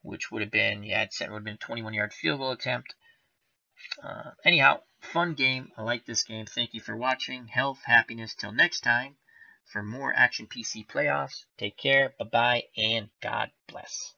which would have been, it would have been a 21-yard field goal attempt. Anyhow, fun game. I like this game. Thank you for watching. Health, happiness. Till next time. For more Action PC playoffs, take care. Bye-bye, and God bless.